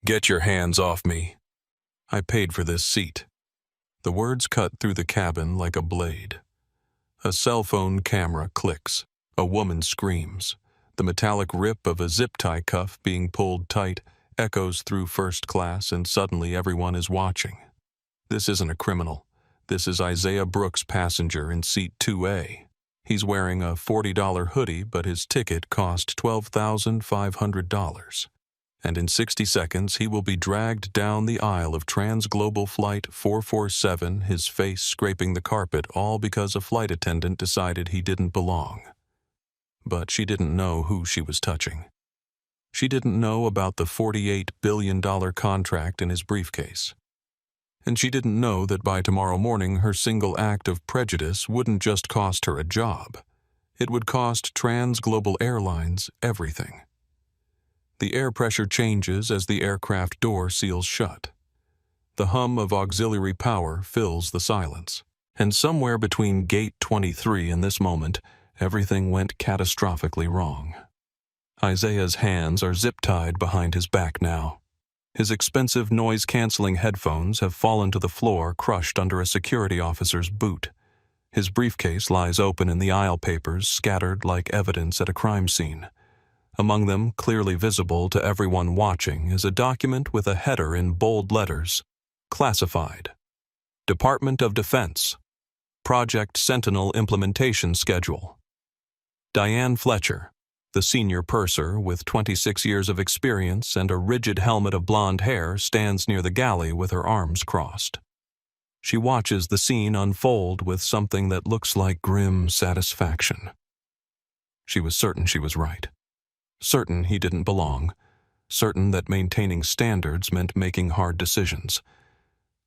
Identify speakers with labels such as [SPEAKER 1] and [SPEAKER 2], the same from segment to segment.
[SPEAKER 1] "Get your hands off me. I paid for this seat." The words cut through the cabin like a blade. A cell phone camera clicks. A woman screams. The metallic rip of a zip-tie cuff being pulled tight echoes through first class, and suddenly everyone is watching. This isn't a criminal. This is Isaiah Brooks, passenger in seat 2A. He's wearing a $40 hoodie, but his ticket cost $12,500. And in 60 seconds, he will be dragged down the aisle of Transglobal Flight 447, his face scraping the carpet, all because a flight attendant decided he didn't belong. But she didn't know who she was touching. She didn't know about the $48 billion contract in his briefcase. And she didn't know that by tomorrow morning her single act of prejudice wouldn't just cost her a job. It would cost Transglobal Airlines everything. The air pressure changes as the aircraft door seals shut. The hum of auxiliary power fills the silence. And somewhere between Gate 23 and this moment, everything went catastrophically wrong. Isaiah's hands are zip-tied behind his back now. His expensive noise-canceling headphones have fallen to the floor, crushed under a security officer's boot. His briefcase lies open in the aisle papers, scattered like evidence at a crime scene. Among them, clearly visible to everyone watching, is a document with a header in bold letters. Classified. Department of Defense. Project Sentinel Implementation Schedule. Diane Fletcher, the senior purser with 26 years of experience and a rigid helmet of blonde hair, stands near the galley with her arms crossed. She watches the scene unfold with something that looks like grim satisfaction. She was certain she was right. Certain he didn't belong. Certain that maintaining standards meant making hard decisions.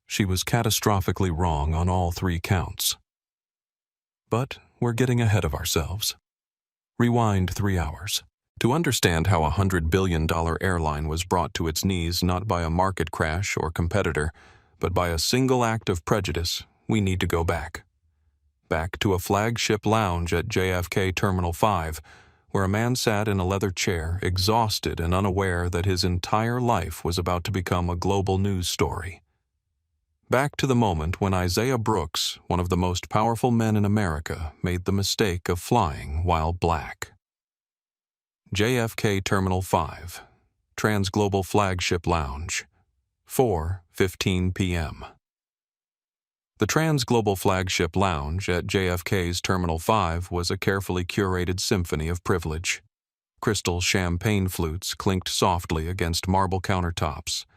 [SPEAKER 1] She was catastrophically wrong on all 3 counts. But we're getting ahead of ourselves. Rewind 3 hours. To understand how a $100 billion airline was brought to its knees not by a market crash or competitor, but by a single act of prejudice, we need to go back. Back to a flagship lounge at JFK Terminal 5, where a man sat in a leather chair, exhausted and unaware that his entire life was about to become a global news story. Back to the moment when Isaiah Brooks, one of the most powerful men in America, made the mistake of flying while black. JFK Terminal 5, Transglobal Flagship Lounge, 4:15 p.m. The Transglobal Flagship Lounge at JFK's Terminal 5 was a carefully curated symphony of privilege. Crystal champagne flutes clinked softly against marble countertops.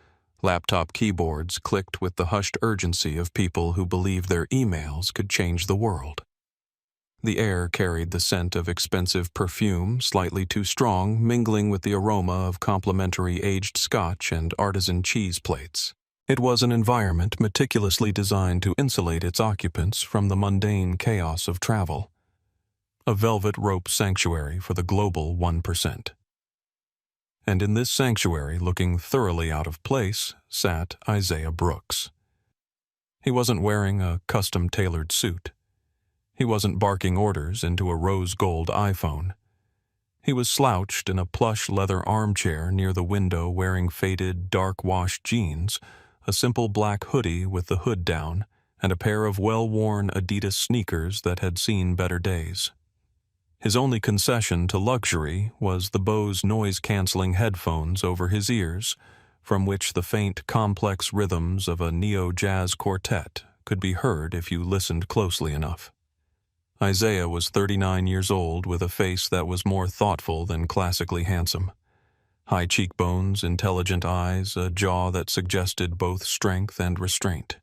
[SPEAKER 1] Laptop keyboards clicked with the hushed urgency of people who believed their emails could change the world. The air carried the scent of expensive perfume, slightly too strong, mingling with the aroma of complimentary aged scotch and artisan cheese plates. It was an environment meticulously designed to insulate its occupants from the mundane chaos of travel. A velvet rope sanctuary for the global 1%. And in this sanctuary, looking thoroughly out of place, sat Isaiah Brooks. He wasn't wearing a custom-tailored suit. He wasn't barking orders into a rose-gold iPhone. He was slouched in a plush leather armchair near the window, wearing faded, dark-washed jeans, a simple black hoodie with the hood down, and a pair of well-worn Adidas sneakers that had seen better days. His only concession to luxury was the Bose noise-canceling headphones over his ears, from which the faint, complex rhythms of a neo-jazz quartet could be heard if you listened closely enough. Isaiah was 39 years old with a face that was more thoughtful than classically handsome. High cheekbones, intelligent eyes, a jaw that suggested both strength and restraint.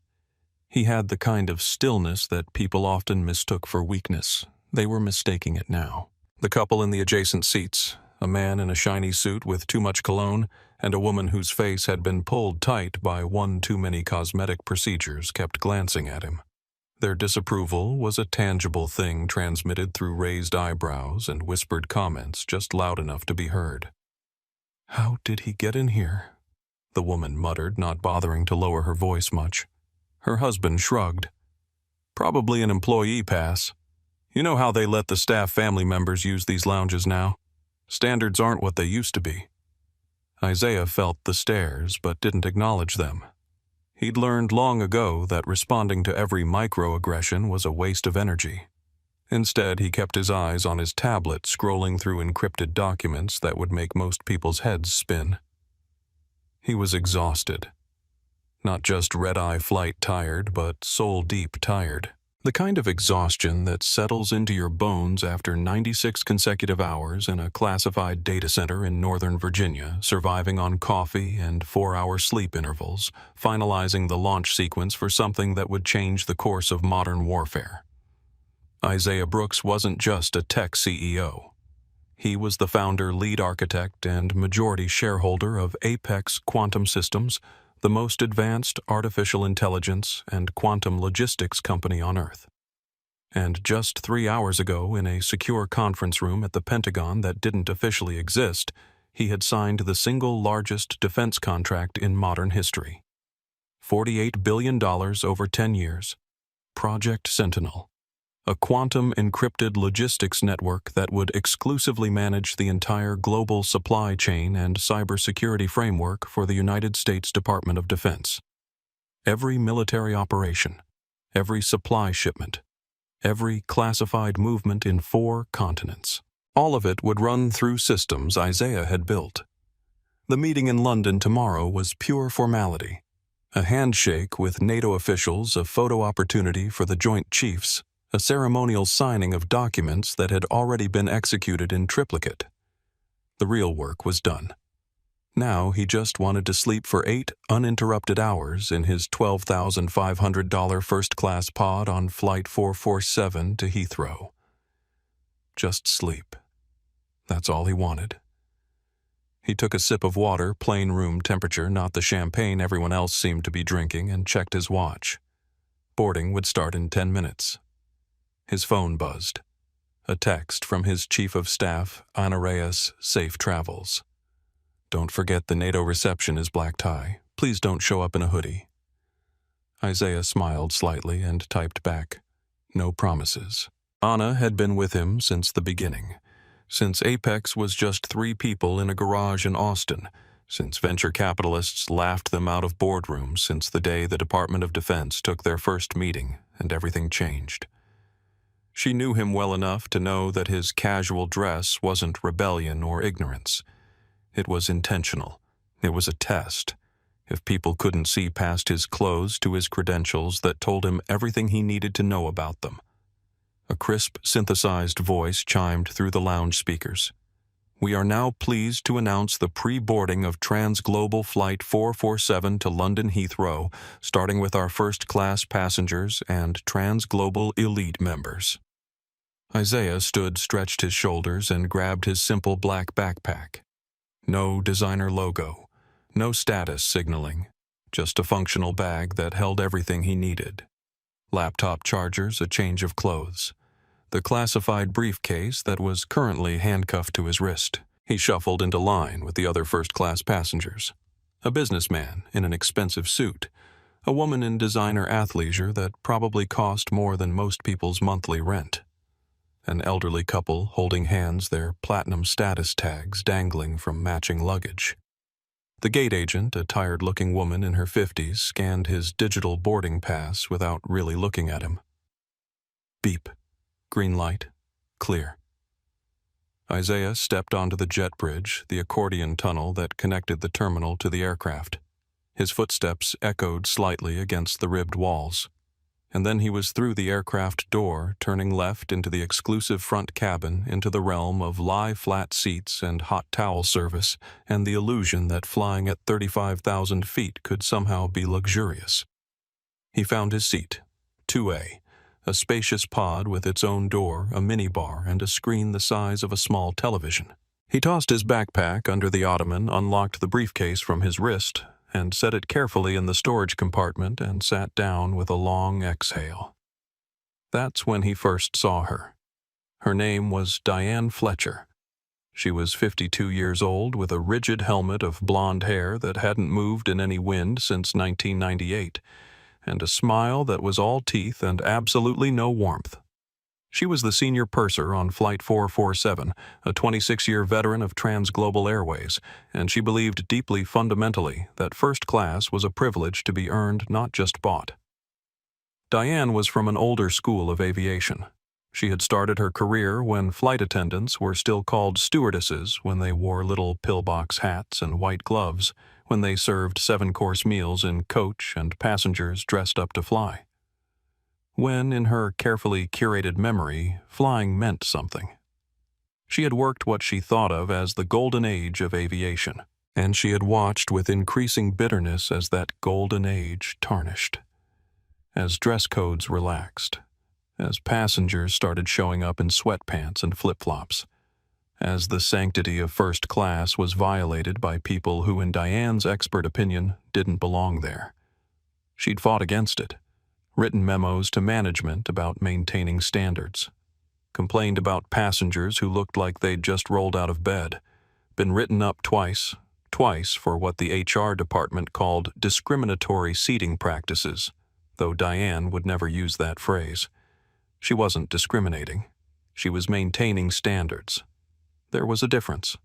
[SPEAKER 1] He had the kind of stillness that people often mistook for weakness. They were mistaking it now. The couple in the adjacent seats, a man in a shiny suit with too much cologne, and a woman whose face had been pulled tight by one too many cosmetic procedures, kept glancing at him. Their disapproval was a tangible thing transmitted through raised eyebrows and whispered comments just loud enough to be heard. "How did he get in here?" the woman muttered, not bothering to lower her voice much. Her husband shrugged. "Probably an employee pass. You know how they let the staff family members use these lounges now? Standards aren't what they used to be." Isaiah felt the stares but didn't acknowledge them. He'd learned long ago that responding to every microaggression was a waste of energy. Instead, he kept his eyes on his tablet, scrolling through encrypted documents that would make most people's heads spin. He was exhausted. Not just red-eye flight tired, but soul-deep tired. The kind of exhaustion that settles into your bones after 96 consecutive hours in a classified data center in Northern Virginia, surviving on coffee and 4-hour sleep intervals, finalizing the launch sequence for something that would change the course of modern warfare. Isaiah Brooks wasn't just a tech CEO. He was the founder, lead architect, and majority shareholder of Apex Quantum Systems, the most advanced artificial intelligence and quantum logistics company on Earth. And just 3 hours ago, in a secure conference room at the Pentagon that didn't officially exist, he had signed the single largest defense contract in modern history. $48 billion over 10 years. Project Sentinel, a quantum encrypted logistics network that would exclusively manage the entire global supply chain and cybersecurity framework for the United States Department of Defense. Every military operation, every supply shipment, every classified movement in 4 continents. All of it would run through systems Isaiah had built. The meeting in London tomorrow was pure formality. A handshake with NATO officials, a photo opportunity for the Joint Chiefs, a ceremonial signing of documents that had already been executed in triplicate. The real work was done. Now he just wanted to sleep for 8 uninterrupted hours in his $12,500 first-class pod on Flight 447 to Heathrow. Just sleep. That's all he wanted. He took a sip of water, plain room temperature, not the champagne everyone else seemed to be drinking, and checked his watch. Boarding would start in 10 minutes. His phone buzzed. A text from his chief of staff, Honoraeus, safe travels. Don't forget the NATO reception is black tie. Please don't show up in a hoodie. Isaiah smiled slightly and typed back, no promises. Anna had been with him since the beginning. Since Apex was just 3 people in a garage in Austin. Since venture capitalists laughed them out of boardrooms since the day the Department of Defense took their first meeting and everything changed. She knew him well enough to know that his casual dress wasn't rebellion or ignorance. It was intentional. It was a test. If people couldn't see past his clothes to his credentials that told him everything he needed to know about them. A crisp, synthesized voice chimed through the lounge speakers. We are now pleased to announce the pre-boarding of Transglobal Flight 447 to London Heathrow, starting with our first-class passengers and Transglobal Elite members. Isaiah stretched his shoulders, and grabbed his simple black backpack. No designer logo, no status signaling, just a functional bag that held everything he needed. Laptop chargers, a change of clothes. The classified briefcase that was currently handcuffed to his wrist. He shuffled into line with the other first-class passengers. A businessman in an expensive suit. A woman in designer athleisure that probably cost more than most people's monthly rent. An elderly couple holding hands, their platinum status tags dangling from matching luggage. The gate agent, a tired-looking woman in her 50s, scanned his digital boarding pass without really looking at him. Beep. Green light. Clear. Isaiah stepped onto the jet bridge, the accordion tunnel that connected the terminal to the aircraft. His footsteps echoed slightly against the ribbed walls. And then he was through the aircraft door, turning left into the exclusive front cabin, into the realm of lie-flat seats and hot towel service, and the illusion that flying at 35,000 feet could somehow be luxurious. He found his seat, 2A, a spacious pod with its own door, a minibar, and a screen the size of a small television. He tossed his backpack under the ottoman, unlocked the briefcase from his wrist, and set it carefully in the storage compartment and sat down with a long exhale. That's when he first saw her. Her name was Diane Fletcher. She was 52 years old with a rigid helmet of blonde hair that hadn't moved in any wind since 1998, and a smile that was all teeth and absolutely no warmth. She was the senior purser on Flight 447, a 26-year veteran of Transglobal Airways, and she believed deeply fundamentally that first class was a privilege to be earned, not just bought. Diane was from an older school of aviation. She had started her career when flight attendants were still called stewardesses when they wore little pillbox hats and white gloves, when they served 7-course meals in coach and passengers dressed up to fly. When, in her carefully curated memory, flying meant something. She had worked what she thought of as the golden age of aviation, and she had watched with increasing bitterness as that golden age tarnished. As dress codes relaxed, as passengers started showing up in sweatpants and flip-flops, as the sanctity of first class was violated by people who, in Diane's expert opinion, didn't belong there. She'd fought against it, written memos to management about maintaining standards, complained about passengers who looked like they'd just rolled out of bed, been written up twice for what the HR department called discriminatory seating practices, though Diane would never use that phrase. She wasn't discriminating. She was maintaining standards. There was a difference.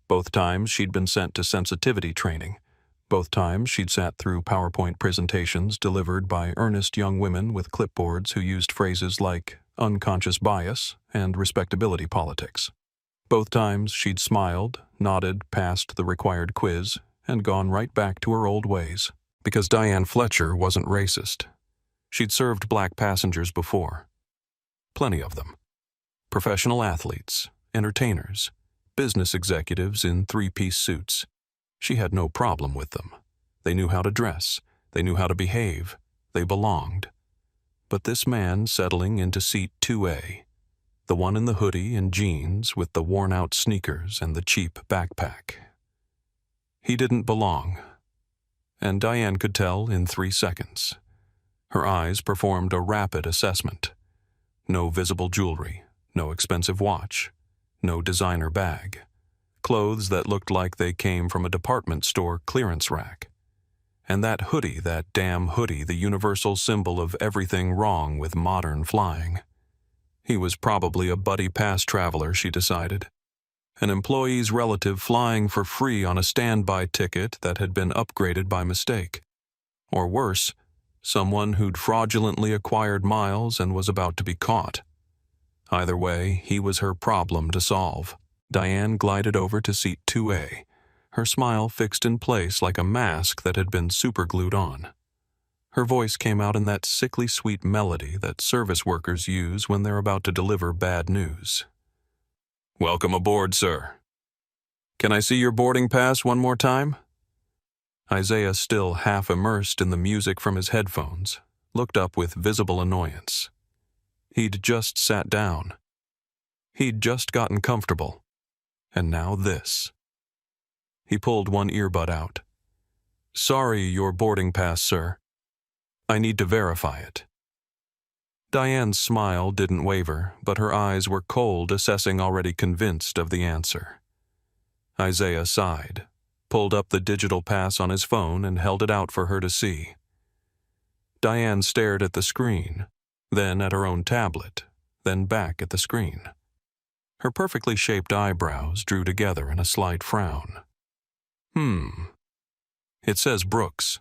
[SPEAKER 1] Both times she'd been sent to sensitivity training. Both times she'd sat through PowerPoint presentations delivered by earnest young women with clipboards who used phrases like unconscious bias and respectability politics. Both times she'd smiled, nodded past the required quiz, and gone right back to her old ways. Because Diane Fletcher wasn't racist. She'd served black passengers before. Plenty of them. Professional athletes, entertainers, business executives in 3-piece suits. She had no problem with them. They knew how to dress. They knew how to behave. They belonged. But this man settling into seat 2A, the one in the hoodie and jeans with the worn-out sneakers and the cheap backpack, he didn't belong. And Diane could tell in 3 seconds. Her eyes performed a rapid assessment. No visible jewelry, no expensive watch, no designer bag. Clothes that looked like they came from a department store clearance rack. And that hoodie, that damn hoodie, the universal symbol of everything wrong with modern flying. He was probably a buddy pass traveler, she decided. An employee's relative flying for free on a standby ticket that had been upgraded by mistake. Or worse, someone who'd fraudulently acquired miles and was about to be caught. Either way, he was her problem to solve. Diane glided over to seat 2A, her smile fixed in place like a mask that had been superglued on. Her voice came out in that sickly sweet melody that service workers use when they're about to deliver bad news. "Welcome aboard, sir. Can I see your boarding pass one more time?" Isaiah, still half immersed in the music from his headphones, looked up with visible annoyance. He'd just sat down. He'd just gotten comfortable. And now this. He pulled one earbud out. "Sorry, your boarding pass, sir. I need to verify it." Diane's smile didn't waver, but her eyes were cold, assessing, already convinced of the answer. Isaiah sighed, pulled up the digital pass on his phone and held it out for her to see. Diane stared at the screen, then at her own tablet, then back at the screen. Her perfectly shaped eyebrows drew together in a slight frown. It says Brooks.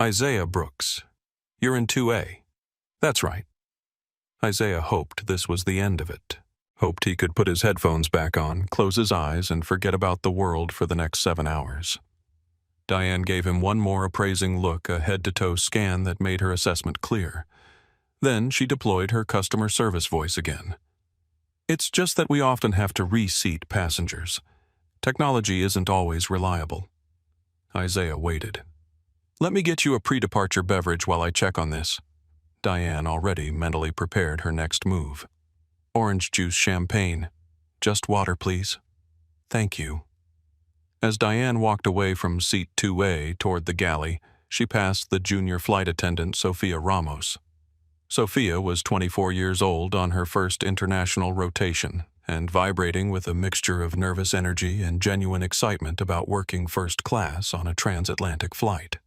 [SPEAKER 1] Isaiah Brooks. You're in 2A. That's right. Isaiah hoped this was the end of it. Hoped he could put his headphones back on, close his eyes, and forget about the world for the next 7 hours. Diane gave him one more appraising look, a head-to-toe scan that made her assessment clear. Then she deployed her customer service voice again. "It's just that we often have to reseat passengers. Technology isn't always reliable." Isaiah waited. "Let me get you a pre-departure beverage while I check on this." Diane already mentally prepared her next move. "Orange juice champagne. Just water, please." "Thank you." As Diane walked away from seat 2A toward the galley, she passed the junior flight attendant, Sophia Ramos. Sophia was 24 years old on her first international rotation and vibrating with a mixture of nervous energy and genuine excitement about working first class on a transatlantic flight.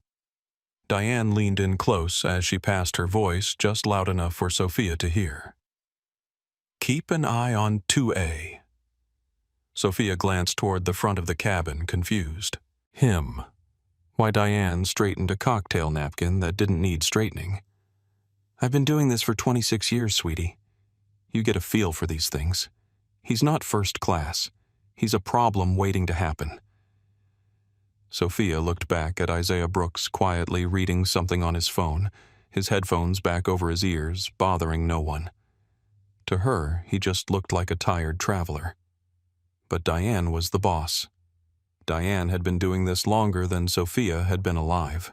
[SPEAKER 1] Diane leaned in close as she passed her voice just loud enough for Sophia to hear. Keep an eye on 2A. Sophia glanced toward the front of the cabin, confused. Him. Why, Diane straightened a cocktail napkin that didn't need straightening. I've been doing this for 26 years, sweetie. You get a feel for these things. He's not first class. He's a problem waiting to happen. Sophia looked back at Isaiah Brooks quietly reading something on his phone, his headphones back over his ears, bothering no one. To her, he just looked like a tired traveler. But Diane was the boss. Diane had been doing this longer than Sophia had been alive.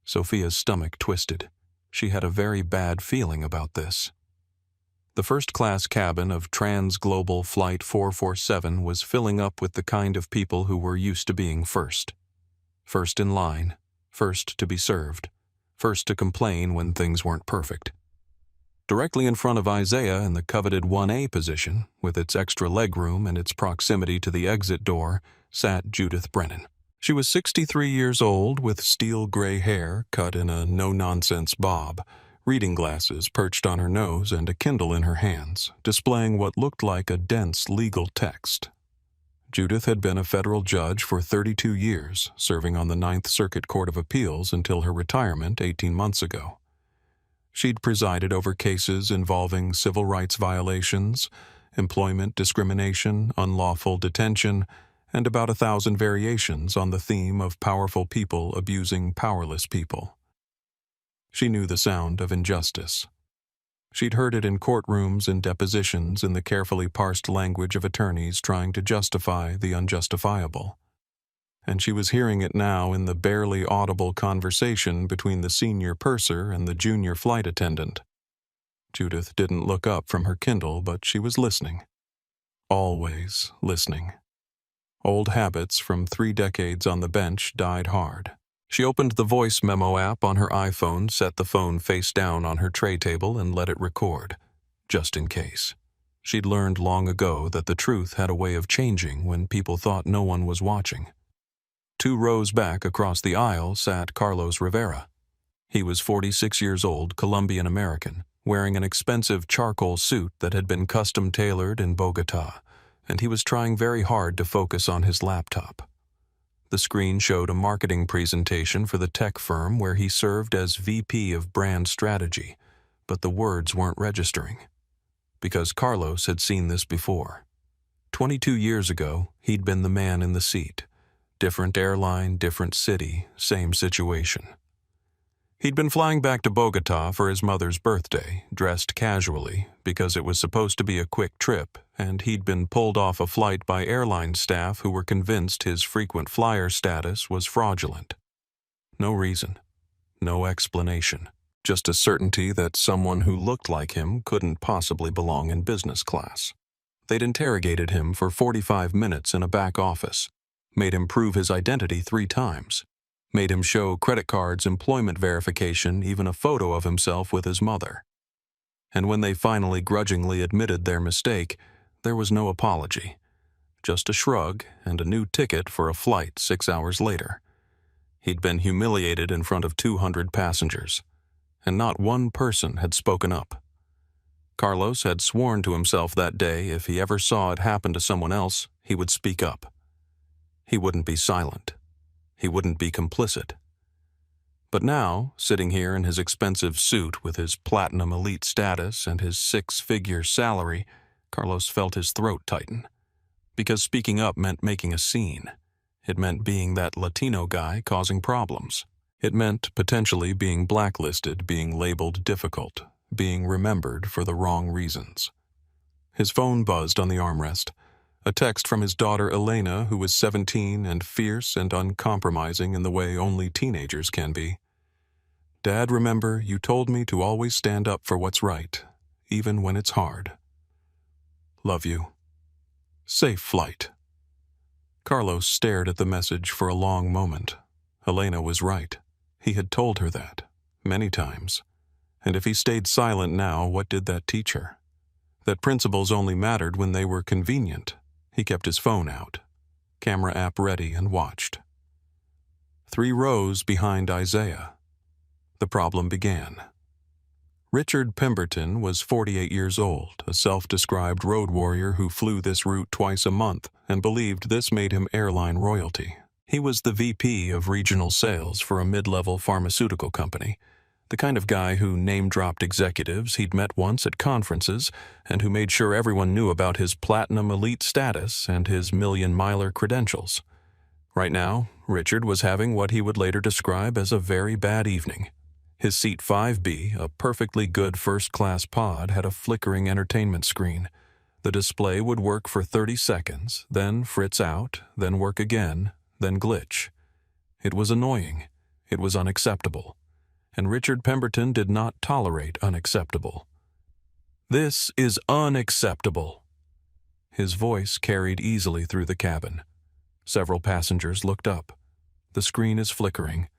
[SPEAKER 1] Sophia's stomach twisted. She had a very bad feeling about this. The first-class cabin of Trans-Global Flight 447 was filling up with the kind of people who were used to being first. First in line, first to be served, first to complain when things weren't perfect. Directly in front of Isaiah in the coveted 1A position, with its extra legroom and its proximity to the exit door, sat Judith Brennan. She was 63 years old, with steel gray hair cut in a no-nonsense bob, reading glasses perched on her nose and a Kindle in her hands, displaying what looked like a dense legal text. Judith had been a federal judge for 32 years, serving on the Ninth Circuit Court of Appeals until her retirement 18 months ago. She'd presided over cases involving civil rights violations, employment discrimination, unlawful detention, and about 1,000 variations on the theme of powerful people abusing powerless people. She knew the sound of injustice. She'd heard it in courtrooms and depositions in the carefully parsed language of attorneys trying to justify the unjustifiable. And she was hearing it now in the barely audible conversation between the senior purser and the junior flight attendant. Judith didn't look up from her Kindle, but she was listening. Always listening. Old habits from 3 decades on the bench died hard. She opened the voice memo app on her iPhone, set the phone face down on her tray table, and let it record, just in case. She'd learned long ago that the truth had a way of changing when people thought no one was watching. 2 rows back across the aisle sat Carlos Rivera. He was 46 years old, Colombian-American, wearing an expensive charcoal suit that had been custom-tailored in Bogota, and he was trying very hard to focus on his laptop. The screen showed a marketing presentation for the tech firm where he served as VP of brand strategy, but the words weren't registering. Because Carlos had seen this before. 22 years ago, he'd been the man in the seat. Different airline, different city, same situation. He'd been flying back to Bogota for his mother's birthday, dressed casually, because it was supposed to be a quick trip, and he'd been pulled off a flight by airline staff who were convinced his frequent flyer status was fraudulent. No reason. No explanation. Just a certainty that someone who looked like him couldn't possibly belong in business class. They'd interrogated him for 45 minutes in a back office, made him prove his identity 3 times, made him show credit cards, employment verification, even a photo of himself with his mother. And when they finally grudgingly admitted their mistake, there was no apology, just a shrug and a new ticket for a flight 6 hours later. He'd been humiliated in front of 200 passengers, and not one person had spoken up. Carlos had sworn to himself that day if he ever saw it happen to someone else, he would speak up. He wouldn't be silent. He wouldn't be complicit. But now, sitting here in his expensive suit with his platinum elite status and his 6-figure salary, Carlos felt his throat tighten. Because speaking up meant making a scene. It meant being that Latino guy causing problems. It meant potentially being blacklisted, being labeled difficult, being remembered for the wrong reasons. His phone buzzed on the armrest. A text from his daughter Elena, who was 17 and fierce and uncompromising in the way only teenagers can be. Dad, remember, you told me to always stand up for what's right, even when it's hard. Love you. Safe flight. Carlos stared at the message for a long moment. Elena was right. He had told her that, many times. And if he stayed silent now, what did that teach her? That principles only mattered when they were convenient. He kept his phone out, camera app ready, and watched. 3 rows behind Isaiah. The problem began. Richard Pemberton was 48 years old, a self-described road warrior who flew this route twice a month and believed this made him airline royalty. He was the VP of regional sales for a mid-level pharmaceutical company, the kind of guy who name-dropped executives he'd met once at conferences and who made sure everyone knew about his platinum elite status and his million-miler credentials. Right now, Richard was having what he would later describe as a very bad evening. His seat 5B, a perfectly good first-class pod, had a flickering entertainment screen. The display would work for 30 seconds, then fritz out, then work again, then glitch. It was annoying. It was unacceptable. And Richard Pemberton did not tolerate unacceptable. "This is unacceptable." His voice carried easily through the cabin. Several passengers looked up. "The screen is flickering.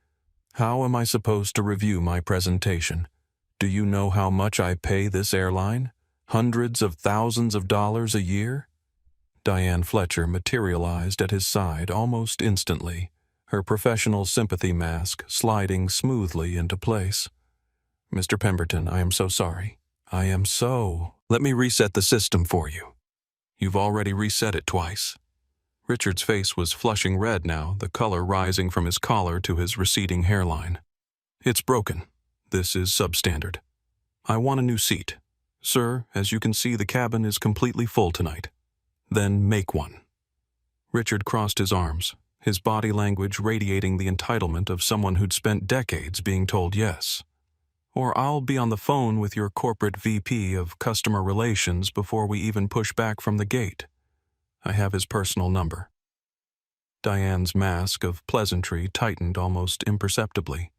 [SPEAKER 1] How am I supposed to review my presentation? Do you know how much I pay this airline? Hundreds of thousands of dollars a year?" Diane Fletcher materialized at his side almost instantly, her professional sympathy mask sliding smoothly into place. "Mr. Pemberton, I am so sorry. Let me reset the system for you." "You've already reset it twice." Richard's face was flushing red now, the color rising from his collar to his receding hairline. "It's broken. This is substandard. I want a new seat. Sir, as you can see, the cabin is completely full tonight." "Then make one." Richard crossed his arms, his body language radiating the entitlement of someone who'd spent decades being told yes. "Or I'll be on the phone with your corporate VP of customer relations before we even push back from the gate. I have his personal number." Diane's mask of pleasantry tightened almost imperceptibly.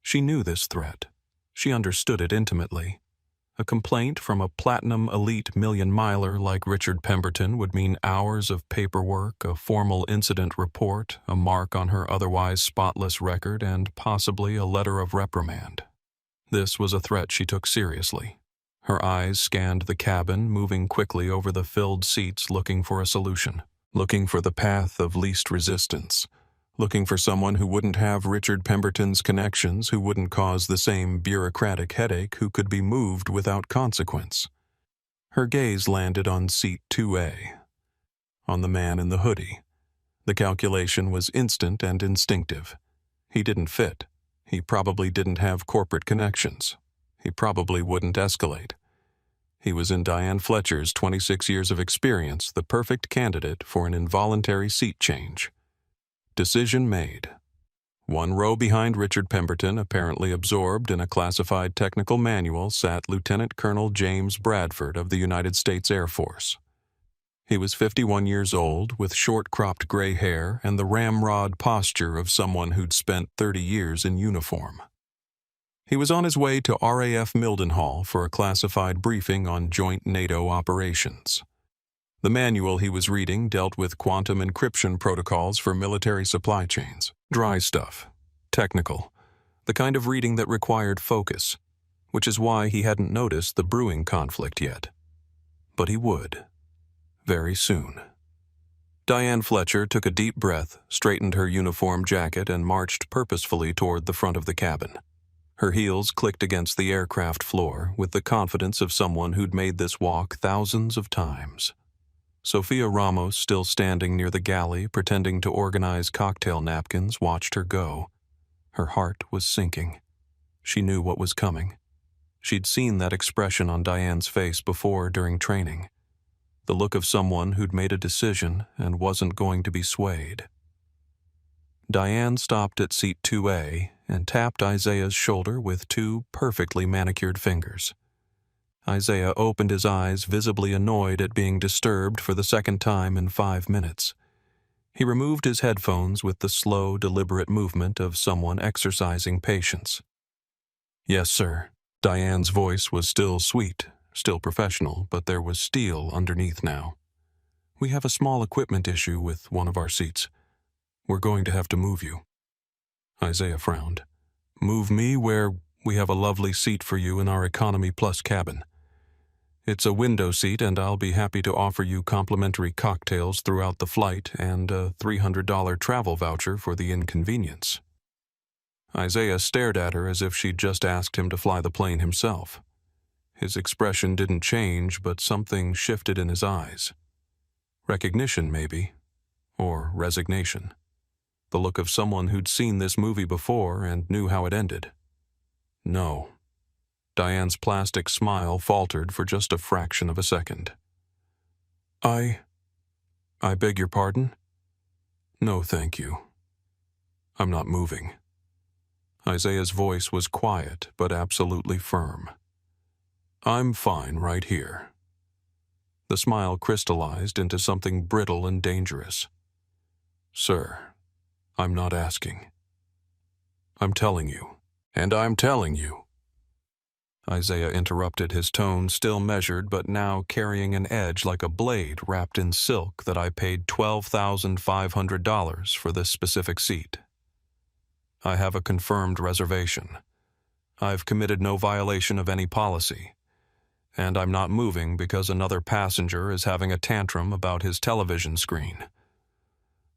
[SPEAKER 1] She knew this threat. She understood it intimately. A complaint from a platinum elite million-miler like Richard Pemberton would mean hours of paperwork, a formal incident report, a mark on her otherwise spotless record, and possibly a letter of reprimand. This was a threat she took seriously. Her eyes scanned the cabin, moving quickly over the filled seats looking for a solution, looking for the path of least resistance, looking for someone who wouldn't have Richard Pemberton's connections, who wouldn't cause the same bureaucratic headache, who could be moved without consequence. Her gaze landed on seat 2A, on the man in the hoodie. The calculation was instant and instinctive. He didn't fit. He probably didn't have corporate connections. He probably wouldn't escalate. He was in Diane Fletcher's 26 years of experience, the perfect candidate for an involuntary seat change. Decision made. One row behind Richard Pemberton, apparently absorbed in a classified technical manual, sat Lieutenant Colonel James Bradford of the United States Air Force. He was 51 years old, with short-cropped gray hair and the ramrod posture of someone who'd spent 30 years in uniform. He was on his way to RAF Mildenhall for a classified briefing on joint NATO operations. The manual he was reading dealt with quantum encryption protocols for military supply chains. Dry stuff. Technical. The kind of reading that required focus, which is why he hadn't noticed the brewing conflict yet. But he would. Very soon. Diane Fletcher took a deep breath, straightened her uniform jacket, and marched purposefully toward the front of the cabin. Her heels clicked against the aircraft floor with the confidence of someone who'd made this walk thousands of times. Sophia Ramos, still standing near the galley, pretending to organize cocktail napkins, watched her go. Her heart was sinking. She knew what was coming. She'd seen that expression on Diane's face before during training. The look of someone who'd made a decision and wasn't going to be swayed. Diane stopped at seat 2A and tapped Isaiah's shoulder with two perfectly manicured fingers. Isaiah opened his eyes, visibly annoyed at being disturbed for the second time in 5 minutes. He removed his headphones with the slow, deliberate movement of someone exercising patience. "Yes, sir." Diane's voice was still sweet, still professional, but there was steel underneath now. "We have a small equipment issue with one of our seats. We're going to have to move you." Isaiah frowned. "Move me where we have a lovely seat for you in our Economy Plus cabin. It's a window seat, and I'll be happy to offer you complimentary cocktails throughout the flight and a $300 travel voucher for the inconvenience." Isaiah stared at her as if she'd just asked him to fly the plane himself. His expression didn't change, but something shifted in his eyes. Recognition, maybe, or resignation. The look of someone who'd seen this movie before and knew how it ended. No. Diane's plastic smile faltered for just a fraction of a second. I beg your pardon? No, thank you. I'm not moving. Isaiah's voice was quiet, but absolutely firm. I'm fine right here. The smile crystallized into something brittle and dangerous. Sir, I'm not asking. I'm telling you, and I'm telling you. Isaiah interrupted, his tone still measured but now carrying an edge like a blade wrapped in silk, that I paid $12,500 for this specific seat. I have a confirmed reservation. I've committed no violation of any policy. And I'm not moving because another passenger is having a tantrum about his television screen.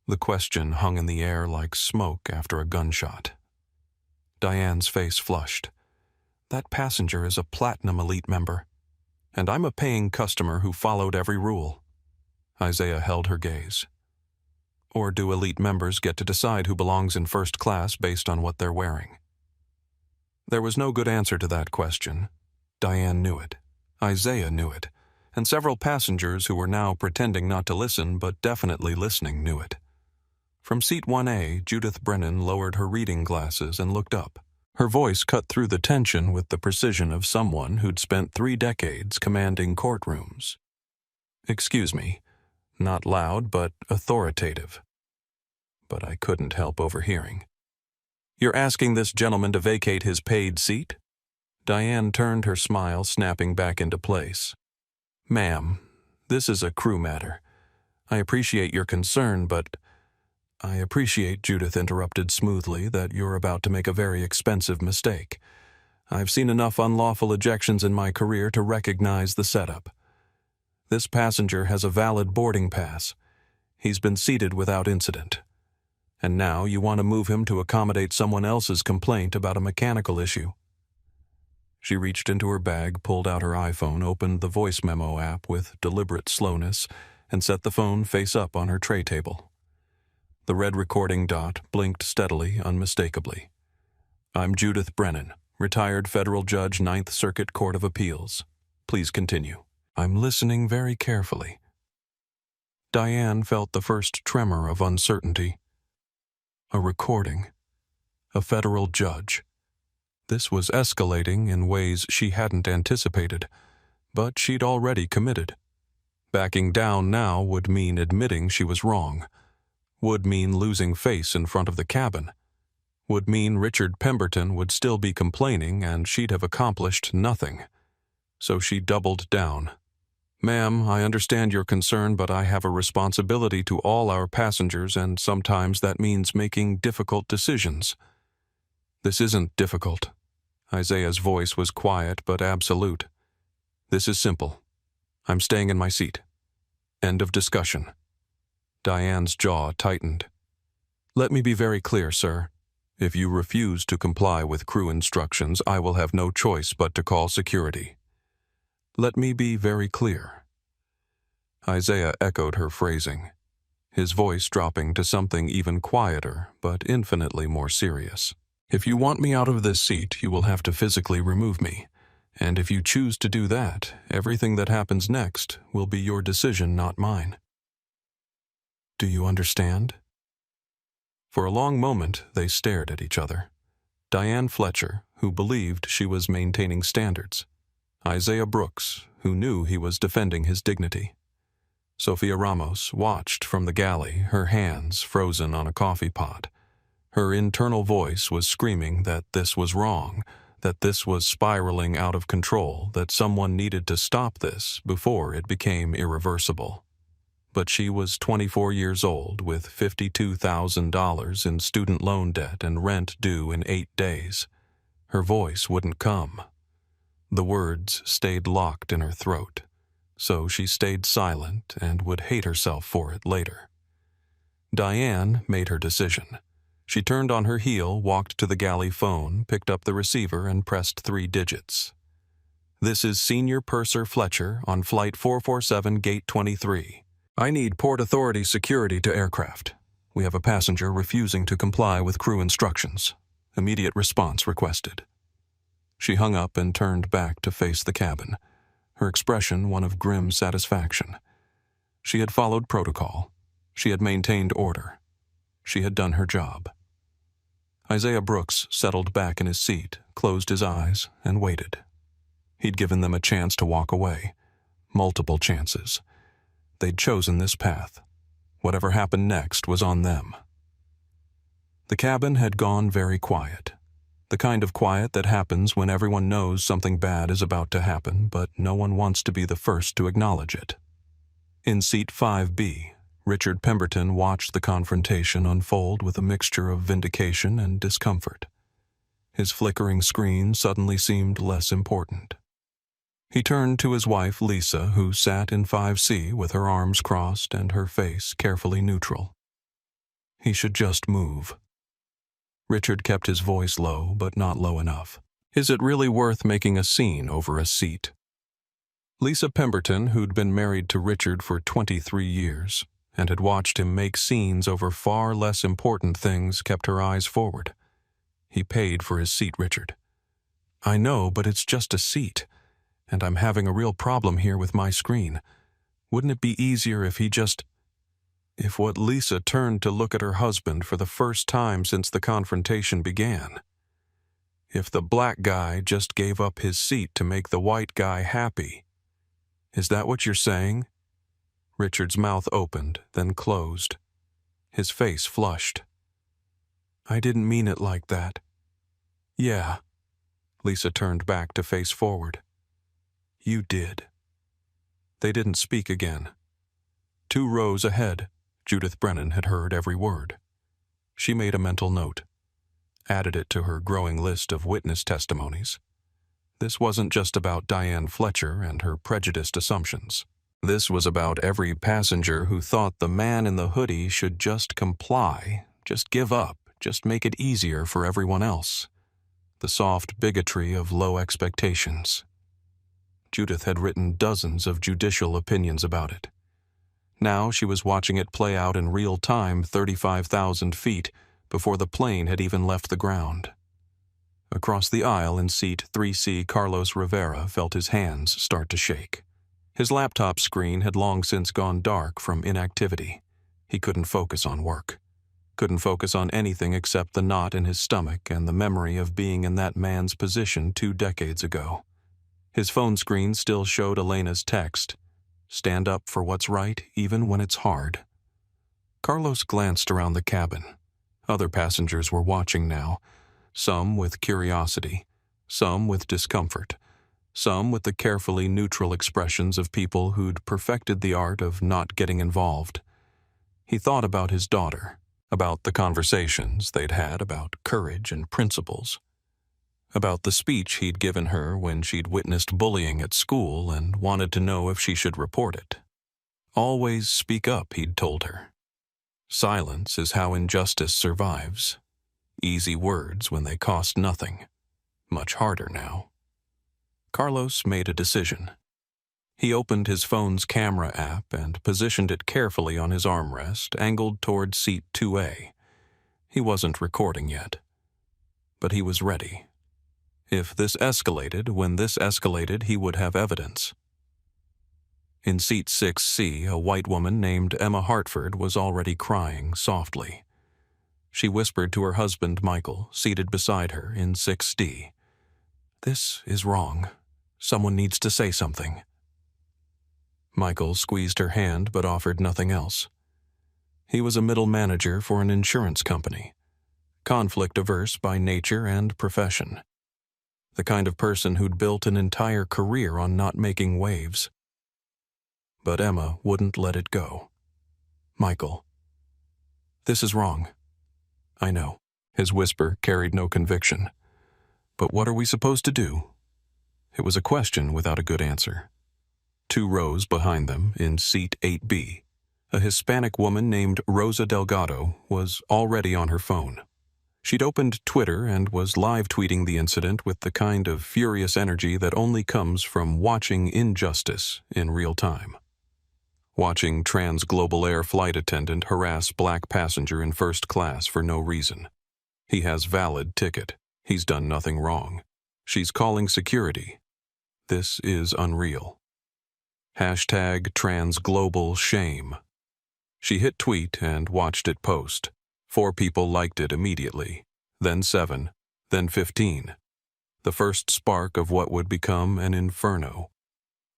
[SPEAKER 1] The question hung in the air like smoke after a gunshot. Diane's face flushed. That passenger is a Platinum Elite member, and I'm a paying customer who followed every rule. Isaiah held her gaze. Or do Elite members get to decide who belongs in first class based on what they're wearing? There was no good answer to that question. Diane knew it. Isaiah knew it, and several passengers who were now pretending not to listen but definitely listening knew it. From seat 1A, Judith Brennan lowered her reading glasses and looked up. Her voice cut through the tension with the precision of someone who'd spent 3 decades commanding courtrooms. Excuse me, not loud but authoritative. But I couldn't help overhearing. You're asking this gentleman to vacate his paid seat? Diane turned, her smile snapping back into place. Ma'am, this is a crew matter. I appreciate your concern, but... I appreciate, Judith interrupted smoothly, that you're about to make a very expensive mistake. I've seen enough unlawful ejections in my career to recognize the setup. This passenger has a valid boarding pass. He's been seated without incident. And now you want to move him to accommodate someone else's complaint about a mechanical issue. She reached into her bag, pulled out her iPhone, opened the voice memo app with deliberate slowness, and set the phone face up on her tray table. The red recording dot blinked steadily, unmistakably. I'm Judith Brennan, retired federal judge, 9th Circuit Court of Appeals. Please continue. I'm listening very carefully. Diane felt the first tremor of uncertainty. A recording. A federal judge. This was escalating in ways she hadn't anticipated, but she'd already committed. Backing down now would mean admitting she was wrong. Would mean losing face in front of the cabin. Would mean Richard Pemberton would still be complaining and she'd have accomplished nothing. So she doubled down. Ma'am, I understand your concern, but I have a responsibility to all our passengers, and sometimes that means making difficult decisions. This isn't difficult. Isaiah's voice was quiet but absolute. This is simple. I'm staying in my seat. End of discussion. Diane's jaw tightened. Let me be very clear, sir. If you refuse to comply with crew instructions, I will have no choice but to call security. Let me be very clear. Isaiah echoed her phrasing, his voice dropping to something even quieter but infinitely more serious. If you want me out of this seat, you will have to physically remove me. And if you choose to do that, everything that happens next will be your decision, not mine. Do you understand? For a long moment, they stared at each other. Diane Fletcher, who believed she was maintaining standards. Isaiah Brooks, who knew he was defending his dignity. Sophia Ramos watched from the galley, her hands frozen on a coffee pot. Her internal voice was screaming that this was wrong, that this was spiraling out of control, that someone needed to stop this before it became irreversible. But she was 24 years old with $52,000 in student loan debt and rent due in 8 days. Her voice wouldn't come. The words stayed locked in her throat, so she stayed silent and would hate herself for it later. Diane made her decision. She turned on her heel, walked to the galley phone, picked up the receiver, and pressed 3 digits. This is Senior Purser Fletcher on Flight 447 Gate 23. I need Port Authority security to aircraft. We have a passenger refusing to comply with crew instructions. Immediate response requested. She hung up and turned back to face the cabin, her expression one of grim satisfaction. She had followed protocol. She had maintained order. She had done her job. Isaiah Brooks settled back in his seat, closed his eyes, and waited. He'd given them a chance to walk away. Multiple chances. They'd chosen this path. Whatever happened next was on them. The cabin had gone very quiet. The kind of quiet that happens when everyone knows something bad is about to happen, but no one wants to be the first to acknowledge it. In seat 5B, Richard Pemberton watched the confrontation unfold with a mixture of vindication and discomfort. His flickering screen suddenly seemed less important. He turned to his wife, Lisa, who sat in 5C with her arms crossed and her face carefully neutral. He should just move. Richard kept his voice low, but not low enough. Is it really worth making a scene over a seat? Lisa Pemberton, who'd been married to Richard for 23 years and had watched him make scenes over far less important things, kept her eyes forward. He paid for his seat, Richard. I know, but it's just a seat. And I'm having a real problem here with my screen. Wouldn't it be easier if he just... If what Lisa turned to look at her husband for the first time since the confrontation began. If the black guy just gave up his seat to make the white guy happy. Is that what you're saying? Richard's mouth opened, then closed. His face flushed. I didn't mean it like that. Yeah. Lisa turned back to face forward. You did. They didn't speak again. 2 rows ahead, Judith Brennan had heard every word. She made a mental note, added it to her growing list of witness testimonies. This wasn't just about Diane Fletcher and her prejudiced assumptions. This was about every passenger who thought the man in the hoodie should just comply, just give up, just make it easier for everyone else. The soft bigotry of low expectations. Judith had written dozens of judicial opinions about it. Now she was watching it play out in real time 35,000 feet before the plane had even left the ground. Across the aisle in seat 3C, Carlos Rivera felt his hands start to shake. His laptop screen had long since gone dark from inactivity. He couldn't focus on work. Couldn't focus on anything except the knot in his stomach and the memory of being in that man's position 2 decades ago. His phone screen still showed Elena's text, "Stand up for what's right, even when it's hard." Carlos glanced around the cabin. Other passengers were watching now, some with curiosity, some with discomfort, some with the carefully neutral expressions of people who'd perfected the art of not getting involved. He thought about his daughter, about the conversations they'd had about courage and principles, about the speech he'd given her when she'd witnessed bullying at school and wanted to know if she should report it. Always speak up, he'd told her. Silence is how injustice survives. Easy words when they cost nothing. Much harder now. Carlos made a decision. He opened his phone's camera app and positioned it carefully on his armrest, angled toward seat 2A. He wasn't recording yet. But he was ready. If this escalated, when this escalated, he would have evidence. In seat 6C, a white woman named Emma Hartford was already crying softly. She whispered to her husband, Michael, seated beside her in 6D. This is wrong. Someone needs to say something. Michael squeezed her hand but offered nothing else. He was a middle manager for an insurance company, conflict-averse by nature and profession. The kind of person who'd built an entire career on not making waves. But Emma wouldn't let it go. Michael. This is wrong. I know. His whisper carried no conviction. But what are we supposed to do? It was a question without a good answer. 2 rows behind them, in seat 8B, a Hispanic woman named Rosa Delgado was already on her phone. She'd opened Twitter and was live tweeting the incident with the kind of furious energy that only comes from watching injustice in real time. Watching trans-global air flight attendant harass black passenger in first class for no reason. He has valid ticket. He's done nothing wrong. She's calling security. This is unreal. Hashtag transglobal shame. She hit tweet and watched it post. 4 people liked it immediately, then 7, then 15. The first spark of what would become an inferno.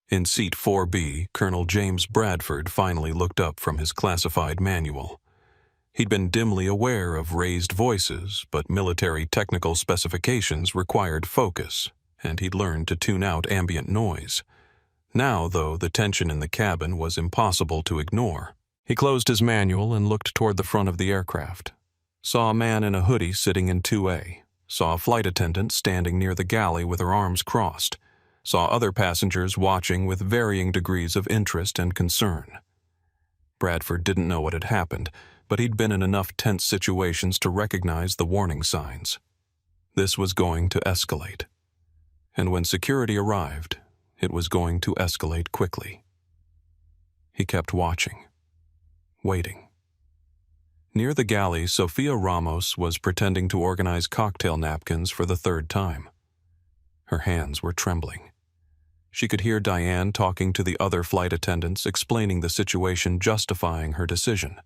[SPEAKER 1] In seat 4B, Colonel James Bradford finally looked up from his classified manual. He'd been dimly aware of raised voices, but military technical specifications required focus, and he'd learned to tune out ambient noise. Now, though, the tension in the cabin was impossible to ignore. He closed his manual and looked toward the front of the aircraft. Saw a man in a hoodie sitting in 2A. Saw a flight attendant standing near the galley with her arms crossed. Saw other passengers watching with varying degrees of interest and concern. Bradford didn't know what had happened, but he'd been in enough tense situations to recognize the warning signs. This was going to escalate. And when security arrived, it was going to escalate quickly. He kept watching. Waiting. Near the galley, Sophia Ramos was pretending to organize cocktail napkins for the 3rd time. Her hands were trembling. She could hear Diane talking to the other flight attendants, explaining the situation, justifying her decision.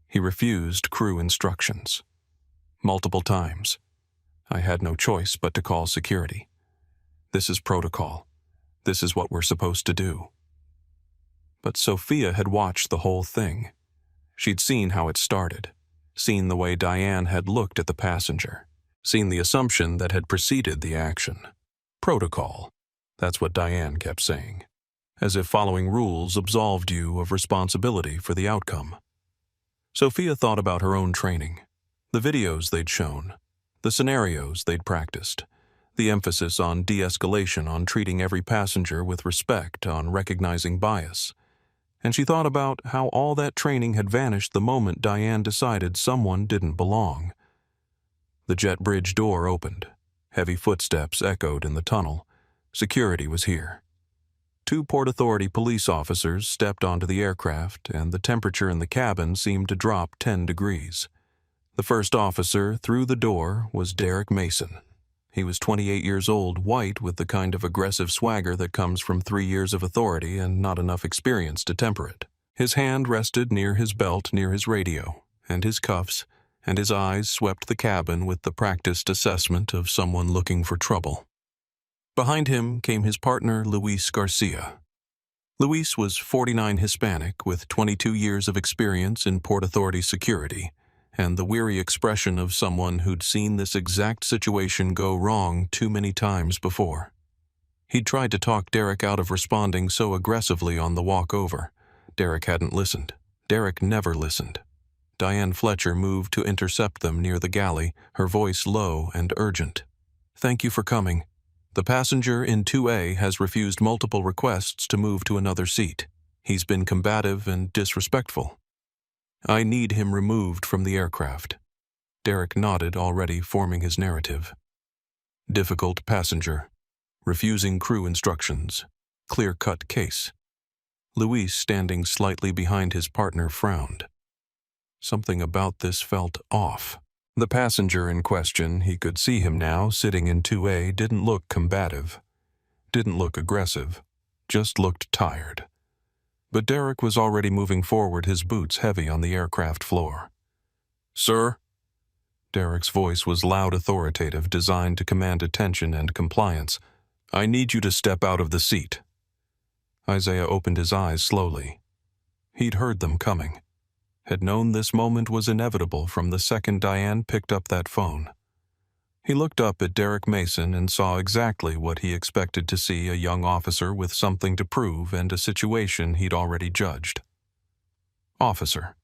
[SPEAKER 1] He refused crew instructions. Multiple times. I had no choice but to call security. This is protocol. This is what we're supposed to do. But Sophia had watched the whole thing. She'd seen how it started, seen the way Diane had looked at the passenger, seen the assumption that had preceded the action. Protocol. That's what Diane kept saying, as if following rules absolved you of responsibility for the outcome. Sophia thought about her own training, the videos they'd shown, the scenarios they'd practiced, the emphasis on de-escalation, on treating every passenger with respect, on recognizing bias. And she thought about how all that training had vanished the moment Diane decided someone didn't belong. The jet bridge door opened. Heavy footsteps echoed in the tunnel. Security was here. 2 Port Authority police officers stepped onto the aircraft, and the temperature in the cabin seemed to drop 10 degrees. The first officer through the door was Derek Mason. He was 28 years old, white, with the kind of aggressive swagger that comes from 3 years of authority and not enough experience to temper it. His hand rested near his belt near his radio, and his cuffs, and his eyes swept the cabin with the practiced assessment of someone looking for trouble. Behind him came his partner, Luis Garcia. Luis was 49, Hispanic, with 22 years of experience in Port Authority security, and the weary expression of someone who'd seen this exact situation go wrong too many times before. He'd tried to talk Derek out of responding so aggressively on the walk over. Derek hadn't listened. Derek never listened. Diane Fletcher moved to intercept them near the galley, her voice low and urgent. "Thank you for coming. The passenger in 2A has refused multiple requests to move to another seat. He's been combative and disrespectful. I need him removed from the aircraft." Derek nodded, already forming his narrative. Difficult passenger. Refusing crew instructions. Clear-cut case. Luis, standing slightly behind his partner, frowned. Something about this felt off. The passenger in question, he could see him now, sitting in 2A, didn't look combative. Didn't look aggressive. Just looked tired. But Derek was already moving forward, his boots heavy on the aircraft floor. "Sir?" Derek's voice was loud, authoritative, designed to command attention and compliance. "I need you to step out of the seat." Isaiah opened his eyes slowly. He'd heard them coming. Had known this moment was inevitable from the second Diane picked up that phone. He looked up at Derek Mason and saw exactly what he expected to see, a young officer with something to prove and a situation he'd already judged. Officer.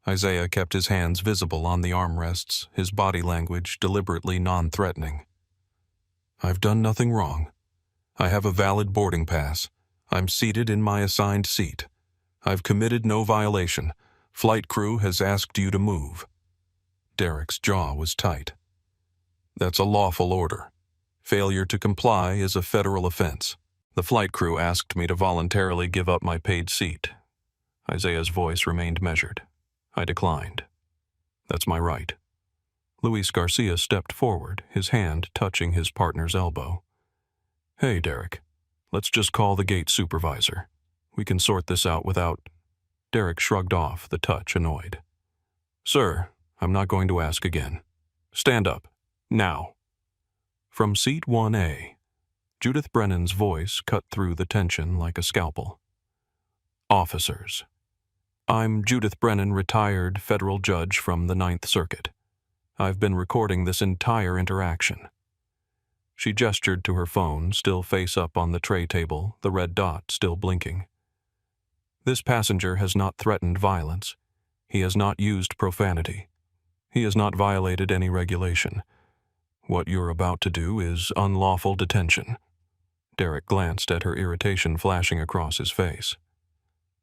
[SPEAKER 1] Isaiah kept his hands visible on the armrests, his body language deliberately non-threatening. "I've done nothing wrong. I have a valid boarding pass. I'm seated in my assigned seat. I've committed no violation. Flight crew has asked you to move." Derek's jaw was tight. That's a lawful order. Failure to comply is a federal offense. The flight crew asked me to voluntarily give up my paid seat. Isaiah's voice remained measured. I declined. That's my right. Luis Garcia stepped forward, his hand touching his partner's elbow. Hey, Derek. Let's just call the gate supervisor. We can sort this out without... Derek shrugged off the touch, annoyed. Sir, I'm not going to ask again. Stand up. Now. From seat 1A, Judith Brennan's voice cut through the tension like a scalpel. Officers. I'm Judith Brennan, retired federal judge from the Ninth Circuit. I've been recording this entire interaction. She gestured to her phone, still face up on the tray table, the red dot still blinking. This passenger has not threatened violence. He has not used profanity. He has not violated any regulation. What you're about to do is unlawful detention. Derek glanced at her irritation flashing across his face.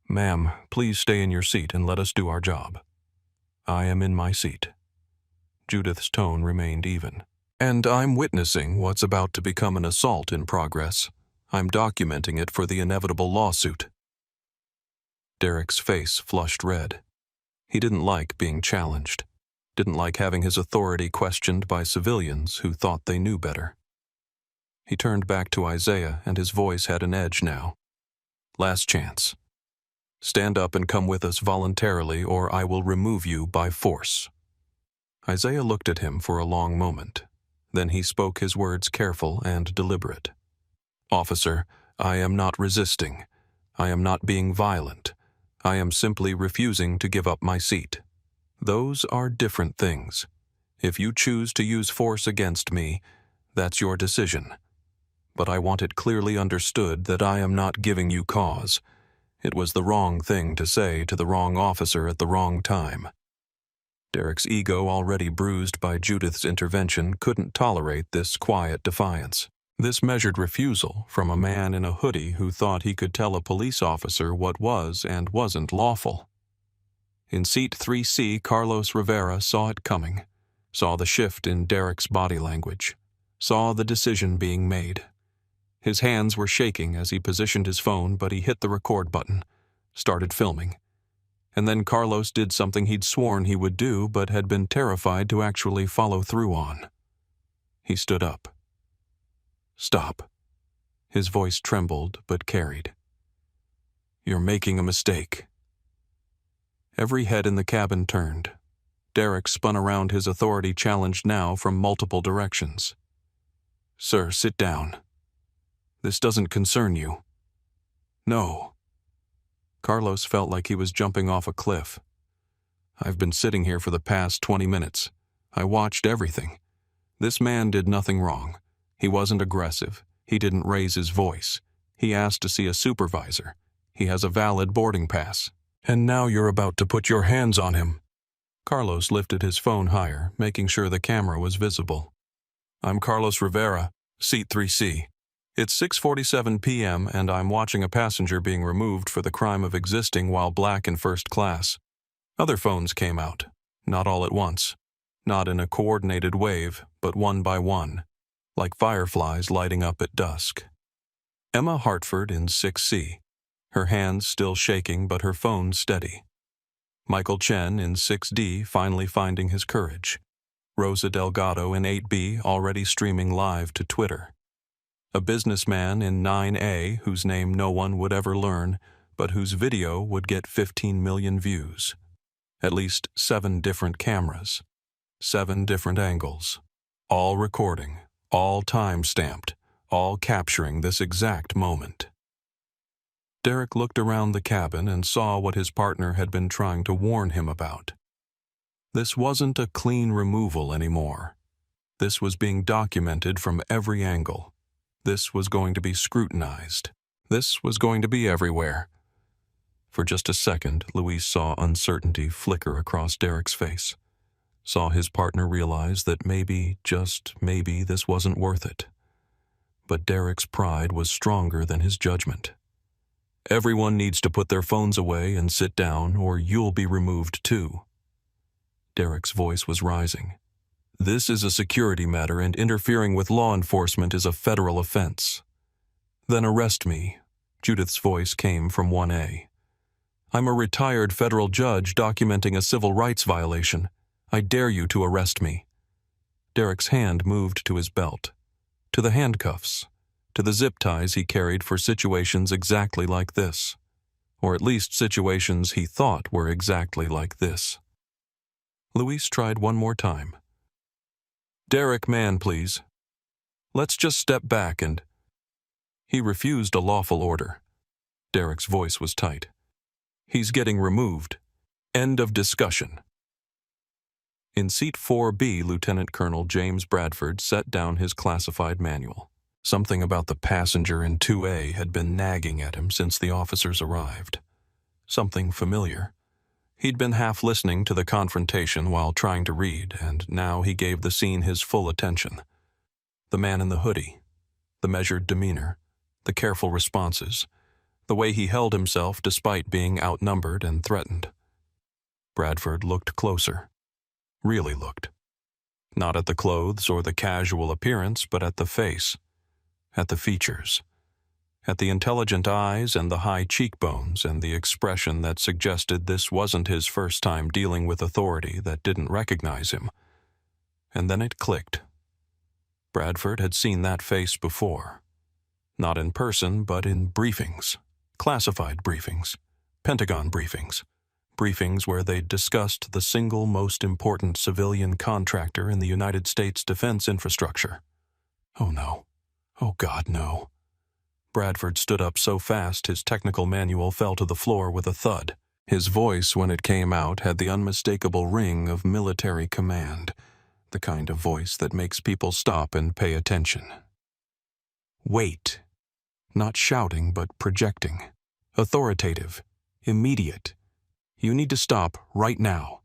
[SPEAKER 1] Ma'am, please stay in your seat and let us do our job. I am in my seat. Judith's tone remained even. And I'm witnessing what's about to become an assault in progress. I'm documenting it for the inevitable lawsuit. Derek's face flushed red. He didn't like being challenged. Didn't like having his authority questioned by civilians who thought they knew better. He turned back to Isaiah, and his voice had an edge now. Last chance. Stand up and come with us voluntarily, or I will remove you by force. Isaiah looked at him for a long moment. Then he spoke his words careful and deliberate. Officer, I am not resisting. I am not being violent. I am simply refusing to give up my seat. Those are different things. If you choose to use force against me, that's your decision. But I want it clearly understood that I am not giving you cause. It was the wrong thing to say to the wrong officer at the wrong time. Derek's ego, already bruised by Judith's intervention, couldn't tolerate this quiet defiance. This measured refusal from a man in a hoodie who thought he could tell a police officer what was and wasn't lawful. In seat 3C, Carlos Rivera saw it coming, saw the shift in Derek's body language, saw the decision being made. His hands were shaking as he positioned his phone, but he hit the record button, started filming. And then Carlos did something he'd sworn he would do, but had been terrified to actually follow through on. He stood up. Stop. His voice trembled, but carried. You're making a mistake. Every head in the cabin turned. Derek spun around, his authority challenged now from multiple directions. Sir, sit down. This doesn't concern you. No. Carlos felt like he was jumping off a cliff. I've been sitting here for the past 20 minutes. I watched everything. This man did nothing wrong. He wasn't aggressive. He didn't raise his voice. He asked to see a supervisor. He has a valid boarding pass. And now you're about to put your hands on him. Carlos lifted his phone higher, making sure the camera was visible. I'm Carlos Rivera, seat 3C. It's 6:47 p.m. and I'm watching a passenger being removed for the crime of existing while black in first class. Other phones came out, not all at once, not in a coordinated wave, but one by one, like fireflies lighting up at dusk. Emma Hartford in 6C, her hands still shaking but her phone steady. Michael Chen in 6D finally finding his courage. Rosa Delgado in 8B already streaming live to Twitter. A businessman in 9A whose name no one would ever learn, but whose video would get 15 million views. At least 7 different cameras, 7 different angles, all recording, all time-stamped, all capturing this exact moment. Derek looked around the cabin and saw what his partner had been trying to warn him about. This wasn't a clean removal anymore. This was being documented from every angle. This was going to be scrutinized. This was going to be everywhere. For just a second, Luis saw uncertainty flicker across Derek's face. Saw his partner realize that maybe, just maybe, this wasn't worth it. But Derek's pride was stronger than his judgment. Everyone needs to put their phones away and sit down, or you'll be removed too. Derek's voice was rising. "This is a security matter, and interfering with law enforcement is a federal offense." "Then arrest me," Judith's voice came from 1A. "I'm a retired federal judge documenting a civil rights violation. I dare you to arrest me." Derek's hand moved to his belt, to the handcuffs, to the zip ties he carried for situations exactly like this, or at least situations he thought were exactly like this. Luis tried one more time. "Derek, man, please. Let's just step back and—" He refused a lawful order. Derek's voice was tight. "He's getting removed. End of discussion." In seat 4B, Lieutenant Colonel James Bradford set down his classified manual. Something about the passenger in 2A had been nagging at him since the officers arrived. Something familiar. He'd been half listening to the confrontation while trying to read, and now he gave the scene his full attention. The man in the hoodie, the measured demeanor, the careful responses, the way he held himself despite being outnumbered and threatened. Bradford looked closer. Really looked. Not at the clothes or the casual appearance, but at the face, at the features, at the intelligent eyes and the high cheekbones and the expression that suggested this wasn't his first time dealing with authority that didn't recognize him. And then it clicked. Bradford had seen that face before. Not in person, but in briefings, classified briefings, Pentagon briefings. Briefings where they discussed the single most important civilian contractor in the United States defense infrastructure. Oh no. Oh God, no. Bradford stood up so fast his technical manual fell to the floor with a thud. His voice, when it came out, had the unmistakable ring of military command, the kind of voice that makes people stop and pay attention. Wait. Not shouting, but projecting. Authoritative. Immediate. You need to stop right now.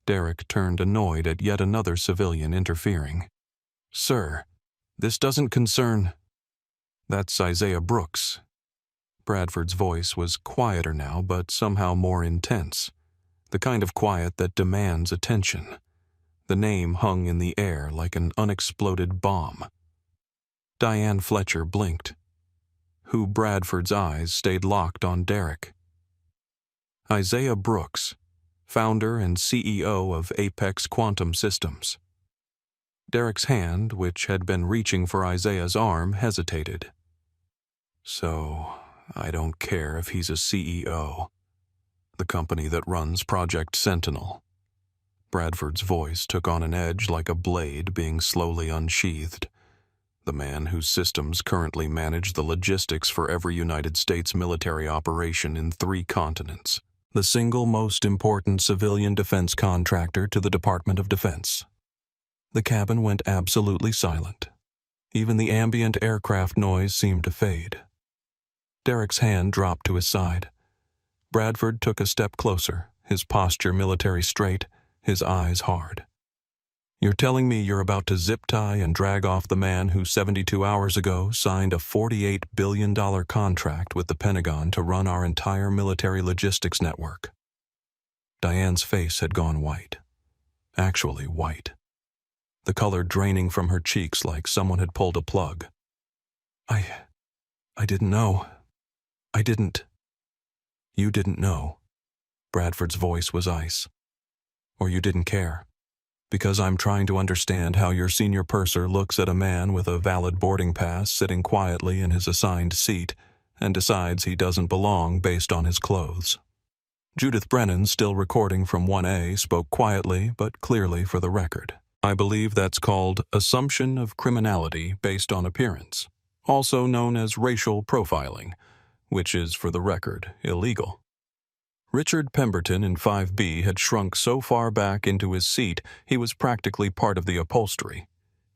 [SPEAKER 1] Derek turned annoyed at yet another civilian interfering. "Sir, this doesn't concern—" "That's Isaiah Brooks." Bradford's voice was quieter now, but somehow more intense. The kind of quiet that demands attention. The name hung in the air like an unexploded bomb. Diane Fletcher blinked. Bradford's eyes stayed locked on Derek. Isaiah Brooks, founder and CEO of Apex Quantum Systems. Derek's hand, which had been reaching for Isaiah's arm, hesitated. "So, I don't care if he's a CEO. The company that runs Project Sentinel." Bradford's voice took on an edge like a blade being slowly unsheathed. The man whose systems currently manage the logistics for every United States military operation in 3 continents. The single most important civilian defense contractor to the Department of Defense. The cabin went absolutely silent. Even the ambient aircraft noise seemed to fade. Derek's hand dropped to his side. Bradford took a step closer, his posture military straight, his eyes hard. "You're telling me you're about to zip tie and drag off the man who 72 hours ago signed a $48 billion contract with the Pentagon to run our entire military logistics network?" Diane's face had gone white. Actually white. The color draining from her cheeks like someone had pulled a plug. I didn't know. I didn't." "You didn't know." Bradford's voice was ice. "Or you didn't care. Because I'm trying to understand how your senior purser looks at a man with a valid boarding pass sitting quietly in his assigned seat and decides he doesn't belong based on his clothes." Judith Brennan, still recording from 1A, spoke quietly but clearly for the record. "I believe that's called assumption of criminality based on appearance, also known as racial profiling, which is, for the record, illegal." Richard Pemberton in 5B had shrunk so far back into his seat he was practically part of the upholstery.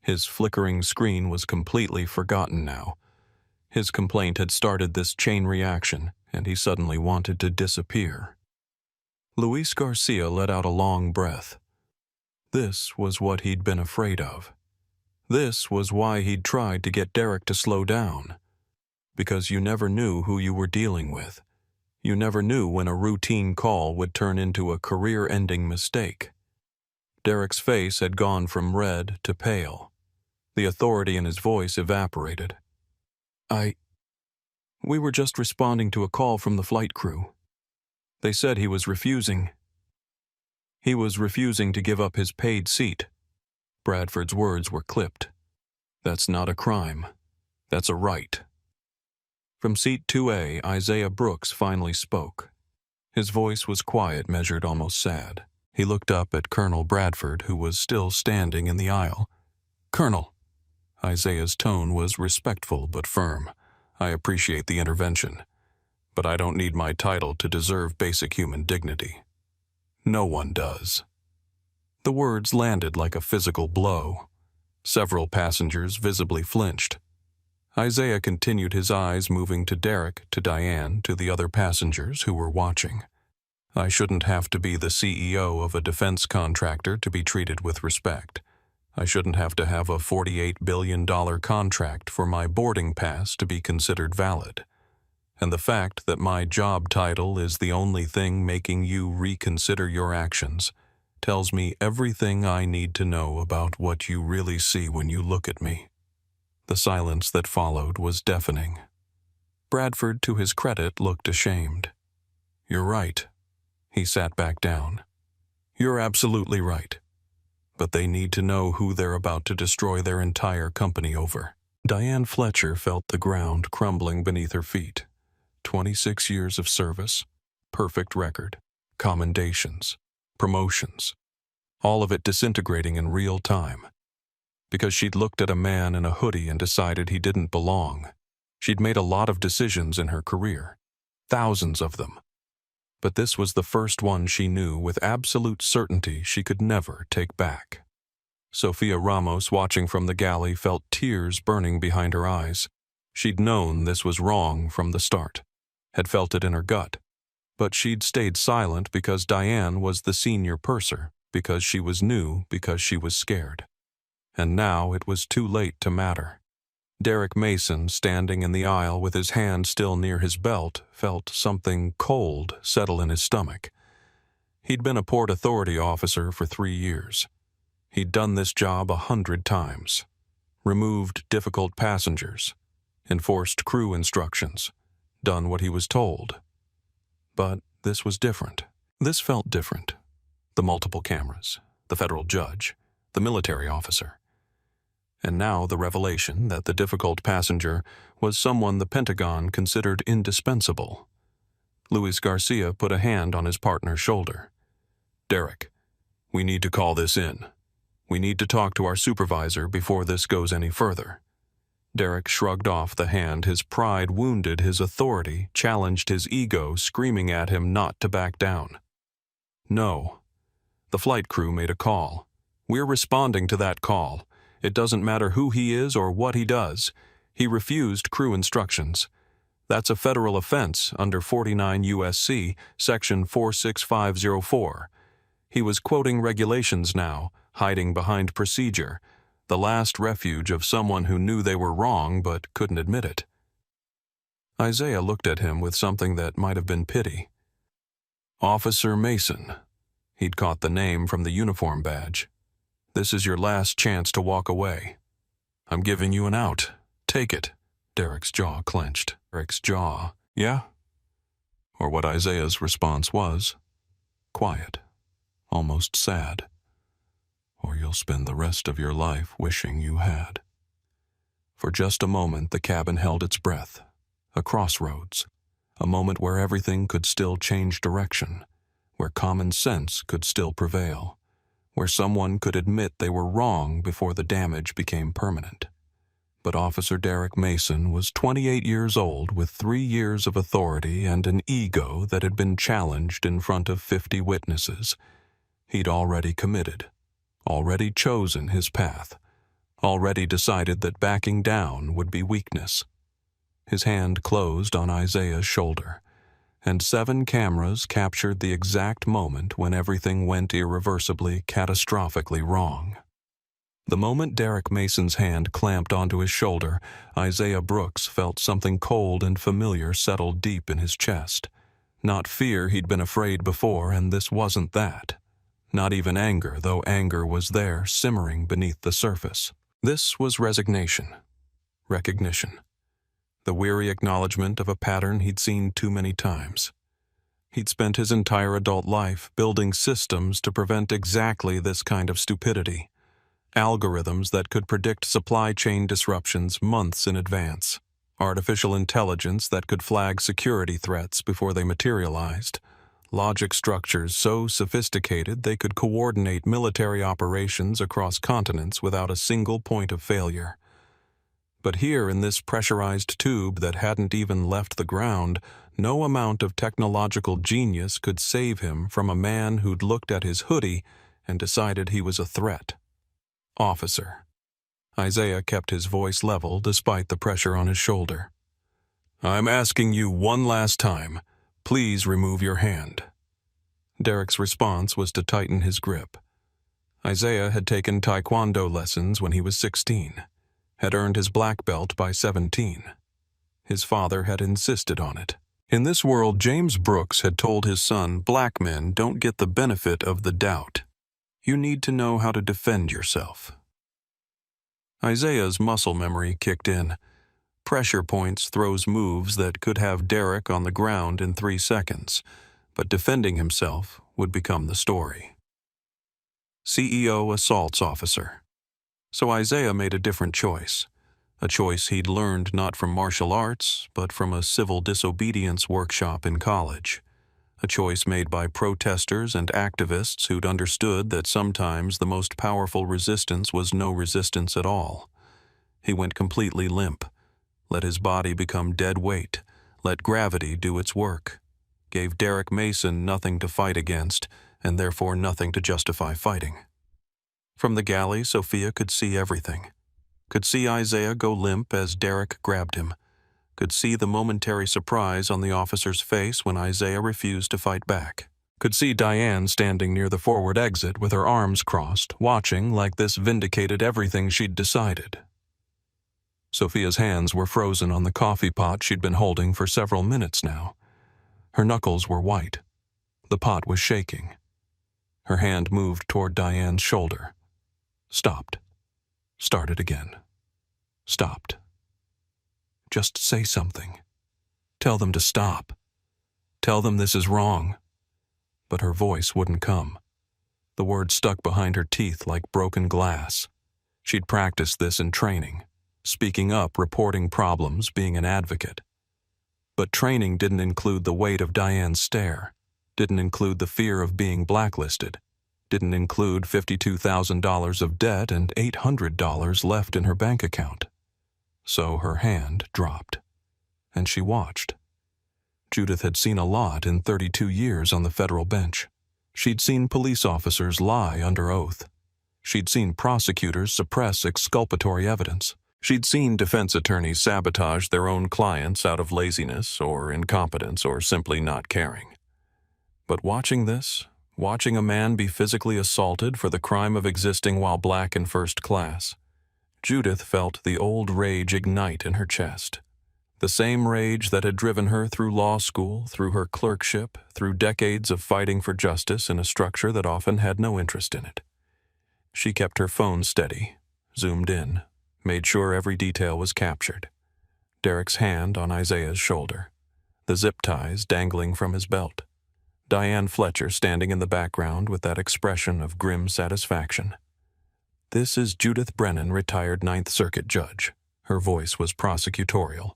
[SPEAKER 1] His flickering screen was completely forgotten now. His complaint had started this chain reaction, and he suddenly wanted to disappear. Luis Garcia let out a long breath. This was what he'd been afraid of. This was why he'd tried to get Derek to slow down. Because you never knew who you were dealing with. You never knew when a routine call would turn into a career-ending mistake. Derek's face had gone from red to pale. The authority in his voice evaporated. We were just responding to a call from the flight crew. They said he was refusing. He was refusing to give up his paid seat. Bradford's words were clipped. That's not a crime. That's a right. From seat 2A, Isaiah Brooks finally spoke. His voice was quiet, measured, almost sad. He looked up at Colonel Bradford, who was still standing in the aisle. "Colonel." Isaiah's tone was respectful but firm. "I appreciate the intervention, but I don't need my title to deserve basic human dignity. No one does." The words landed like a physical blow. Several passengers visibly flinched. Isaiah continued, his eyes moving to Derek, to Diane, to the other passengers who were watching. "I shouldn't have to be the CEO of a defense contractor to be treated with respect. I shouldn't have to have a $48 billion contract for my boarding pass to be considered valid. And the fact that my job title is the only thing making you reconsider your actions tells me everything I need to know about what you really see when you look at me." The silence that followed was deafening. Bradford, to his credit, looked ashamed. "You're right." He sat back down. "You're absolutely right. But they need to know who they're about to destroy their entire company over." Diane Fletcher felt the ground crumbling beneath her feet. 26 years of service, perfect record, commendations, promotions, all of it disintegrating in real time. Because she'd looked at a man in a hoodie and decided he didn't belong. She'd made a lot of decisions in her career, thousands of them. But this was the first one she knew with absolute certainty she could never take back. Sophia Ramos, watching from the galley, felt tears burning behind her eyes. She'd known this was wrong from the start, had felt it in her gut. But she'd stayed silent because Diane was the senior purser, because she was new, because she was scared. And now it was too late to matter. Derek Mason, standing in the aisle with his hand still near his belt, felt something cold settle in his stomach. He'd been a Port Authority officer for 3 years. He'd done this job 100 times. Removed difficult passengers. Enforced crew instructions. Done what he was told. But this was different. This felt different. The multiple cameras, the federal judge, the military officer. And now the revelation that the difficult passenger was someone the Pentagon considered indispensable. Luis Garcia put a hand on his partner's shoulder. "Derek, we need to call this in. We need to talk to our supervisor before this goes any further." Derek shrugged off the hand. His pride wounded his authority, challenged his ego, screaming at him not to back down. "No. The flight crew made a call. We're responding to that call. It doesn't matter who he is or what he does. He refused crew instructions. That's a federal offense under 49 U.S.C. Section 46504. He was quoting regulations now, hiding behind procedure, the last refuge of someone who knew they were wrong but couldn't admit it. Isaiah looked at him with something that might have been pity. "Officer Mason." He'd caught the name from the uniform badge. "This is your last chance to walk away. I'm giving you an out. Take it." Derek's jaw clenched. Derek's jaw. "Yeah?" Or what Isaiah's response was. Quiet. Almost sad. "Or you'll spend the rest of your life wishing you had." For just a moment the cabin held its breath. A crossroads. A moment where everything could still change direction. Where common sense could still prevail. Where someone could admit they were wrong before the damage became permanent. But Officer Derek Mason was 28 years old with 3 years of authority and an ego that had been challenged in front of 50 witnesses. He'd already committed, already chosen his path, already decided that backing down would be weakness. His hand closed on Isaiah's shoulder, and 7 cameras captured the exact moment when everything went irreversibly, catastrophically wrong. The moment Derek Mason's hand clamped onto his shoulder, Isaiah Brooks felt something cold and familiar settle deep in his chest. Not fear, he'd been afraid before, and this wasn't that. Not even anger, though anger was there, simmering beneath the surface. This was resignation, recognition, the weary acknowledgement of a pattern he'd seen too many times. He'd spent his entire adult life building systems to prevent exactly this kind of stupidity. Algorithms that could predict supply chain disruptions months in advance. Artificial intelligence that could flag security threats before they materialized. Logic structures so sophisticated they could coordinate military operations across continents without a single point of failure. But here in this pressurized tube that hadn't even left the ground, no amount of technological genius could save him from a man who'd looked at his hoodie and decided he was a threat. Officer. Isaiah kept his voice level despite the pressure on his shoulder. I'm asking you one last time. Please remove your hand. Derek's response was to tighten his grip. Isaiah had taken taekwondo lessons when he was 16, had earned his black belt by 17. His father had insisted on it. In this world, James Brooks had told his son, black men don't get the benefit of the doubt. You need to know how to defend yourself. Isaiah's muscle memory kicked in. Pressure points throws moves that could have Derek on the ground in 3 seconds, but defending himself would become the story. CEO assaults officer. So Isaiah made a different choice. A choice he'd learned not from martial arts, but from a civil disobedience workshop in college. A choice made by protesters and activists who'd understood that sometimes the most powerful resistance was no resistance at all. He went completely limp, let his body become dead weight, let gravity do its work, gave Derek Mason nothing to fight against, and therefore nothing to justify fighting. From the galley, Sophia could see everything. Could see Isaiah go limp as Derek grabbed him. Could see the momentary surprise on the officer's face when Isaiah refused to fight back. Could see Diane standing near the forward exit with her arms crossed, watching like this vindicated everything she'd decided. Sophia's hands were frozen on the coffee pot she'd been holding for several minutes now. Her knuckles were white. The pot was shaking. Her hand moved toward Diane's shoulder. Stopped. Started again. Stopped. Just say something. Tell them to stop. Tell them this is wrong. But her voice wouldn't come. The words stuck behind her teeth like broken glass. She'd practiced this in training. Speaking up, reporting problems, being an advocate. But training didn't include the weight of Diane's stare, didn't include the fear of being blacklisted, didn't include $52,000 of debt and $800 left in her bank account. So her hand dropped, and she watched. Judith had seen a lot in 32 years on the federal bench. She'd seen police officers lie under oath. She'd seen prosecutors suppress exculpatory evidence. She'd seen defense attorneys sabotage their own clients out of laziness or incompetence or simply not caring. But watching this, watching a man be physically assaulted for the crime of existing while black in first class, Judith felt the old rage ignite in her chest. The same rage that had driven her through law school, through her clerkship, through decades of fighting for justice in a structure that often had no interest in it. She kept her phone steady, zoomed in, made sure every detail was captured. Derek's hand on Isaiah's shoulder, the zip ties dangling from his belt. Diane Fletcher standing in the background with that expression of grim satisfaction. This is Judith Brennan, retired Ninth Circuit judge. Her voice was prosecutorial.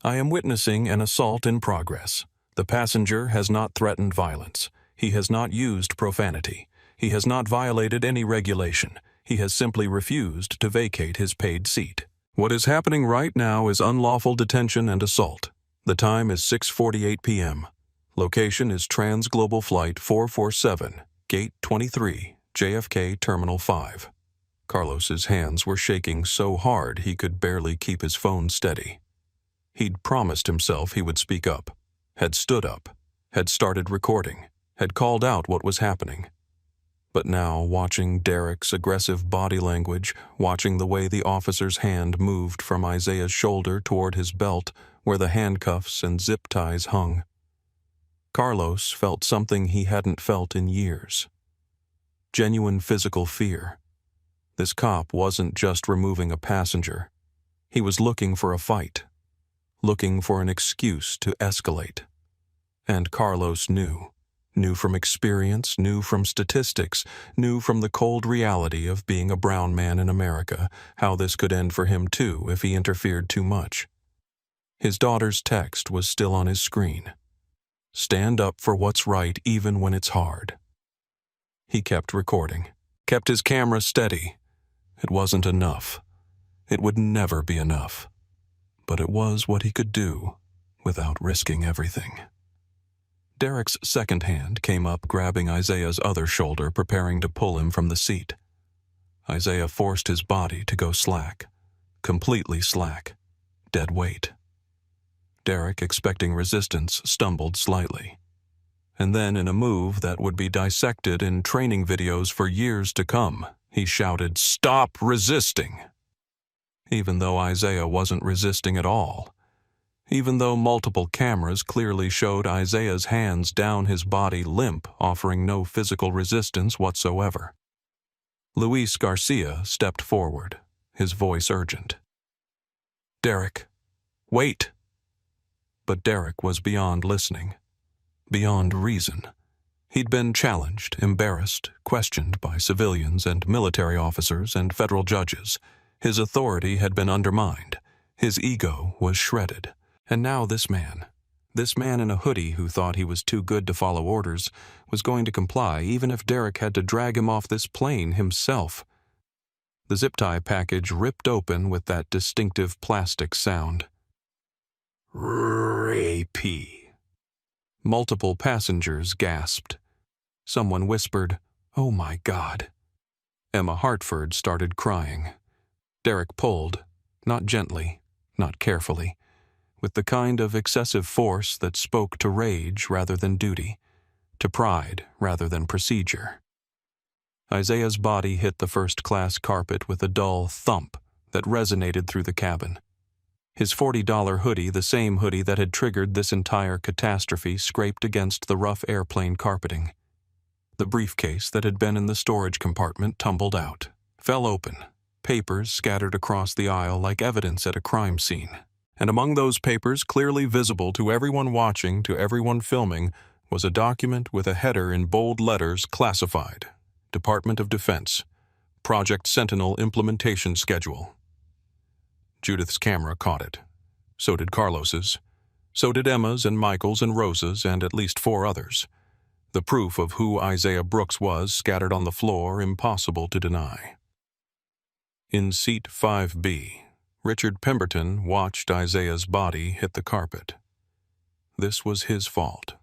[SPEAKER 1] I am witnessing an assault in progress. The passenger has not threatened violence. He has not used profanity. He has not violated any regulation. He has simply refused to vacate his paid seat. What is happening right now is unlawful detention and assault. The time is 6:48 p.m. Location is Transglobal Flight 447, Gate 23, JFK Terminal 5. Carlos's hands were shaking so hard he could barely keep his phone steady. He'd promised himself he would speak up, had stood up, had started recording, had called out what was happening. But now, watching Derek's aggressive body language, watching the way the officer's hand moved from Isaiah's shoulder toward his belt where the handcuffs and zip ties hung, Carlos felt something he hadn't felt in years. Genuine physical fear. This cop wasn't just removing a passenger. He was looking for a fight, looking for an excuse to escalate. And Carlos knew. Knew from experience, knew from statistics, knew from the cold reality of being a brown man in America how this could end for him too if he interfered too much. His daughter's text was still on his screen. Stand up for what's right even when it's hard. He kept recording, kept his camera steady. It wasn't enough. It would never be enough. But it was what he could do without risking everything. Derek's second hand came up, grabbing Isaiah's other shoulder, preparing to pull him from the seat. Isaiah forced his body to go slack, completely slack, dead weight. Derek, expecting resistance, stumbled slightly. And then, in a move that would be dissected in training videos for years to come, he shouted, "Stop resisting!" Even though Isaiah wasn't resisting at all. Even though multiple cameras clearly showed Isaiah's hands down his body limp, offering no physical resistance whatsoever. Luis Garcia stepped forward, his voice urgent. "Derek, wait!" But Derek was beyond listening, beyond reason. He'd been challenged, embarrassed, questioned by civilians and military officers and federal judges. His authority had been undermined. His ego was shredded. And now this man in a hoodie who thought he was too good to follow orders, was going to comply even if Derek had to drag him off this plane himself. The zip tie package ripped open with that distinctive plastic sound. Rapey. Multiple passengers gasped. Someone whispered, "Oh my God." Emma Hartford started crying. Derek pulled, not gently, not carefully, with the kind of excessive force that spoke to rage rather than duty, to pride rather than procedure. Isaiah's body hit the first-class carpet with a dull thump that resonated through the cabin. His $40 hoodie, the same hoodie that had triggered this entire catastrophe, scraped against the rough airplane carpeting. The briefcase that had been in the storage compartment tumbled out, fell open, papers scattered across the aisle like evidence at a crime scene. And among those papers, clearly visible to everyone watching, to everyone filming, was a document with a header in bold letters, classified. Department of Defense. Project Sentinel Implementation Schedule. Judith's camera caught it. So did Carlos's. So did Emma's and Michael's and Rosa's and at least 4 others. The proof of who Isaiah Brooks was scattered on the floor, impossible to deny. In seat 5B, Richard Pemberton watched Isaiah's body hit the carpet. This was his fault.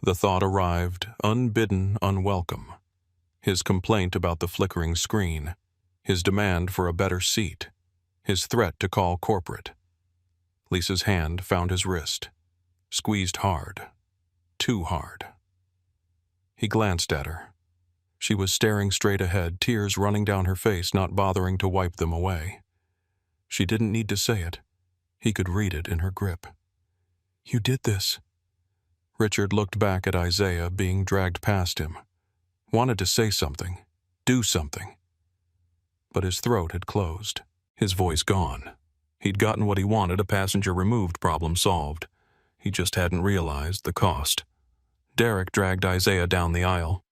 [SPEAKER 1] The thought arrived, unbidden, unwelcome. His complaint about the flickering screen, his demand for a better seat, his threat to call corporate. Lisa's hand found his wrist, squeezed hard, too hard. He glanced at her. She was staring straight ahead, tears running down her face, not bothering to wipe them away. She didn't need to say it. He could read it in her grip. "You did this." Richard looked back at Isaiah being dragged past him. Wanted to say something, do something. But his throat had closed, his voice gone. He'd gotten what he wanted, a passenger removed, problem solved. He just hadn't realized the cost. Derek dragged Isaiah down the aisle.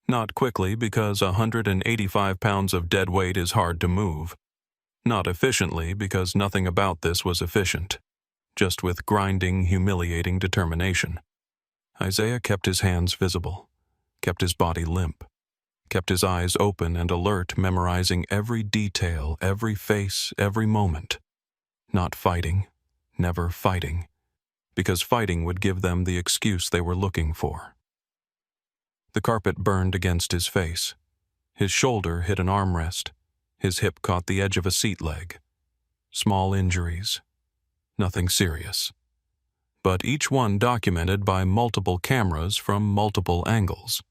[SPEAKER 1] Not quickly, because 185 pounds of dead weight is hard to move. Not efficiently, because nothing about this was efficient. Just with grinding, humiliating determination. Isaiah kept his hands visible, kept his body limp, kept his eyes open and alert, memorizing every detail, every face, every moment. Not fighting, never fighting, because fighting would give them the excuse they were looking for. The carpet burned against his face. His shoulder hit an armrest. His hip caught the edge of a seat leg. Small injuries. Nothing serious. But each one documented by multiple cameras from multiple angles.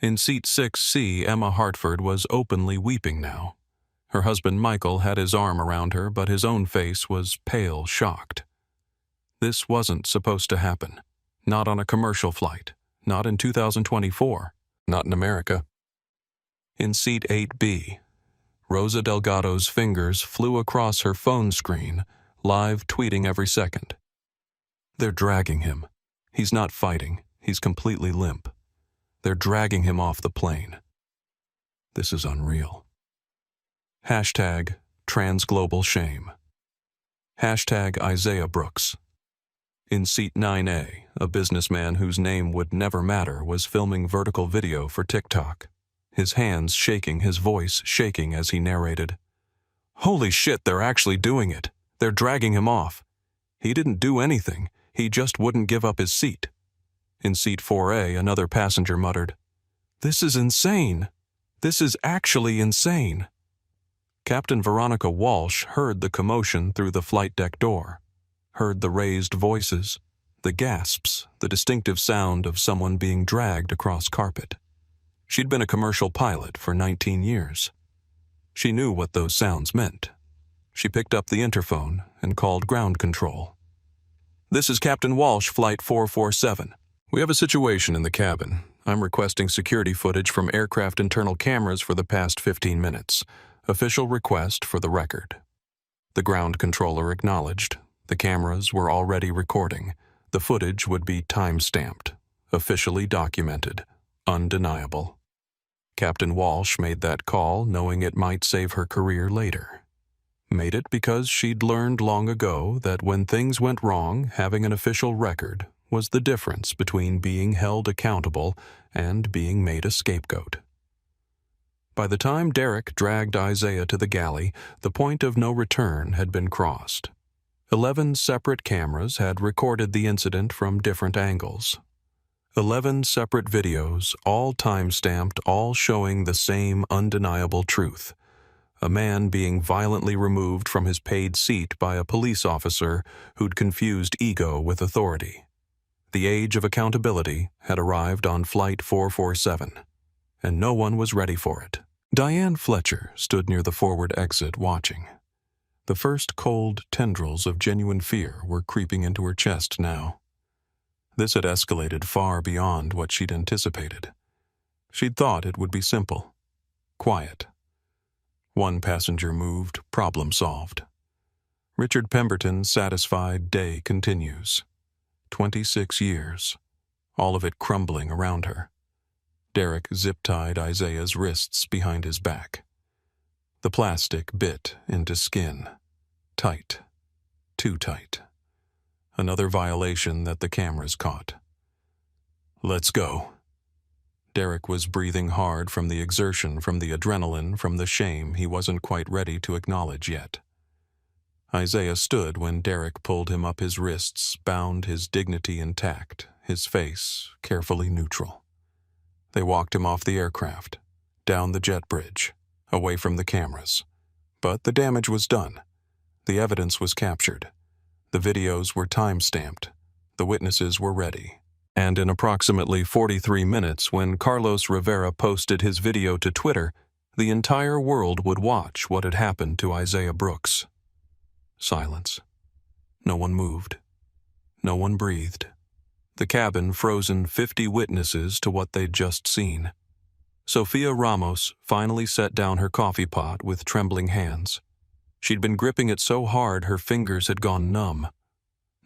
[SPEAKER 1] In seat 6C, Emma Hartford was openly weeping now. Her husband Michael had his arm around her, but his own face was pale, shocked. This wasn't supposed to happen. Not on a commercial flight. Not in 2024. Not in America. In seat 8B, Rosa Delgado's fingers flew across her phone screen, live tweeting every second. They're dragging him. He's not fighting. He's completely limp. They're dragging him off the plane. This is unreal. Hashtag transglobal shame. Hashtag Isaiah Brooks. In seat 9A, a businessman whose name would never matter was filming vertical video for TikTok. His hands shaking, his voice shaking as he narrated. Holy shit, they're actually doing it. They're dragging him off. He didn't do anything. He just wouldn't give up his seat. In seat 4A, another passenger muttered, This is insane. This is actually insane. Captain Veronica Walsh heard the commotion through the flight deck door, heard the raised voices, the gasps, the distinctive sound of someone being dragged across carpet. She'd been a commercial pilot for 19 years. She knew what those sounds meant. She picked up the interphone and called ground control. This is Captain Walsh, Flight 447. We have a situation in the cabin. I'm requesting security footage from aircraft internal cameras for the past 15 minutes. Official request for the record. The ground controller acknowledged. The cameras were already recording. The footage would be time-stamped, officially documented, undeniable. Captain Walsh made that call knowing it might save her career later. Made it because she'd learned long ago that when things went wrong, having an official record was the difference between being held accountable and being made a scapegoat. By the time Derek dragged Isaiah to the galley, the point of no return had been crossed. 11 separate cameras had recorded the incident from different angles. 11 separate videos, all time-stamped, all showing the same undeniable truth. A man being violently removed from his paid seat by a police officer who'd confused ego with authority. The age of accountability had arrived on Flight 447, and no one was ready for it. Diane Fletcher stood near the forward exit watching. The first cold tendrils of genuine fear were creeping into her chest now. This had escalated far beyond what she'd anticipated. She'd thought it would be simple, quiet. One passenger moved, problem solved. Richard Pemberton's satisfied day continues. 26 years, all of it crumbling around her. Derek zip-tied Isaiah's wrists behind his back. The plastic bit into skin. Tight. Too tight. Another violation that the cameras caught. Let's go. Derek was breathing hard from the exertion, from the adrenaline, from the shame he wasn't quite ready to acknowledge yet. Isaiah stood when Derek pulled him up his wrists, bound, his dignity intact, his face carefully neutral. They walked him off the aircraft, down the jet bridge, away from the cameras. But the damage was done. The evidence was captured. The videos were time-stamped. The witnesses were ready. And in approximately 43 minutes, when Carlos Rivera posted his video to Twitter, the entire world would watch what had happened to Isaiah Brooks. Silence. No one moved. No one breathed. The cabin frozen 50 witnesses to what they'd just seen. Sofia Ramos finally set down her coffee pot with trembling hands. She'd been gripping it so hard her fingers had gone numb.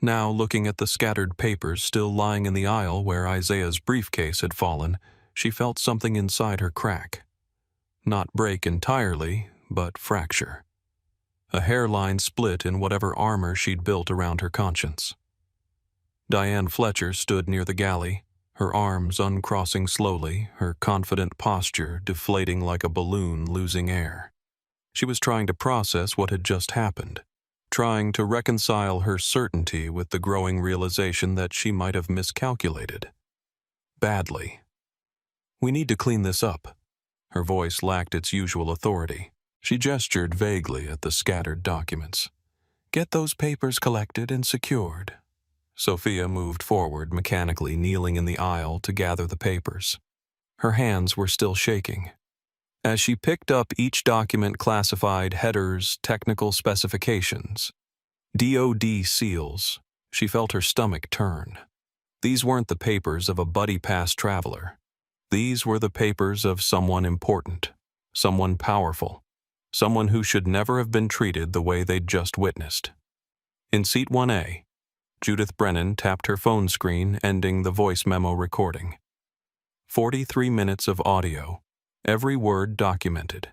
[SPEAKER 1] Now, looking at the scattered papers still lying in the aisle where Isaiah's briefcase had fallen, she felt something inside her crack. Not break entirely, but fracture. A hairline split in whatever armor she'd built around her conscience. Diane Fletcher stood near the galley, her arms uncrossing slowly, her confident posture deflating like a balloon losing air. She was trying to process what had just happened, trying to reconcile her certainty with the growing realization that she might have miscalculated. Badly. We need to clean this up. Her voice lacked its usual authority. She gestured vaguely at the scattered documents. Get those papers collected and secured. Sophia moved forward, mechanically kneeling in the aisle to gather the papers. Her hands were still shaking. As she picked up each document classified headers, technical specifications, DoD seals, she felt her stomach turn. These weren't the papers of a buddy pass traveler. These were the papers of someone important. someone powerful, someone who should never have been treated the way they'd just witnessed. In seat 1A, Judith Brennan tapped her phone screen, ending the voice memo recording. 43 minutes of audio, every word documented.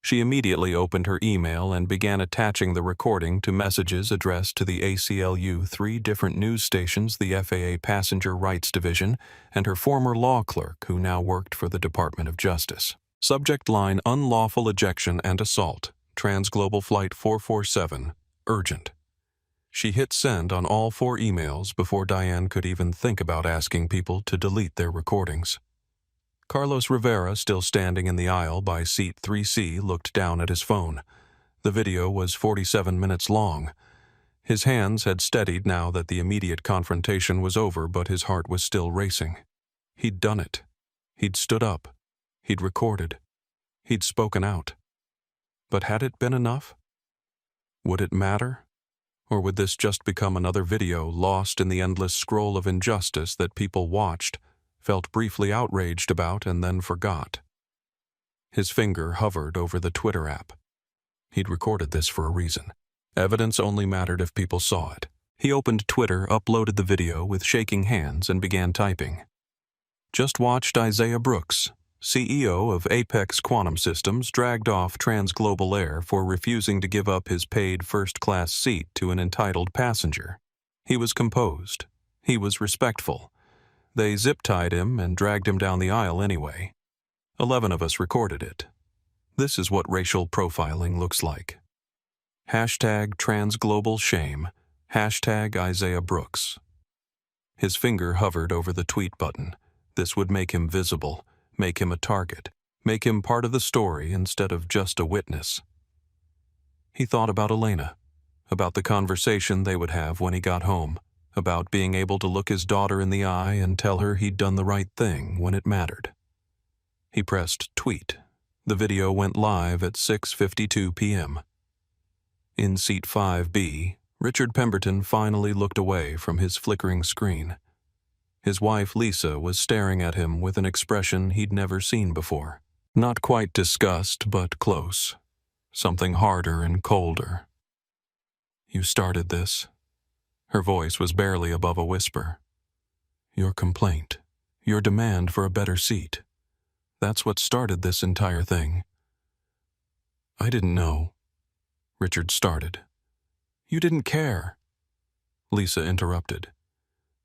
[SPEAKER 1] She immediately opened her email and began attaching the recording to messages addressed to the ACLU, 3 different news stations, the FAA Passenger Rights Division, and her former law clerk, who now worked for the Department of Justice. Subject line: unlawful ejection and assault. Transglobal Flight 447. Urgent. She hit send on all 4 emails before Diane could even think about asking people to delete their recordings. Carlos Rivera, still standing in the aisle by seat 3C, looked down at his phone. The video was 47 minutes long. His hands had steadied now that the immediate confrontation was over, but his heart was still racing. He'd done it. He'd stood up. He'd recorded. He'd spoken out. But had it been enough? Would it matter? Or would this just become another video lost in the endless scroll of injustice that people watched, felt briefly outraged about, and then forgot? His finger hovered over the Twitter app. He'd recorded this for a reason. Evidence only mattered if people saw it. He opened Twitter, uploaded the video with shaking hands, and began typing. Just watched Isaiah Brooks, CEO of Apex Quantum Systems, dragged off Transglobal Air for refusing to give up his paid first-class seat to an entitled passenger. He was composed. He was respectful. They zip-tied him and dragged him down the aisle anyway. 11 of us recorded it. This is what racial profiling looks like. Hashtag transglobal shame. Hashtag Isaiah Brooks. His finger hovered over the tweet button. This would make him visible, make him a target, make him part of the story instead of just a witness. He thought about Elena, about the conversation they would have when he got home, about being able to look his daughter in the eye and tell her he'd done the right thing when it mattered. He pressed tweet. The video went live at 6:52 p.m. In seat 5B, Richard Pemberton finally looked away from his flickering screen. His wife, Lisa, was staring at him with an expression he'd never seen before. Not quite disgust, but close. Something harder and colder. "You started this." Her voice was barely above a whisper. "Your complaint, your demand for a better seat. That's what started this entire thing." "I didn't know," Richard started. "You didn't care," Lisa interrupted.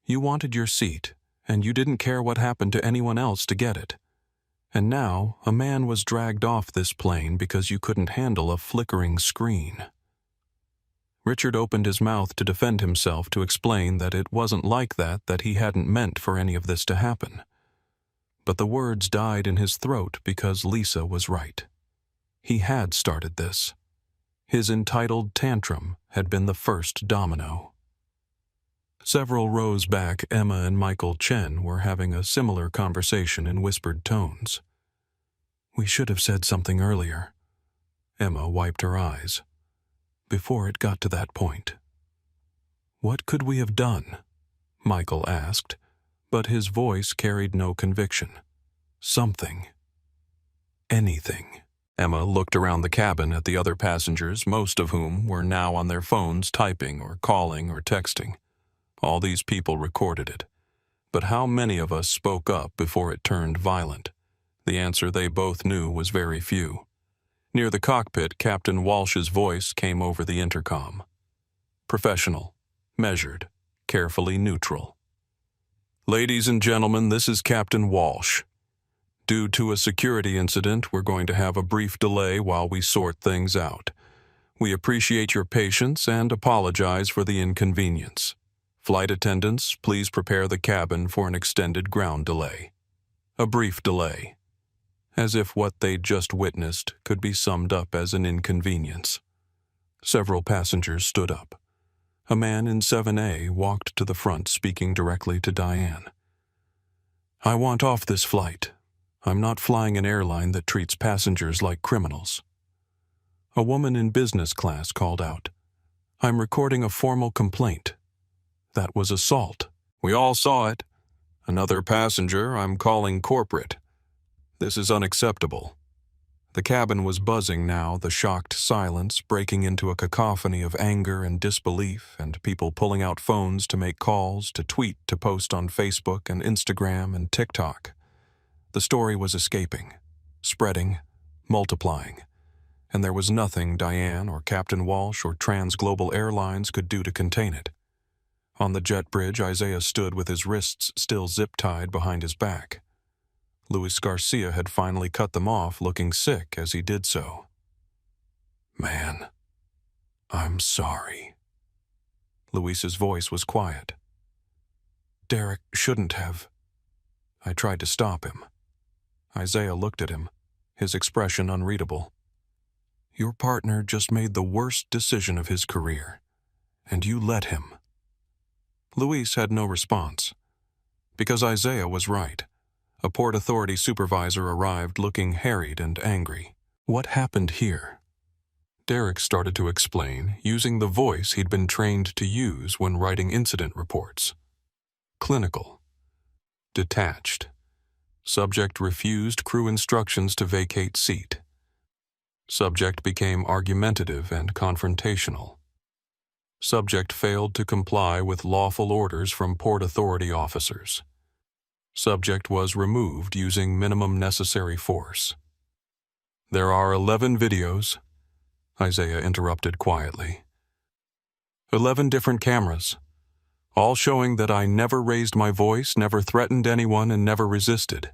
[SPEAKER 1] "You wanted your seat, and you didn't care what happened to anyone else to get it. And now a man was dragged off this plane because you couldn't handle a flickering screen." Richard opened his mouth to defend himself, to explain that it wasn't like that he hadn't meant for any of this to happen. But the words died in his throat because Lisa was right. He had started this. His entitled tantrum had been the first domino. Several rows back, Emma and Michael Chen were having a similar conversation in whispered tones. "We should have said something earlier." Emma wiped her eyes. "Before it got to that point." "What could we have done?" Michael asked, but his voice carried no conviction. "Something. Anything." Emma looked around the cabin at the other passengers, most of whom were now on their phones typing or calling or texting. All these people recorded it. But how many of us spoke up before it turned violent? The answer they both knew was very few. Near the cockpit, Captain Walsh's voice came over the intercom. Professional, measured, carefully neutral. "Ladies and gentlemen, this is Captain Walsh. Due to a security incident, we're going to have a brief delay while we sort things out. We appreciate your patience and apologize for the inconvenience. Flight attendants, please prepare the cabin for an extended ground delay." A brief delay. As if what they'd just witnessed could be summed up as an inconvenience. Several passengers stood up. A man in 7A walked to the front, speaking directly to Diane. "I want off this flight. I'm not flying an airline that treats passengers like criminals." A woman in business class called out, "I'm recording a formal complaint. That was assault. We all saw it. Another passenger I'm calling corporate. This is unacceptable." The cabin was buzzing now, the shocked silence breaking into a cacophony of anger and disbelief, and people pulling out phones to make calls, to tweet, to post on Facebook and Instagram and TikTok. The story was escaping, spreading, multiplying, and there was nothing Diane or Captain Walsh or Transglobal Airlines could do to contain it. On the jet bridge, Isaiah stood with his wrists still zip-tied behind his back. Luis Garcia had finally cut them off, looking sick as he did so. "Man, I'm sorry." Luis's voice was quiet. "Derek shouldn't have." I tried to stop him. Isaiah looked at him, his expression unreadable. "Your partner just made the worst decision of his career, and you let him." Luis had no response, because Isaiah was right. A Port Authority supervisor arrived looking harried and angry. "What happened here?" Derek started to explain, using the voice he'd been trained to use when writing incident reports. Clinical. Detached. Subject refused crew instructions to vacate seat. Subject became argumentative and confrontational. Subject failed to comply with lawful orders from Port Authority officers. Subject was removed using minimum necessary force. "There are 11 videos," Isaiah interrupted quietly. 11 different cameras, all showing that I never raised my voice, never threatened anyone, and never resisted.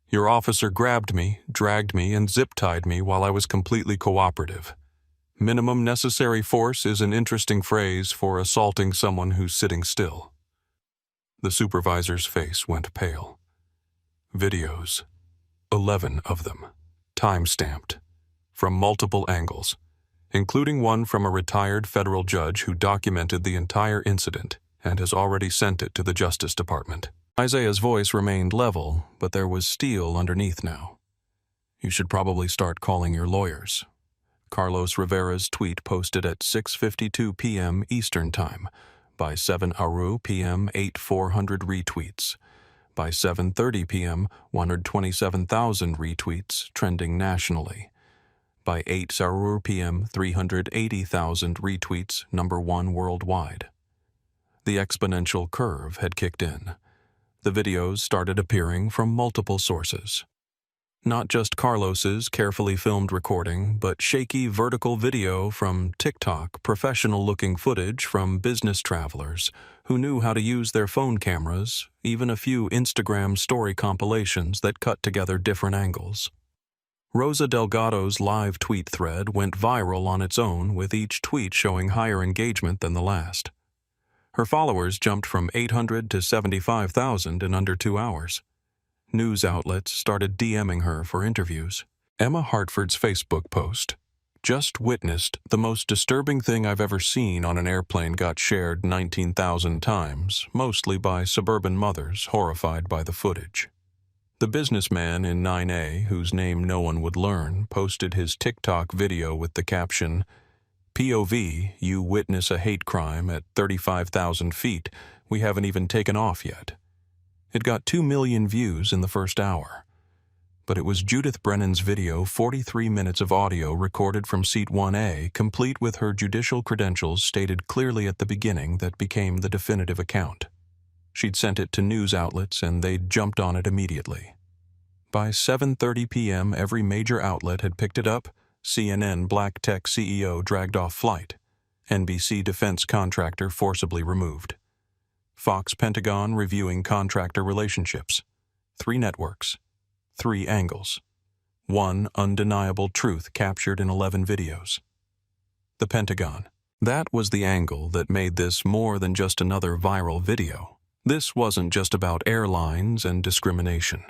[SPEAKER 1] Your officer grabbed me, dragged me, and zip-tied me while I was completely cooperative. Minimum necessary force is an interesting phrase for assaulting someone who's sitting still. The supervisor's face went pale. Videos. 11 of them. Time-stamped. From multiple angles, including one from a retired federal judge who documented the entire incident and has already sent it to the Justice Department. Isaiah's voice remained level, but there was steel underneath now. "You should probably start calling your lawyers." Carlos Rivera's tweet posted at 6:52 p.m. Eastern Time. By 7 Aru p.m., 8,400 retweets. By 7:30 p.m., 127,000 retweets, trending nationally. By 8 Sarur p.m., 380,000 retweets, #1 worldwide. The exponential curve had kicked in. The videos started appearing from multiple sources. Not just Carlos's carefully filmed recording, but shaky vertical video from TikTok, professional-looking footage from business travelers who knew how to use their phone cameras, even a few Instagram story compilations that cut together different angles. Rosa Delgado's live tweet thread went viral on its own, with each tweet showing higher engagement than the last. Her followers jumped from 800 to 75,000 in under 2 hours. News outlets started DMing her for interviews. Emma Hartford's Facebook post, "Just witnessed the most disturbing thing I've ever seen on an airplane," got shared 19,000 times, mostly by suburban mothers horrified by the footage. The businessman in 9A, whose name no one would learn, posted his TikTok video with the caption, "POV, you witness a hate crime at 35,000 feet. We haven't even taken off yet." It got 2 million views in the first hour. But it was Judith Brennan's video, 43 minutes of audio recorded from seat 1A, complete with her judicial credentials stated clearly at the beginning, that became the definitive account. She'd sent it to news outlets and they'd jumped on it immediately. By 7:30 p.m., every major outlet had picked it up. CNN Black Tech CEO dragged off flight. NBC defense contractor forcibly removed. Fox Pentagon reviewing contractor relationships. 3 networks. 3 angles. 1 undeniable truth captured in 11 videos. The Pentagon. That was the angle that made this more than just another viral video. This wasn't just about airlines and discrimination.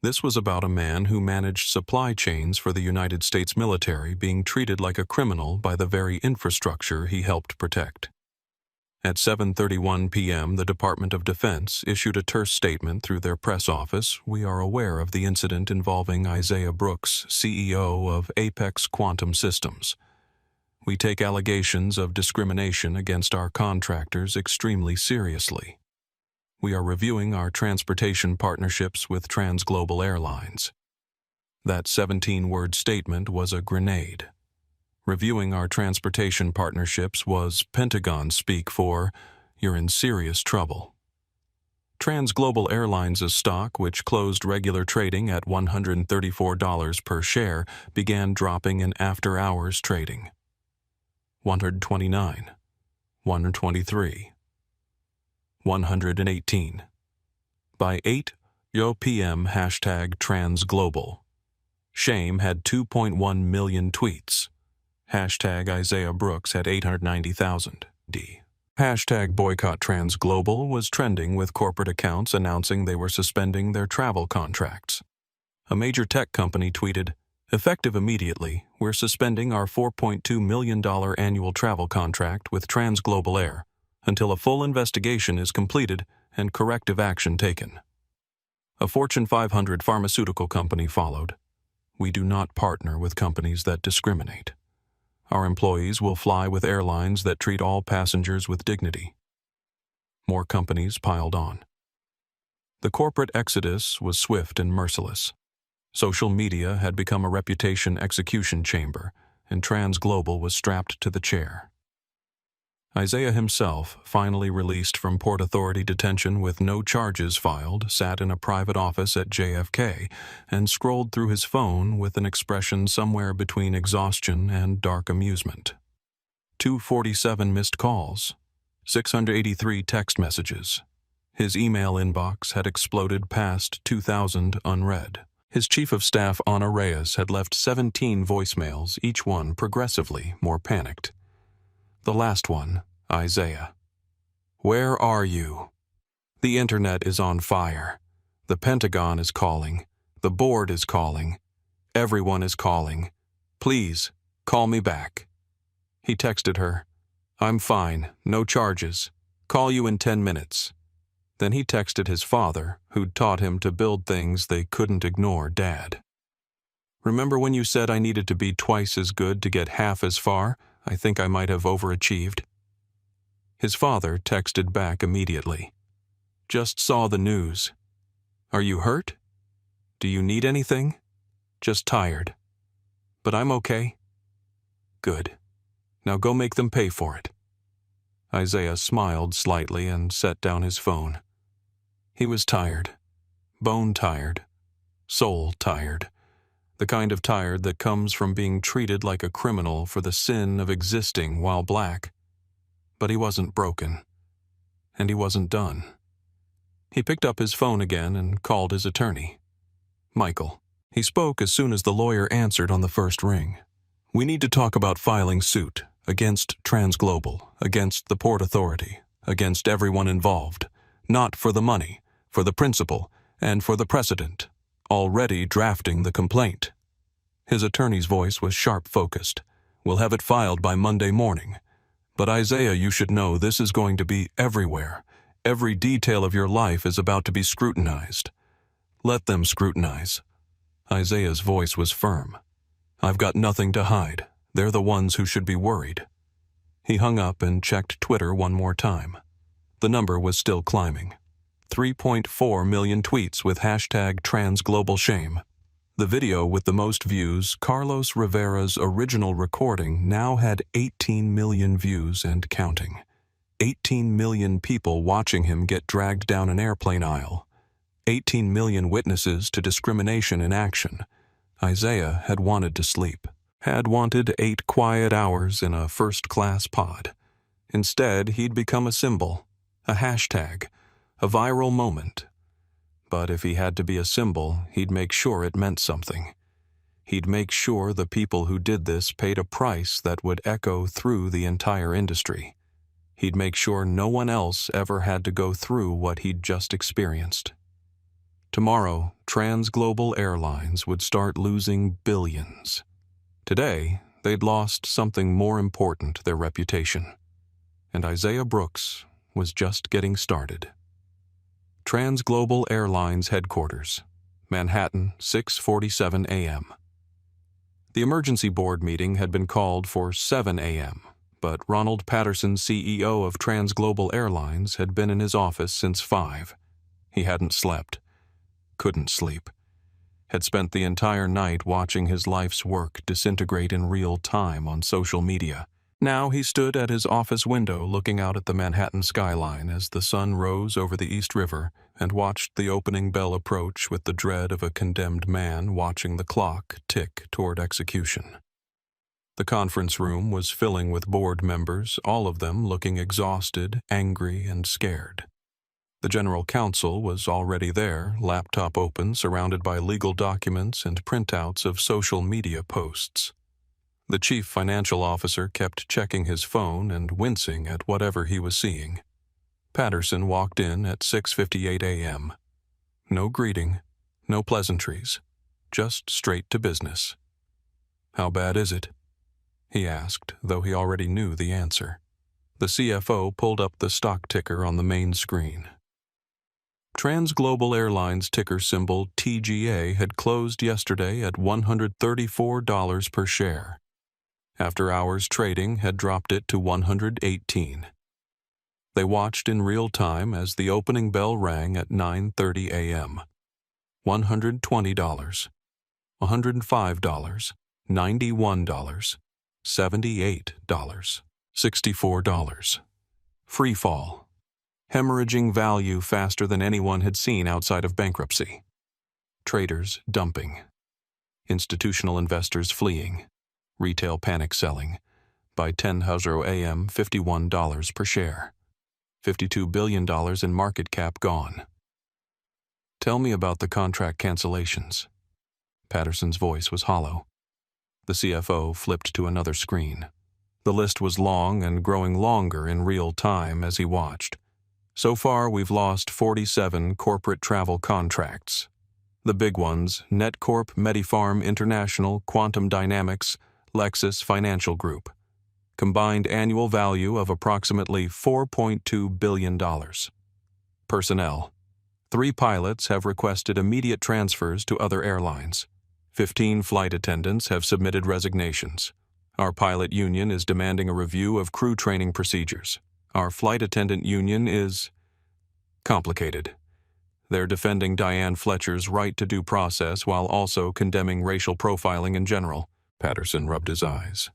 [SPEAKER 1] This was about a man who managed supply chains for the United States military being treated like a criminal by the very infrastructure he helped protect. At 7:31 p.m., the Department of Defense issued a terse statement through their press office. "We are aware of the incident involving Isaiah Brooks, CEO of Apex Quantum Systems. We take allegations of discrimination against our contractors extremely seriously. We are reviewing our transportation partnerships with Transglobal Airlines." That 17-word statement was a grenade. Reviewing our transportation partnerships was Pentagon speak for, "You're in serious trouble." Transglobal Airlines' stock, which closed regular trading at $134 per share, began dropping in after-hours trading. 129, 123, 118. By 8 p.m. #Transglobal. Shame had 2.1 million tweets. Isaiah Brooks had 890,000. #Boycott Transglobal was trending with corporate accounts announcing they were suspending their travel contracts. A major tech company tweeted, "Effective immediately, we're suspending our $4.2 million annual travel contract with Transglobal Air until a full investigation is completed and corrective action taken." A Fortune 500 pharmaceutical company followed. "We do not partner with companies that discriminate. Our employees will fly with airlines that treat all passengers with dignity." More companies piled on. The corporate exodus was swift and merciless. Social media had become a reputation execution chamber, and Transglobal was strapped to the chair. Isaiah himself, finally released from Port Authority detention with no charges filed, sat in a private office at JFK and scrolled through his phone with an expression somewhere between exhaustion and dark amusement. 247 missed calls, 683 text messages. His email inbox had exploded past 2,000 unread. His chief of staff, Ana Reyes, had left 17 voicemails, each one progressively more panicked. The last one, Isaiah. "Where are you? The internet is on fire. The Pentagon is calling. The board is calling. Everyone is calling. Please, call me back." He texted her, "I'm fine, no charges. Call you in 10 minutes. Then he texted his father, who'd taught him to build things they couldn't ignore, Dad. "Remember when you said I needed to be twice as good to get half as far? I think I might have overachieved." His father texted back immediately. "Just saw the news. Are you hurt? Do you need anything? Just tired. But I'm okay." "Good. Now go make them pay for it." Isaiah smiled slightly and set down his phone. He was tired. Bone tired. Soul tired. The kind of tired that comes from being treated like a criminal for the sin of existing while black. But he wasn't broken. And he wasn't done. He picked up his phone again and called his attorney. Michael. He spoke as soon as the lawyer answered on the first ring. "We need to talk about filing suit against Transglobal, against the Port Authority, against everyone involved. Not for the money, for the principle, and for the precedent. Already drafting the complaint." His attorney's voice was sharp-focused. "We'll have it filed by Monday morning. But Isaiah, you should know this is going to be everywhere. Every detail of your life is about to be scrutinized. Let them scrutinize." Isaiah's voice was firm. "I've got nothing to hide. They're the ones who should be worried." He hung up and checked Twitter one more time. The number was still climbing. 3.4 million tweets with #TransGlobalShame. The video with the most views, Carlos Rivera's original recording, now had 18 million views and counting. 18 million people watching him get dragged down an airplane aisle. 18 million witnesses to discrimination in action. Isaiah had wanted to sleep. Had wanted 8 quiet hours in a first-class pod. Instead, he'd become a symbol, a hashtag, a viral moment. But if he had to be a symbol, he'd make sure it meant something. He'd make sure the people who did this paid a price that would echo through the entire industry. He'd make sure no one else ever had to go through what he'd just experienced. Tomorrow, Transglobal Airlines would start losing billions. Today, they'd lost something more important, their reputation. And Isaiah Brooks was just getting started. Transglobal Airlines headquarters, Manhattan, 6:47 a.m. The emergency board meeting had been called for 7 a.m., but Ronald Patterson, CEO of Transglobal Airlines, had been in his office since 5. He hadn't slept. Couldn't sleep. had spent the entire night watching his life's work disintegrate in real time on social media. Now he stood at his office window looking out at the Manhattan skyline as the sun rose over the East River and watched the opening bell approach with the dread of a condemned man watching the clock tick toward execution. The conference room was filling with board members, all of them looking exhausted, angry, and scared. The general counsel was already there, laptop open, surrounded by legal documents and printouts of social media posts. The chief financial officer kept checking his phone and wincing at whatever he was seeing. Patterson walked in at 6:58 a.m. No greeting, no pleasantries, just straight to business. "How bad is it?" he asked, though he already knew the answer. The CFO pulled up the stock ticker on the main screen. Transglobal Airlines ticker symbol TGA had closed yesterday at $134 per share. After hours trading had dropped it to $118. They watched in real time as the opening bell rang at 9:30 a.m. $120, $105, $91, $78, $64. Free fall. Hemorrhaging value faster than anyone had seen outside of bankruptcy. Traders dumping. Institutional investors fleeing. Retail panic selling. By 10:00 a.m., $51 per share. $52 billion in market cap gone. "Tell me about the contract cancellations." Patterson's voice was hollow. The CFO flipped to another screen. The list was long and growing longer in real time as he watched. So far, we've lost 47 corporate travel contracts. The big ones: NetCorp, MediPharm International, Quantum Dynamics, Lexus Financial Group. Combined annual value of approximately $4.2 billion. Personnel. 3 pilots have requested immediate transfers to other airlines. 15 flight attendants have submitted resignations. Our pilot union is demanding a review of crew training procedures. Our flight attendant union is complicated. They're defending Diane Fletcher's right to due process while also condemning racial profiling in general. Patterson rubbed his eyes.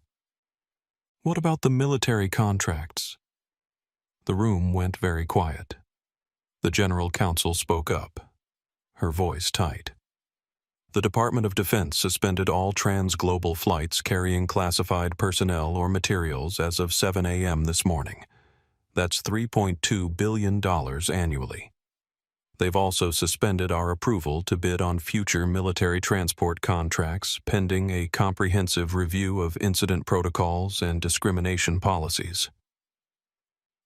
[SPEAKER 1] "What about the military contracts?" The room went very quiet. The general counsel spoke up, her voice tight. "The Department of Defense suspended all transglobal flights carrying classified personnel or materials as of 7 a.m. this morning. That's $3.2 billion annually. They've also suspended our approval to bid on future military transport contracts pending a comprehensive review of incident protocols and discrimination policies."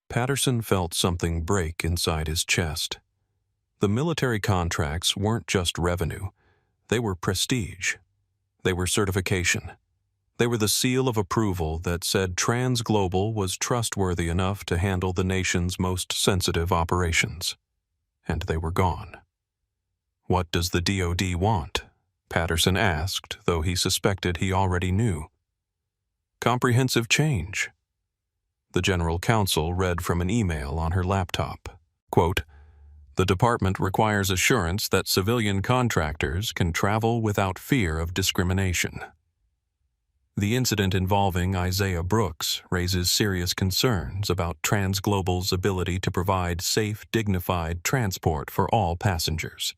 [SPEAKER 1] Patterson felt something break inside his chest. The military contracts weren't just revenue. They were prestige. They were certification. They were the seal of approval that said Transglobal was trustworthy enough to handle the nation's most sensitive operations. And they were gone. "What does the DoD want?" Patterson asked, though he suspected he already knew. "Comprehensive change." The general counsel read from an email on her laptop. Quote, "The department requires assurance that civilian contractors can travel without fear of discrimination." The incident involving Isaiah Brooks raises serious concerns about Transglobal's ability to provide safe, dignified transport for all passengers.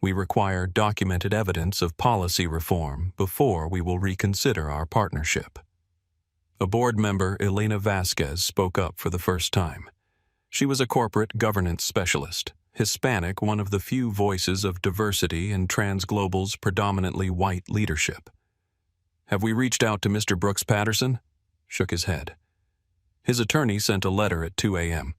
[SPEAKER 1] We require documented evidence of policy reform before we will reconsider our partnership. A board member, Elena Vasquez, spoke up for the first time. She was a corporate governance specialist, Hispanic, one of the few voices of diversity in Transglobal's predominantly white leadership. "Have we reached out to Mr. Brooks Patterson?" Shook his head. His attorney sent a letter at 2 a.m.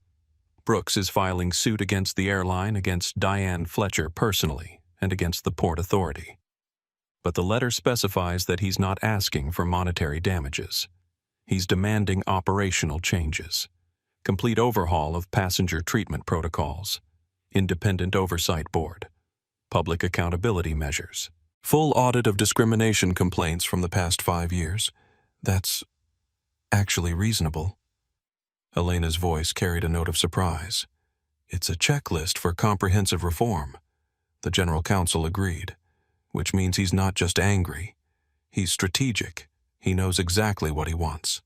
[SPEAKER 1] Brooks is filing suit against the airline, against Diane Fletcher personally, and against the Port Authority. But the letter specifies that he's not asking for monetary damages. He's demanding operational changes, complete overhaul of passenger treatment protocols, independent oversight board, public accountability measures, full audit of discrimination complaints from the past 5 years. That's actually reasonable. Elena's voice carried a note of surprise. "It's a checklist for comprehensive reform." The general counsel agreed. which means he's not just angry. He's strategic. He knows exactly what he wants.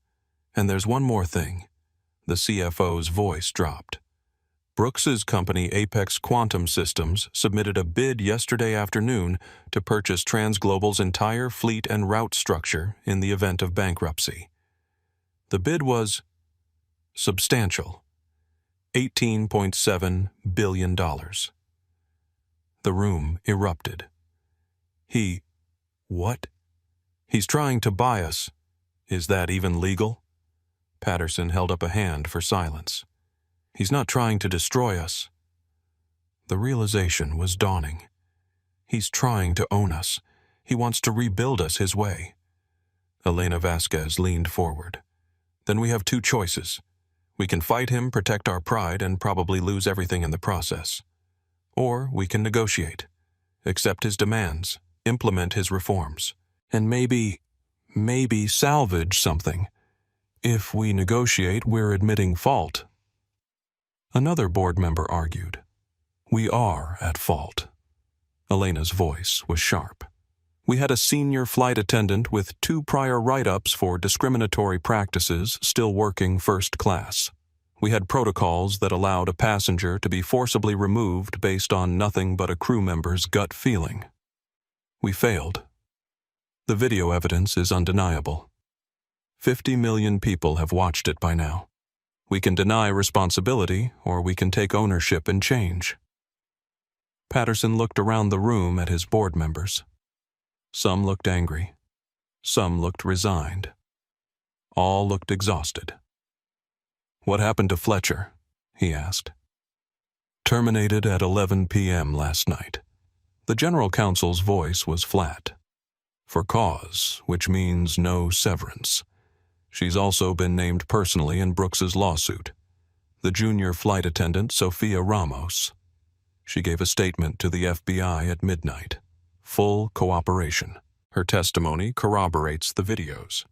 [SPEAKER 1] And there's one more thing. The CFO's voice dropped. Brooks's company, Apex Quantum Systems, submitted a bid yesterday afternoon to purchase TransGlobal's entire fleet and route structure in the event of bankruptcy. The bid was substantial. $18.7 billion. The room erupted. What? He's trying to buy us. Is that even legal? Patterson held up a hand for silence. He's not trying to destroy us. The realization was dawning. He's trying to own us. He wants to rebuild us his way. Elena Vasquez leaned forward. Then we have two choices. We can fight him, protect our pride, and probably lose everything in the process. Or we can negotiate, accept his demands, implement his reforms, and maybe salvage something. If we negotiate, we're admitting fault. Another board member argued. We are at fault. Elena's voice was sharp. We had a senior flight attendant with 2 prior write-ups for discriminatory practices still working first class. We had protocols that allowed a passenger to be forcibly removed based on nothing but a crew member's gut feeling. We failed. The video evidence is undeniable. 50 million people have watched it by now. We can deny responsibility, or we can take ownership and change. Patterson looked around the room at his board members. Some looked angry. Some looked resigned. All looked exhausted. What happened to Fletcher? He asked. Terminated at 11 p.m. last night. The general counsel's voice was flat. For cause, which means no severance. She's also been named personally in Brooks's lawsuit. The junior flight attendant, Sophia Ramos. She gave a statement to the FBI at midnight. Full cooperation. Her testimony corroborates the videos.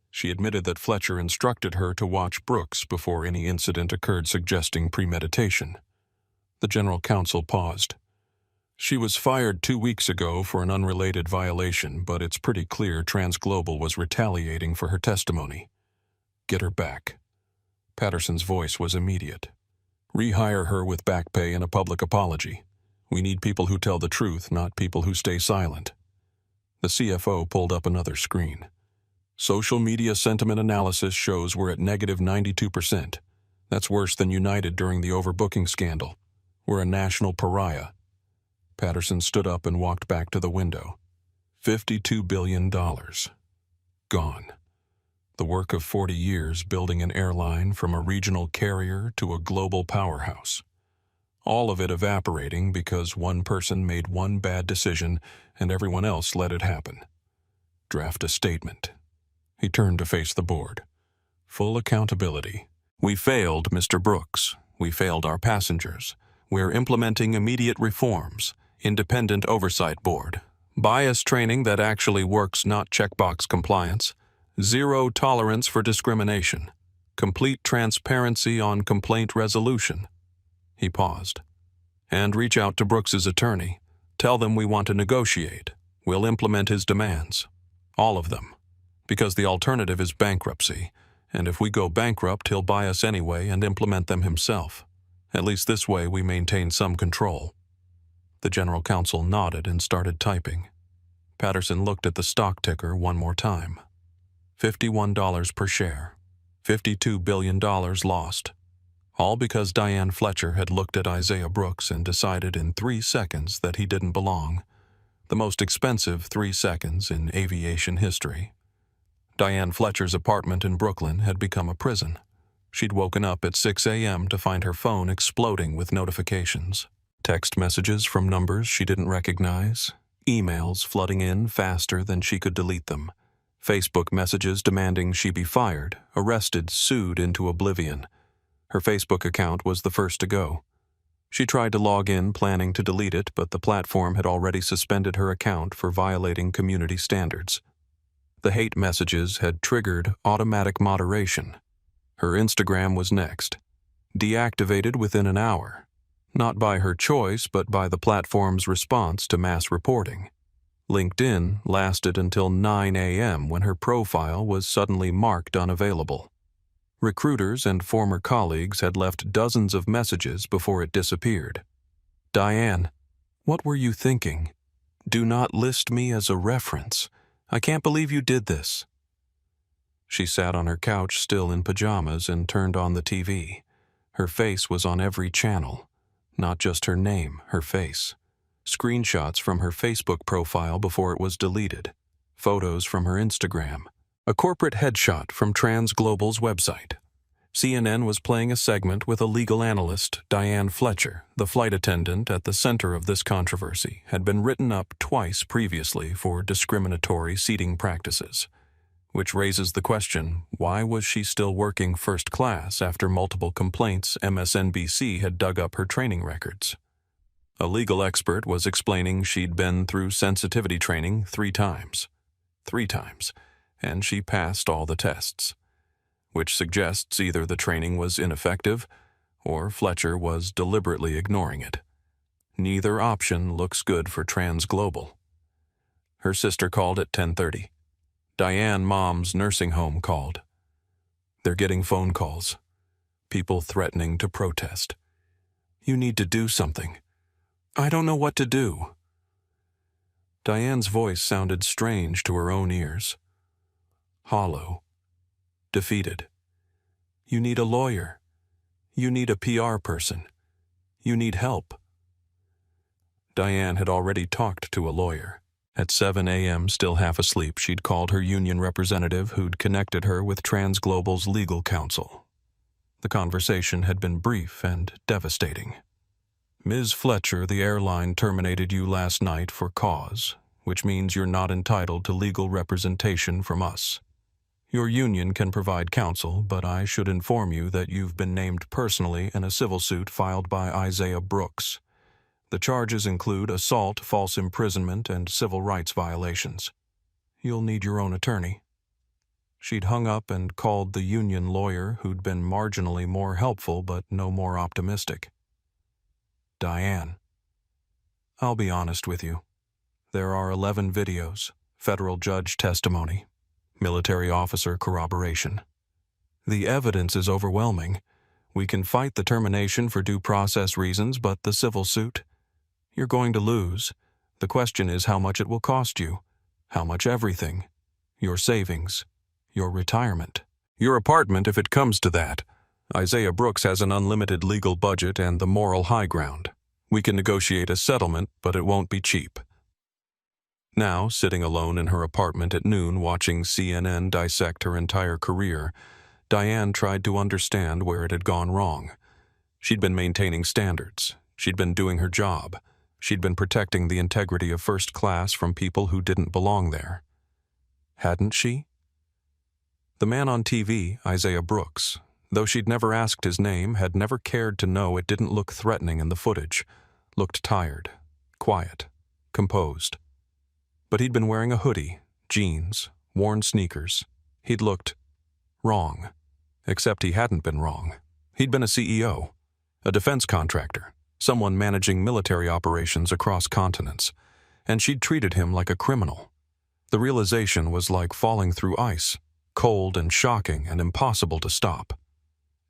[SPEAKER 1] She admitted that Fletcher instructed her to watch Brooks before any incident occurred suggesting premeditation. The general counsel paused. She was fired 2 weeks ago for an unrelated violation, but it's pretty clear TransGlobal was retaliating for her testimony. Get her back. Patterson's voice was immediate. Rehire her with back pay and a public apology. We need people who tell the truth, not people who stay silent. The CFO pulled up another screen. Social media sentiment analysis shows we're at negative 92%. That's worse than United during the overbooking scandal. We're a national pariah. Patterson stood up and walked back to the window. $52 billion. Gone. The work of 40 years building an airline from a regional carrier to a global powerhouse. All of it evaporating because one person made one bad decision and everyone else let it happen. Draft a statement. He turned to face the board. Full accountability. We failed, Mr. Brooks. We failed our passengers. We're implementing immediate reforms. Independent oversight board. Bias training that actually works, not checkbox compliance. Zero tolerance for discrimination. Complete transparency on complaint resolution. He paused. And reach out to Brooks's attorney. Tell them we want to negotiate. We'll implement his demands. All of them. Because the alternative is bankruptcy. And if we go bankrupt, he'll buy us anyway and implement them himself. At least this way we maintain some control. The general counsel nodded and started typing. Patterson looked at the stock ticker one more time. $51 per share. $52 billion lost. All because Diane Fletcher had looked at Isaiah Brooks and decided in 3 seconds that he didn't belong. The most expensive 3 seconds in aviation history. Diane Fletcher's apartment in Brooklyn had become a prison. She'd woken up at 6 a.m. to find her phone exploding with notifications. Text messages from numbers she didn't recognize. Emails flooding in faster than she could delete them. Facebook messages demanding she be fired, arrested, sued into oblivion. Her Facebook account was the first to go. She tried to log in, planning to delete it, but the platform had already suspended her account for violating community standards. The hate messages had triggered automatic moderation. Her Instagram was next. Deactivated within an hour. Not by her choice, but by the platform's response to mass reporting. LinkedIn lasted until 9 a.m. when her profile was suddenly marked unavailable. Recruiters and former colleagues had left dozens of messages before it disappeared. Diane, what were you thinking? Do not list me as a reference. I can't believe you did this. She sat on her couch still in pajamas and turned on the TV. Her face was on every channel. Not just her name, her face. Screenshots from her Facebook profile before it was deleted. Photos from her Instagram. A corporate headshot from Trans Global's website. CNN was playing a segment with a legal analyst, Diane Fletcher, the flight attendant at the center of this controversy, had been written up twice previously for discriminatory seating practices. Which raises the question, why was she still working first class after multiple complaints MSNBC had dug up her training records? A legal expert was explaining she'd been through sensitivity training 3 times. 3 times, and she passed all the tests. Which suggests either the training was ineffective or Fletcher was deliberately ignoring it. Neither option looks good for Trans Global. Her sister called at 10:30. Diane Mom's nursing home called. They're getting phone calls. People threatening to protest. You need to do something. I don't know what to do. Diane's voice sounded strange to her own ears. Hollow. Defeated. You need a lawyer. You need a PR person. You need help. Diane had already talked to a lawyer. At 7 a.m., still half asleep, she'd called her union representative who'd connected her with Trans Global's legal counsel. The conversation had been brief and devastating. Ms. Fletcher, the airline terminated you last night for cause, which means you're not entitled to legal representation from us. Your union can provide counsel, but I should inform you that you've been named personally in a civil suit filed by Isaiah Brooks. The charges include assault, false imprisonment, and civil rights violations. You'll need your own attorney. She'd hung up and called the union lawyer who'd been marginally more helpful but no more optimistic. Diane. I'll be honest with you. There are 11 videos, federal judge testimony, military officer corroboration. The evidence is overwhelming. We can fight the termination for due process reasons, but the civil suit? You're going to lose. The question is how much it will cost you. How much everything. Your savings. Your retirement. Your apartment if it comes to that. Isaiah Brooks has an unlimited legal budget and the moral high ground. We can negotiate a settlement, but it won't be cheap. Now, sitting alone in her apartment at noon watching CNN dissect her entire career, Diane tried to understand where it had gone wrong. She'd been maintaining standards. She'd been doing her job. She'd been protecting the integrity of first class from people who didn't belong there. Hadn't she? The man on TV, Isaiah Brooks, though she'd never asked his name, had never cared to know it didn't look threatening in the footage. Looked tired, quiet, composed. But he'd been wearing a hoodie, jeans, worn sneakers. He'd looked wrong. Except he hadn't been wrong. He'd been a CEO, a defense contractor, someone managing military operations across continents, and she'd treated him like a criminal. The realization was like falling through ice, cold and shocking and impossible to stop.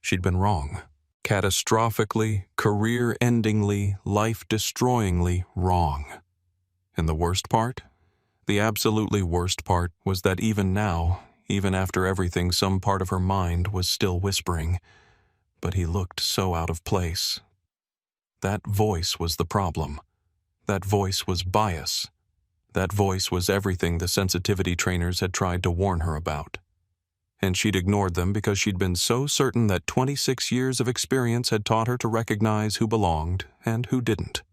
[SPEAKER 1] She'd been wrong. Catastrophically, career-endingly, life-destroyingly wrong. And the worst part? The absolutely worst part was that even now, even after everything, some part of her mind was still whispering, but he looked so out of place. That voice was the problem. That voice was bias. That voice was everything the sensitivity trainers had tried to warn her about. And she'd ignored them because she'd been so certain that 26 years of experience had taught her to recognize who belonged and who didn't.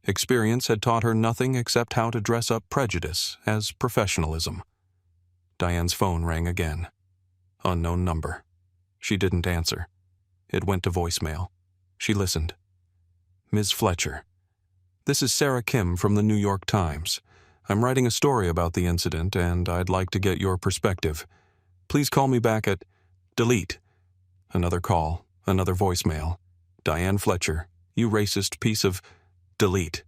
[SPEAKER 1] Experience had taught her nothing except how to dress up prejudice as professionalism. Diane's phone rang again. Unknown number. She didn't answer. It went to voicemail. She listened. Ms. Fletcher. This is Sarah Kim from the New York Times. I'm writing a story about the incident, and I'd like to get your perspective. Please call me back at... Delete. Another call. Another voicemail. Diane Fletcher. You racist piece of... Delete.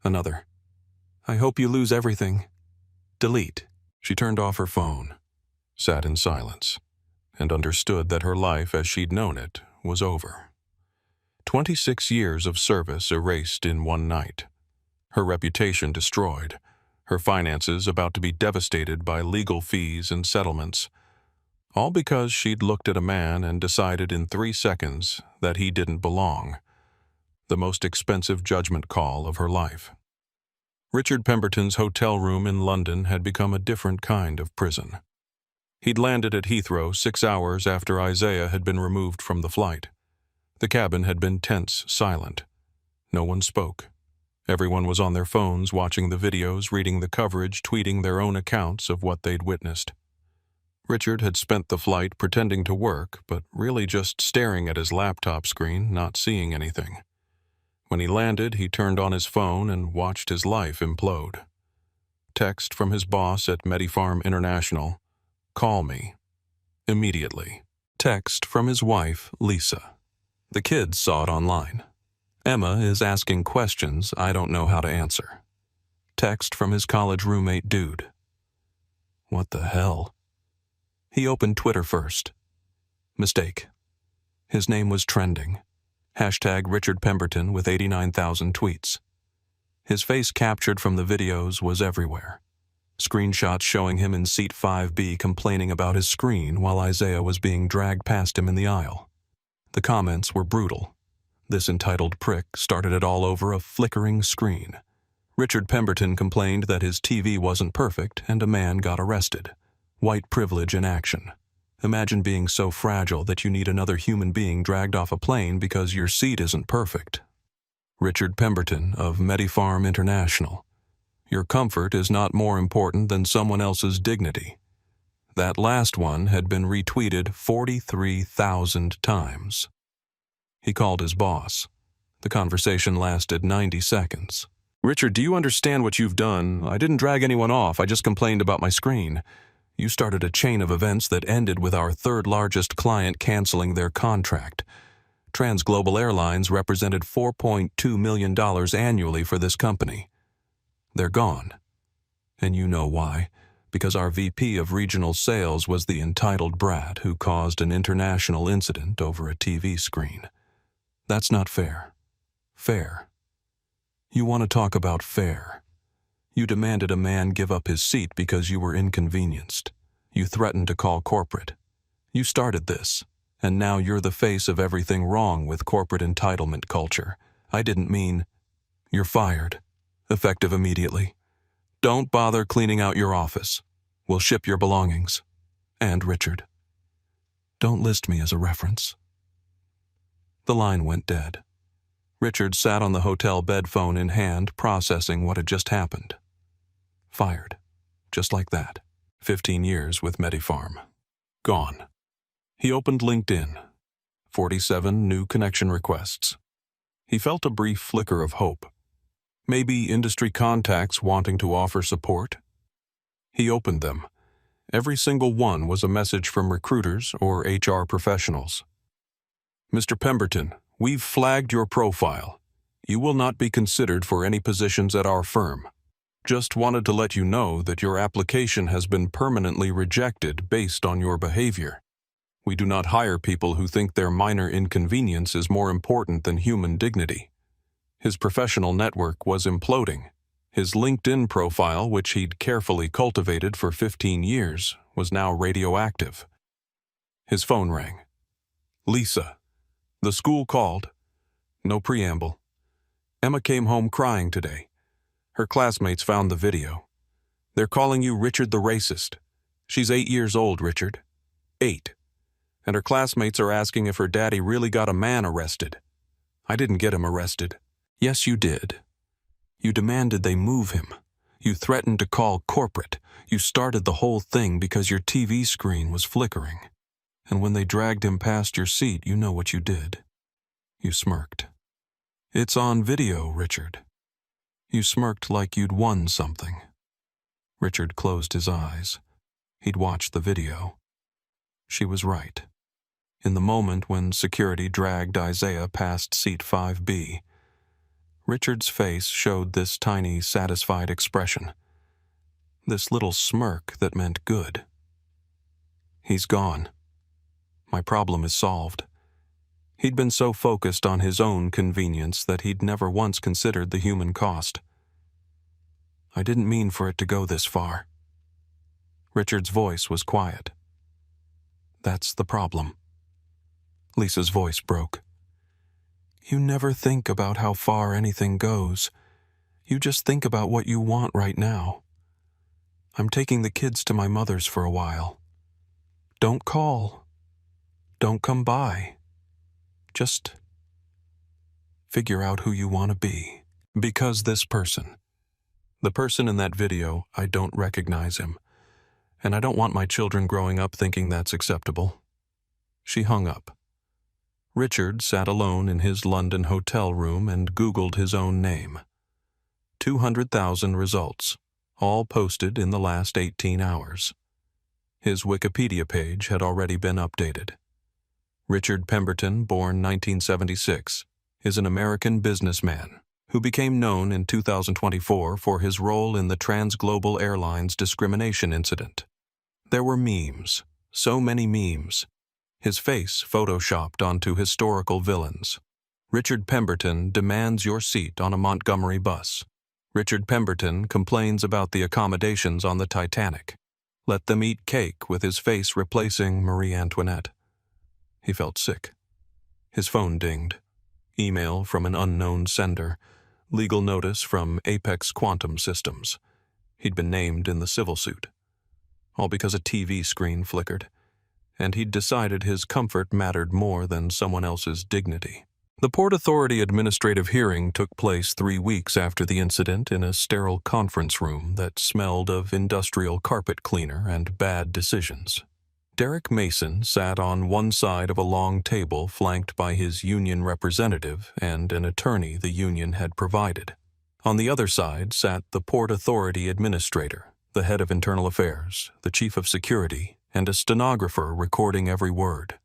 [SPEAKER 1] Another. I hope you lose everything. Delete. She turned off her phone, sat in silence, and understood that her life as she'd known it was over. 26 years of service erased in one night. Her reputation destroyed, her finances about to be devastated by legal fees and settlements, all because she'd looked at a man and decided in 3 seconds that he didn't belong. The most expensive judgment call of her life. Richard Pemberton's hotel room in London had become a different kind of prison. He'd landed at Heathrow 6 hours after Isaiah had been removed from the flight. The cabin had been tense, silent. No one spoke. Everyone was on their phones, watching the videos, reading the coverage, tweeting their own accounts of what they'd witnessed. Richard had spent the flight pretending to work, but really just staring at his laptop screen, not seeing anything. When he landed, he turned on his phone and watched his life implode. Text from his boss at Medifarm International, "Call me. Immediately." Text from his wife, Lisa. The kids saw it online. "Emma is asking questions I don't know how to answer." Text from his college roommate, Dude. What the hell? He opened Twitter first. Mistake. His name was trending. Hashtag Richard Pemberton with 89,000 tweets. His face captured from the videos was everywhere. Screenshots showing him in seat 5B complaining about his screen while Isaiah was being dragged past him in the aisle. The comments were brutal. This entitled prick started it all over a flickering screen. Richard Pemberton complained that his TV wasn't perfect and a man got arrested. White privilege in action. Imagine being so fragile that you need another human being dragged off a plane because your seat isn't perfect. Richard Pemberton of Medifarm International. Your comfort is not more important than someone else's dignity. That last one had been retweeted 43,000 times. He called his boss. The conversation lasted 90 seconds. "Richard, do you understand what you've done? I didn't drag anyone off, I just complained about my screen. You started a chain of events that ended with our third largest client canceling their contract. Transglobal Airlines represented $4.2 million annually for this company. They're gone. And you know why. Because our VP of regional sales was the entitled brat who caused an international incident over a TV screen. That's not fair. Fair. You want to talk about fair. You demanded a man give up his seat because you were inconvenienced. You threatened to call corporate. You started this, and now you're the face of everything wrong with corporate entitlement culture. I didn't mean... You're fired. Effective immediately. Don't bother cleaning out your office. We'll ship your belongings. And Richard. Don't list me as a reference." The line went dead. Richard sat on the hotel bed, phone in hand, processing what had just happened. Fired. Just like that. 15 years with Medifarm. Gone. He opened LinkedIn. 47 new connection requests. He felt a brief flicker of hope. Maybe industry contacts wanting to offer support? He opened them. Every single one was a message from recruiters or HR professionals. "Mr. Pemberton, we've flagged your profile. You will not be considered for any positions at our firm. Just wanted to let you know that your application has been permanently rejected based on your behavior. We do not hire people who think their minor inconvenience is more important than human dignity." His professional network was imploding. His LinkedIn profile, which he'd carefully cultivated for 15 years, was now radioactive. His phone rang. "Lisa. The school called." No preamble. "Emma came home crying today. Her classmates found the video. They're calling you Richard the racist. She's 8 years old, Richard. 8. And her classmates are asking if her daddy really got a man arrested. I didn't get him arrested." "Yes, you did. You demanded they move him. You threatened to call corporate. You started the whole thing because your TV screen was flickering. And when they dragged him past your seat, you know what you did." You smirked. "It's on video, Richard." You smirked like you'd won something. Richard closed his eyes. He'd watched the video. She was right. In the moment when security dragged Isaiah past seat 5B, Richard's face showed this tiny, satisfied expression. This little smirk that meant good. He's gone. My problem is solved. He'd been so focused on his own convenience that he'd never once considered the human cost. I didn't mean for it to go this far. Richard's voice was quiet. That's the problem. Lisa's voice broke. You never think about how far anything goes. You just think about what you want right now. I'm taking the kids to my mother's for a while. Don't call. Don't come by. Just figure out who you want to be. Because this person, the person in that video, I don't recognize him. And I don't want my children growing up thinking that's acceptable. She hung up. Richard sat alone in his London hotel room and Googled his own name. 200,000 results, all posted in the last 18 hours. His Wikipedia page had already been updated. Richard Pemberton, born 1976, is an American businessman who became known in 2024 for his role in the Transglobal Airlines discrimination incident. There were memes, so many memes. His face photoshopped onto historical villains. Richard Pemberton demands your seat on a Montgomery bus. Richard Pemberton complains about the accommodations on the Titanic. Let them eat cake with his face replacing Marie Antoinette. He felt sick. His phone dinged. Email from an unknown sender. Legal notice from Apex Quantum Systems. He'd been named in the civil suit. All because a TV screen flickered. And he'd decided his comfort mattered more than someone else's dignity. The Port Authority administrative hearing took place 3 weeks after the incident in a sterile conference room that smelled of industrial carpet cleaner and bad decisions. Derek Mason sat on one side of a long table flanked by his union representative and an attorney the union had provided. On the other side sat the Port Authority administrator, the head of internal affairs, the chief of security, and a stenographer recording every word.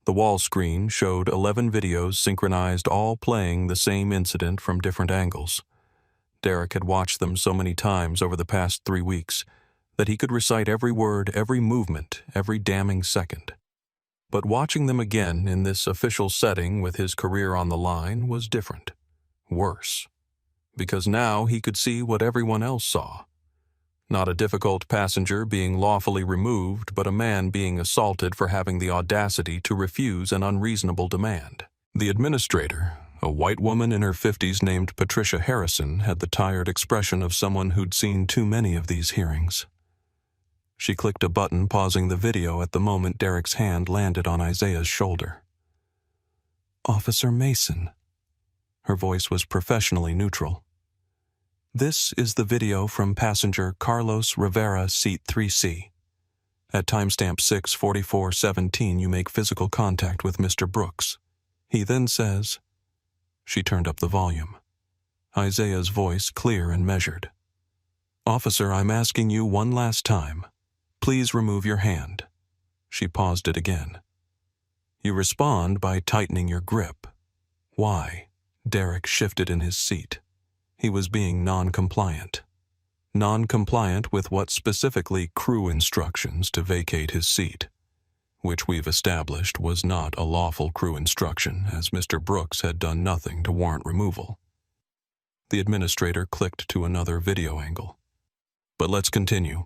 [SPEAKER 1] The wall screen showed 11 videos synchronized, all playing the same incident from different angles. Derek had watched them so many times over the past 3 weeks that he could recite every word, every movement, every damning second. But watching them again in this official setting with his career on the line was different. Worse. Because now he could see what everyone else saw. Not a difficult passenger being lawfully removed, but a man being assaulted for having the audacity to refuse an unreasonable demand. The administrator, a white woman in her 50s named Patricia Harrison, had the tired expression of someone who'd seen too many of these hearings. She clicked a button, pausing the video at the moment Derek's hand landed on Isaiah's shoulder. Officer Mason. Her voice was professionally neutral. This is the video from passenger Carlos Rivera, seat 3C. At timestamp 6:44:17, you make physical contact with Mr. Brooks. He then says... She turned up the volume. Isaiah's voice clear and measured. Officer, I'm asking you one last time. Please remove your hand. She paused it again. You respond by tightening your grip. Why? Derek shifted in his seat. He was being non-compliant. Non-compliant with what specifically crew instructions to vacate his seat, which we've established was not a lawful crew instruction, as Mr. Brooks had done nothing to warrant removal. The administrator clicked to another video angle. But let's continue.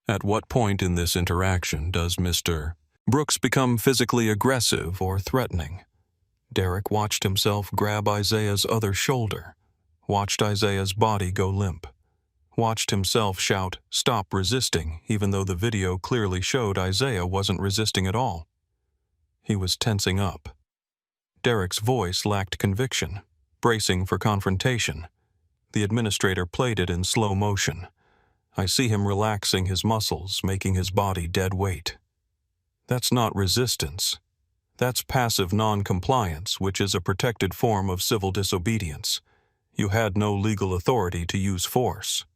[SPEAKER 1] At what point in this interaction does Mr. Brooks become physically aggressive or threatening? Derek watched himself grab Isaiah's other shoulder, watched Isaiah's body go limp, watched himself shout, "Stop resisting," even though the video clearly showed Isaiah wasn't resisting at all. He was tensing up. Derek's voice lacked conviction, bracing for confrontation. The administrator played it in slow motion. I see him relaxing his muscles, making his body dead weight. That's not resistance. That's passive non-compliance, which is a protected form of civil disobedience. You had no legal authority to use force.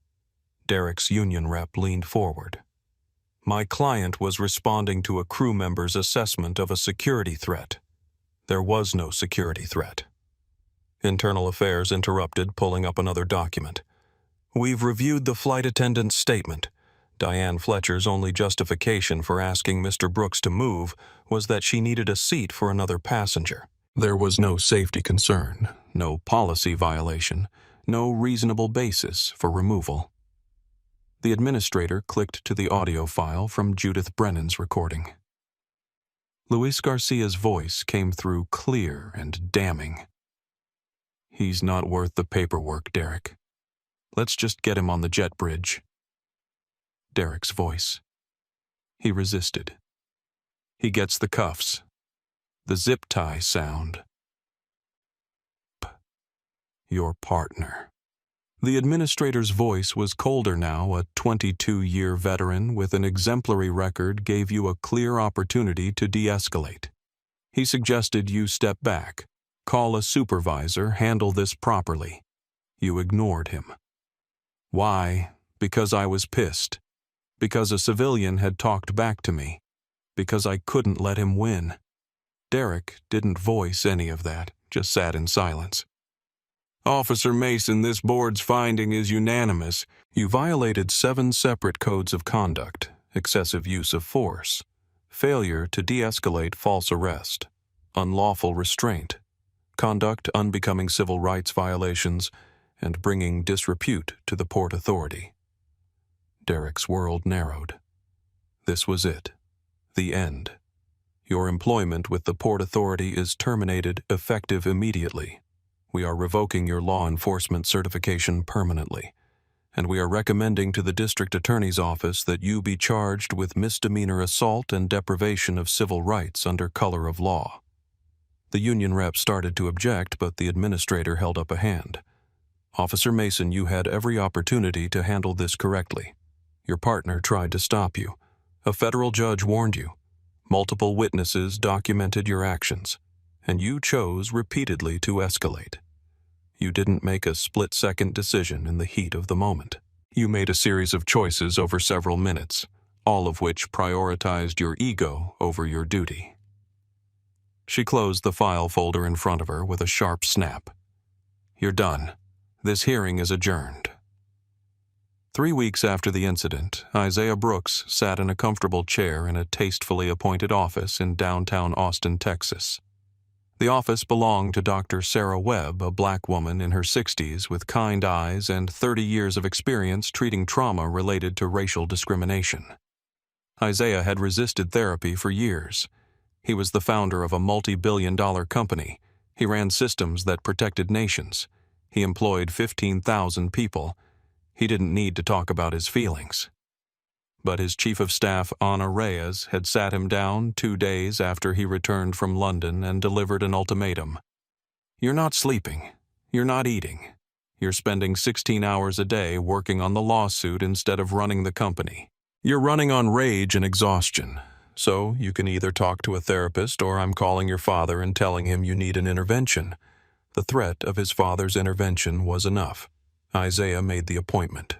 [SPEAKER 1] Derek's union rep leaned forward. My client was responding to a crew member's assessment of a security threat. There was no security threat. Internal Affairs interrupted, pulling up another document. We've reviewed the flight attendant's statement. Diane Fletcher's only justification for asking Mr. Brooks to move was that she needed a seat for another passenger. There was no safety concern, no policy violation, no reasonable basis for removal. The administrator clicked to the audio file from Judith Brennan's recording. Luis Garcia's voice came through clear and damning. He's not worth the paperwork, Derek. Let's just get him on the jet bridge. Derek's voice. He resisted. He gets the cuffs. The zip tie sound. Your partner. The administrator's voice was colder now. A 22-year veteran with an exemplary record gave you a clear opportunity to de-escalate. He suggested you step back, call a supervisor, handle this properly. You ignored him. Why? Because I was pissed. Because a civilian had talked back to me. Because I couldn't let him win. Derek didn't voice any of that, just sat in silence. Officer Mason, this board's finding is unanimous. You violated 7 separate codes of conduct: excessive use of force, failure to de-escalate false arrest, unlawful restraint, conduct unbecoming civil rights violations, and bringing disrepute to the Port Authority. Derek's world narrowed. This was it. The end. Your employment with the Port Authority is terminated effective immediately. We are revoking your law enforcement certification permanently, and we are recommending to the District Attorney's Office that you be charged with misdemeanor assault and deprivation of civil rights under color of law. The union rep started to object, but the administrator held up a hand. Officer Mason, you had every opportunity to handle this correctly. Your partner tried to stop you. A federal judge warned you. Multiple witnesses documented your actions, and you chose repeatedly to escalate. You didn't make a split-second decision in the heat of the moment. You made a series of choices over several minutes, all of which prioritized your ego over your duty. She closed the file folder in front of her with a sharp snap. You're done. This hearing is adjourned. 3 weeks after the incident, Isaiah Brooks sat in a comfortable chair in a tastefully appointed office in downtown Austin, Texas. The office belonged to Dr. Sarah Webb, a black woman in her 60s with kind eyes and 30 years of experience treating trauma related to racial discrimination. Isaiah had resisted therapy for years. He was the founder of a multi-billion-dollar company. He ran systems that protected nations. He employed 15,000 people. He didn't need to talk about his feelings. But his chief of staff, Ana Reyes, had sat him down 2 days after he returned from London and delivered an ultimatum. You're not sleeping. You're not eating. You're spending 16 hours a day working on the lawsuit instead of running the company. You're running on rage and exhaustion. So you can either talk to a therapist or I'm calling your father and telling him you need an intervention. The threat of his father's intervention was enough. Isaiah made the appointment.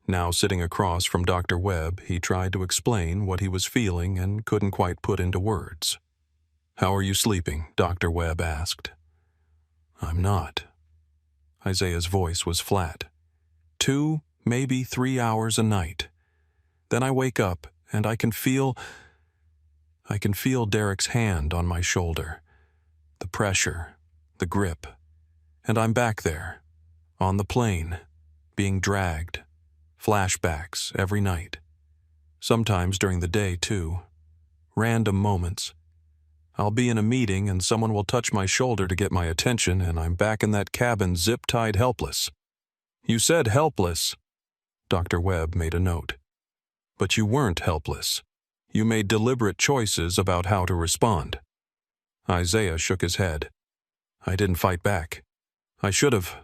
[SPEAKER 1] Now sitting across from Dr. Webb, he tried to explain what he was feeling and couldn't quite put into words. How are you sleeping? Dr. Webb asked. I'm not. Isaiah's voice was flat. 2, maybe 3 hours a night. Then I wake up and I can feel Derek's hand on my shoulder. The pressure, the grip. And I'm back there, on the plane, being dragged. Flashbacks every night. Sometimes during the day, too. Random moments. I'll be in a meeting and someone will touch my shoulder to get my attention and I'm back in that cabin zip-tied helpless. You said helpless. Dr. Webb made a note. But you weren't helpless. You made deliberate choices about how to respond. Isaiah shook his head. I didn't fight back. I should have.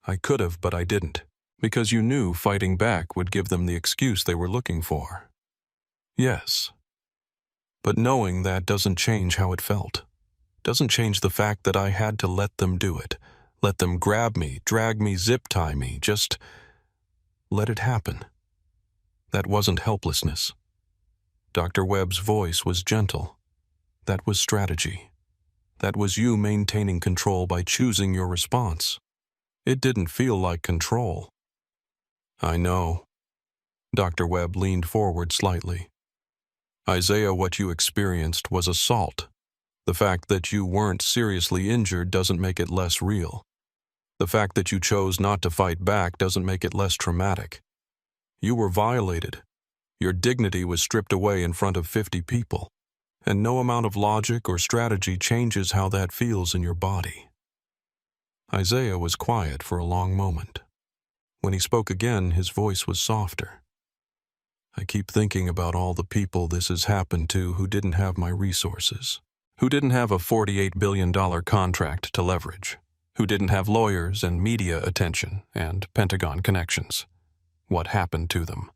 [SPEAKER 1] I could have, but I didn't. Because you knew fighting back would give them the excuse they were looking for. Yes. But knowing that doesn't change how it felt. Doesn't change the fact that I had to let them do it. Let them grab me, drag me, zip-tie me, just let it happen. That wasn't helplessness. Dr. Webb's voice was gentle. That was strategy. That was you maintaining control by choosing your response. It didn't feel like control. I know. Dr. Webb leaned forward slightly. Isaiah, what you experienced was assault. The fact that you weren't seriously injured doesn't make it less real. The fact that you chose not to fight back doesn't make it less traumatic. You were violated. Your dignity was stripped away in front of 50 people, and no amount of logic or strategy changes how that feels in your body. Isaiah was quiet for a long moment. When he spoke again, his voice was softer. I keep thinking about all the people this has happened to who didn't have my resources, who didn't have a $48 billion contract to leverage, who didn't have lawyers and media attention and Pentagon connections. What happened to them?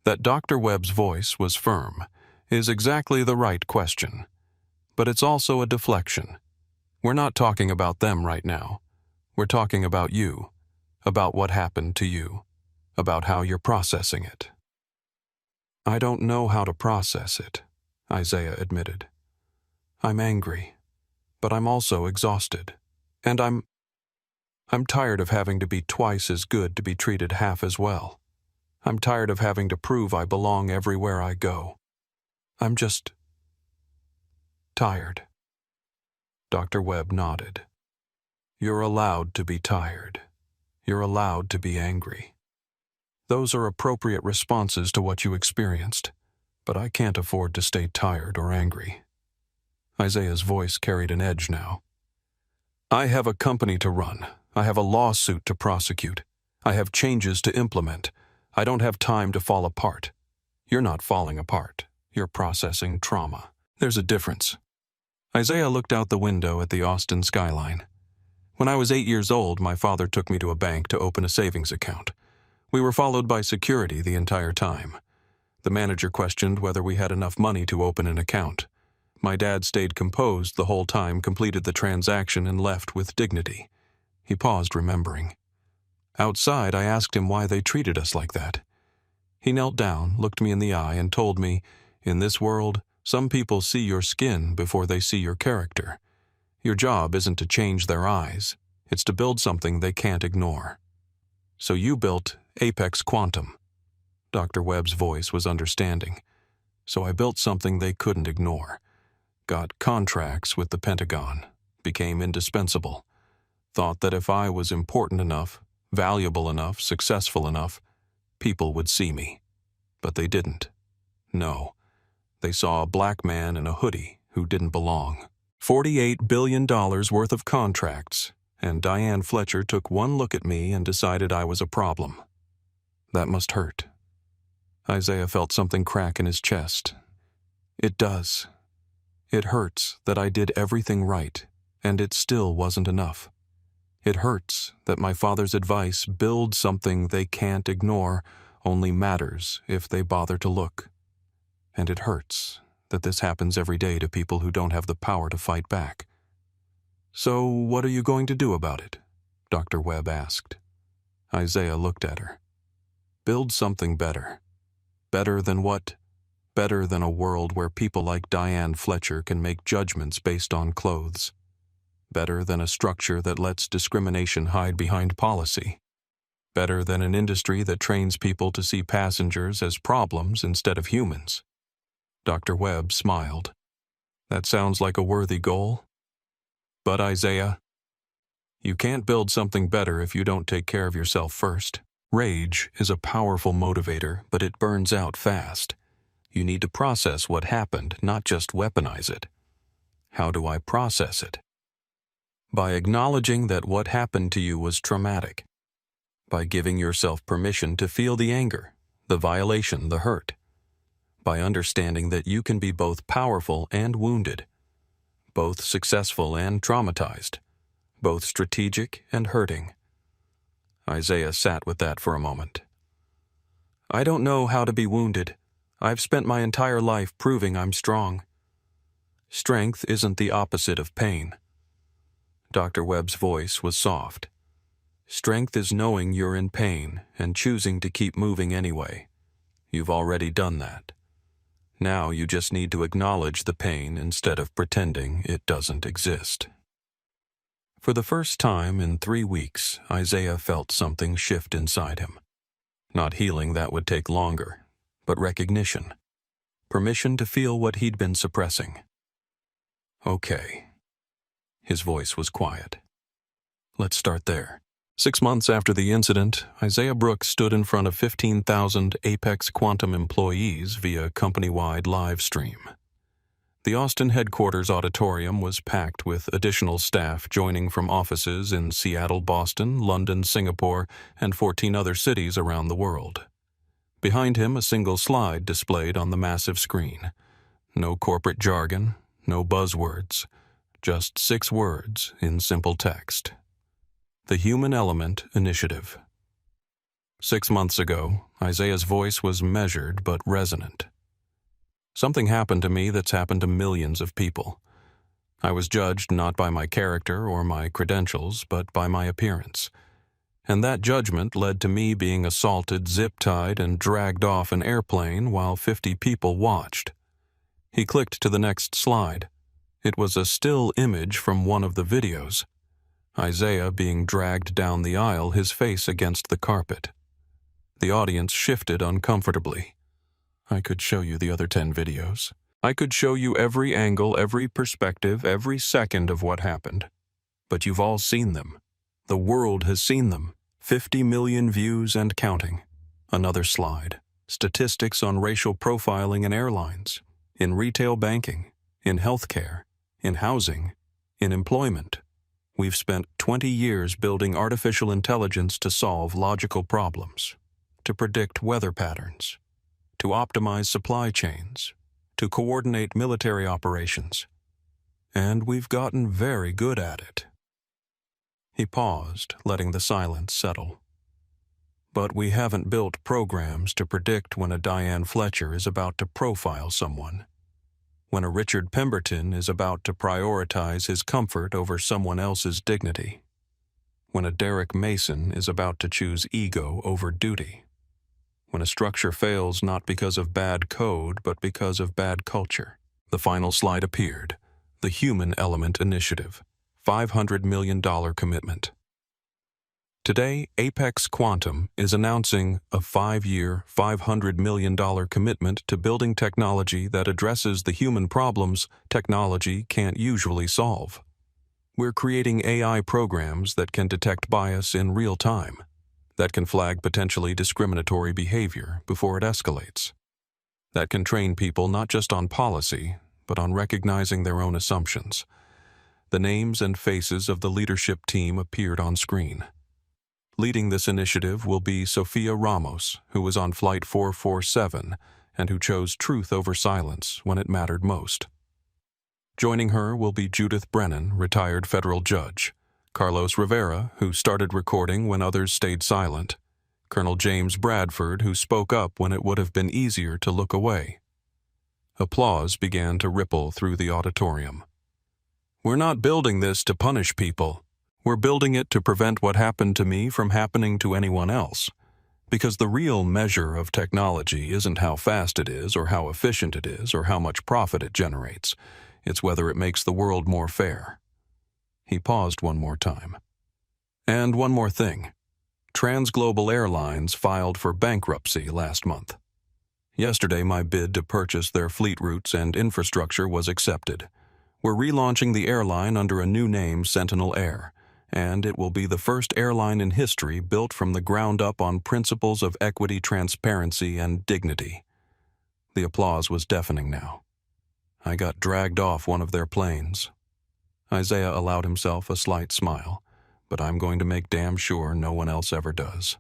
[SPEAKER 1] That Dr. Webb's voice was firm is exactly the right question, but it's also a deflection. We're not talking about them right now. We're talking about you, about what happened to you, about how you're processing it. I don't know how to process it, Isaiah admitted. I'm angry, but I'm also exhausted, and I'm tired of having to be twice as good to be treated half as well. I'm tired of having to prove I belong everywhere I go. I'm just tired. Dr. Webb nodded. You're allowed to be tired. You're allowed to be angry. Those are appropriate responses to what you experienced, but I can't afford to stay tired or angry. Isaiah's voice carried an edge now. I have a company to run. I have a lawsuit to prosecute. I have changes to implement. I don't have time to fall apart. You're not falling apart. You're processing trauma. There's a difference. Isaiah looked out the window at the Austin skyline. When I was 8 years old, my father took me to a bank to open a savings account. We were followed by security the entire time. The manager questioned whether we had enough money to open an account. My dad stayed composed the whole time, completed the transaction, and left with dignity. He paused, remembering. Outside, I asked him why they treated us like that. He knelt down, looked me in the eye, and told me, in this world, some people see your skin before they see your character. Your job isn't to change their eyes. It's to build something they can't ignore. So you built Apex Quantum. Dr. Webb's voice was understanding. So I built something they couldn't ignore. Got contracts with the Pentagon. Became indispensable. Thought that if I was important enough, valuable enough, successful enough, people would see me. But they didn't. No. They saw a black man in a hoodie who didn't belong. $48 billion worth of contracts, and Diane Fletcher took one look at me and decided I was a problem. That must hurt. Isaiah felt something crack in his chest. It does. It hurts that I did everything right, and it still wasn't enough. It hurts that my father's advice, build something they can't ignore, only matters if they bother to look. And it hurts that this happens every day to people who don't have the power to fight back. So what are you going to do about it? Dr. Webb asked. Isaiah looked at her. Build something better. Better than what? Better than a world where people like Diane Fletcher can make judgments based on clothes. Better than a structure that lets discrimination hide behind policy. Better than an industry that trains people to see passengers as problems instead of humans. Dr. Webb smiled. That sounds like a worthy goal. But Isaiah, you can't build something better if you don't take care of yourself first. Rage is a powerful motivator, but it burns out fast. You need to process what happened, not just weaponize it. How do I process it? By acknowledging that what happened to you was traumatic. By giving yourself permission to feel the anger, the violation, the hurt. By understanding that you can be both powerful and wounded, both successful and traumatized, both strategic and hurting. Isaiah sat with that for a moment. I don't know how to be wounded. I've spent my entire life proving I'm strong. Strength isn't the opposite of pain. Dr. Webb's voice was soft. Strength is knowing you're in pain and choosing to keep moving anyway. You've already done that. Now you just need to acknowledge the pain instead of pretending it doesn't exist. For the first time in 3 weeks, Isaiah felt something shift inside him. Not healing that would take longer, but recognition. Permission to feel what he'd been suppressing. Okay. His voice was quiet. Let's start there. 6 months after the incident, Isaiah Brooks stood in front of 15,000 Apex Quantum employees via company-wide live stream. The Austin headquarters auditorium was packed with additional staff joining from offices in Seattle, Boston, London, Singapore, and 14 other cities around the world. Behind him, a single slide displayed on the massive screen. No corporate jargon, no buzzwords, just 6 words in simple text. The Human Element Initiative. 6 months ago, Isaiah's voice was measured but resonant. Something happened to me that's happened to millions of people. I was judged not by my character or my credentials, but by my appearance. And that judgment led to me being assaulted, zip-tied, and dragged off an airplane while 50 people watched. He clicked to the next slide. It was a still image from one of the videos. Isaiah being dragged down the aisle, his face against the carpet. The audience shifted uncomfortably. I could show you the other 10 videos. I could show you every angle, every perspective, every second of what happened. But you've all seen them. The world has seen them. 50 million views and counting. Another slide. Statistics on racial profiling in airlines, in retail banking, in healthcare, in housing, in employment. We've spent 20 years building artificial intelligence to solve logical problems, to predict weather patterns, to optimize supply chains, to coordinate military operations. And we've gotten very good at it. He paused, letting the silence settle. But we haven't built programs to predict when a Diane Fletcher is about to profile someone, when a Richard Pemberton is about to prioritize his comfort over someone else's dignity, when a Derek Mason is about to choose ego over duty, when a structure fails not because of bad code but because of bad culture. The final slide appeared. The Human Element Initiative. $500 million commitment. Today, Apex Quantum is announcing a 5-year, $500 million commitment to building technology that addresses the human problems technology can't usually solve. We're creating AI programs that can detect bias in real time, that can flag potentially discriminatory behavior before it escalates, that can train people not just on policy, but on recognizing their own assumptions. The names and faces of the leadership team appeared on screen. Leading this initiative will be Sophia Ramos, who was on Flight 447 and who chose truth over silence when it mattered most. Joining her will be Judith Brennan, retired federal judge, Carlos Rivera, who started recording when others stayed silent, Colonel James Bradford, who spoke up when it would have been easier to look away. Applause began to ripple through the auditorium. We're not building this to punish people. We're building it to prevent what happened to me from happening to anyone else. Because the real measure of technology isn't how fast it is or how efficient it is or how much profit it generates. It's whether it makes the world more fair. He paused one more time. And one more thing. Transglobal Airlines filed for bankruptcy last month. Yesterday, my bid to purchase their fleet routes and infrastructure was accepted. We're relaunching the airline under a new name, Sentinel Air, and it will be the first airline in history built from the ground up on principles of equity, transparency, and dignity. The applause was deafening now. I got dragged off one of their planes. Isaiah allowed himself a slight smile, but I'm going to make damn sure no one else ever does.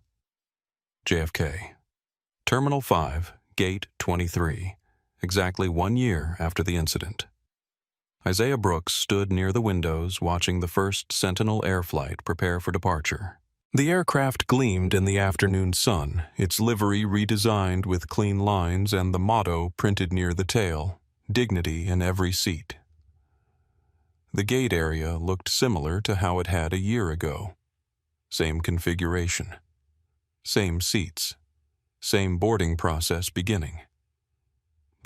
[SPEAKER 1] JFK. Terminal 5, Gate 23, exactly 1 year after the incident. Isaiah Brooks stood near the windows watching the first Sentinel Air flight prepare for departure. The aircraft gleamed in the afternoon sun, its livery redesigned with clean lines and the motto printed near the tail, "Dignity in every seat." The gate area looked similar to how it had a year ago. Same configuration. Same seats. Same boarding process beginning.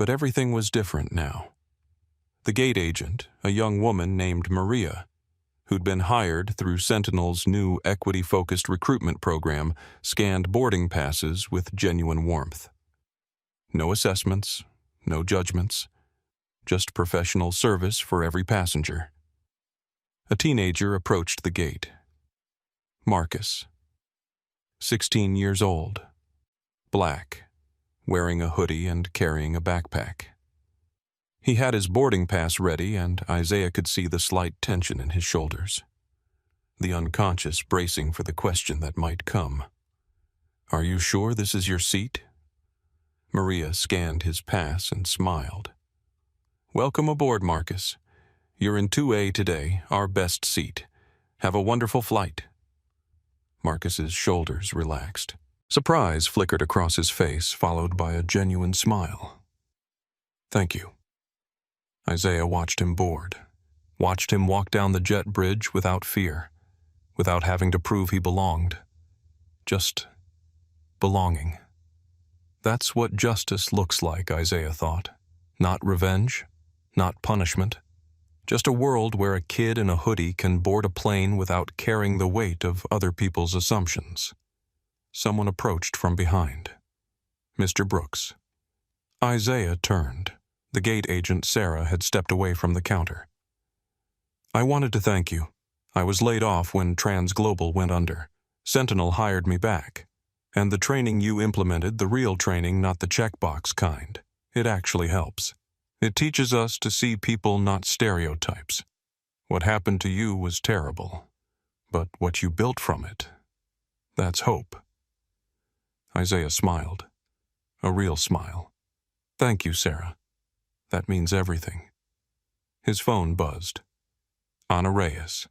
[SPEAKER 1] But everything was different now. The gate agent, a young woman named Maria, who'd been hired through Sentinel's new equity-focused recruitment program, scanned boarding passes with genuine warmth. No assessments, no judgments, just professional service for every passenger. A teenager approached the gate. Marcus, 16 years old, black, wearing a hoodie and carrying a backpack. He had his boarding pass ready, and Isaiah could see the slight tension in his shoulders, the unconscious bracing for the question that might come. "Are you sure this is your seat?" Maria scanned his pass and smiled. "Welcome aboard, Marcus. You're in 2A today, our best seat. Have a wonderful flight." Marcus's shoulders relaxed. Surprise flickered across his face, followed by a genuine smile. "Thank you." Isaiah watched him board, watched him walk down the jet bridge without fear, without having to prove he belonged. Just belonging. That's what justice looks like, Isaiah thought. Not revenge, not punishment. Just a world where a kid in a hoodie can board a plane without carrying the weight of other people's assumptions. Someone approached from behind. Mr. Brooks. Isaiah turned. The gate agent, Sarah, had stepped away from the counter. "I wanted to thank you. I was laid off when TransGlobal went under. Sentinel hired me back. And the training you implemented, the real training, not the checkbox kind. It actually helps. It teaches us to see people, not stereotypes. What happened to you was terrible. But what you built from it, that's hope." Isaiah smiled. A real smile. "Thank you, Sarah. That means everything." His phone buzzed. Ana Reyes.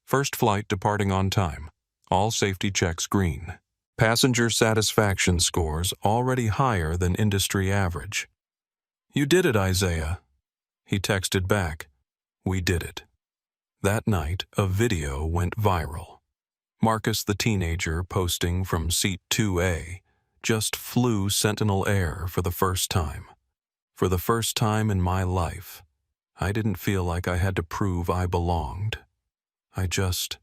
[SPEAKER 1] First flight departing on time. All safety checks green. Passenger satisfaction scores already higher than industry average. "You did it, Isaiah." He texted back. "We did it." That night, a video went viral. Marcus the teenager, posting from seat 2A, just flew Sentinel Air for the first time. "For the first time in my life, I didn't feel like I had to prove I belonged. I just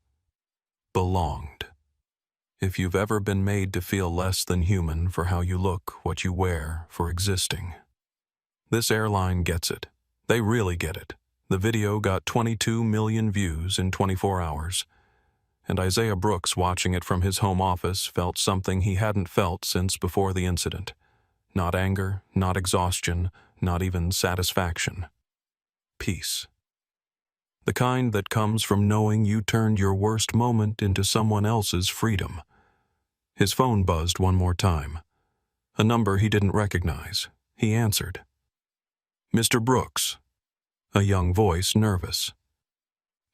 [SPEAKER 1] belonged." If you've ever been made to feel less than human for how you look, what you wear, for existing, this airline gets it. They really get it. The video got 22 million views in 24 hours, and Isaiah Brooks, watching it from his home office, felt something he hadn't felt since before the incident. Not anger, not exhaustion, not even satisfaction. Peace. The kind that comes from knowing you turned your worst moment into someone else's freedom. His phone buzzed one more time. A number he didn't recognize. He answered. "Mr. Brooks." A young voice, nervous.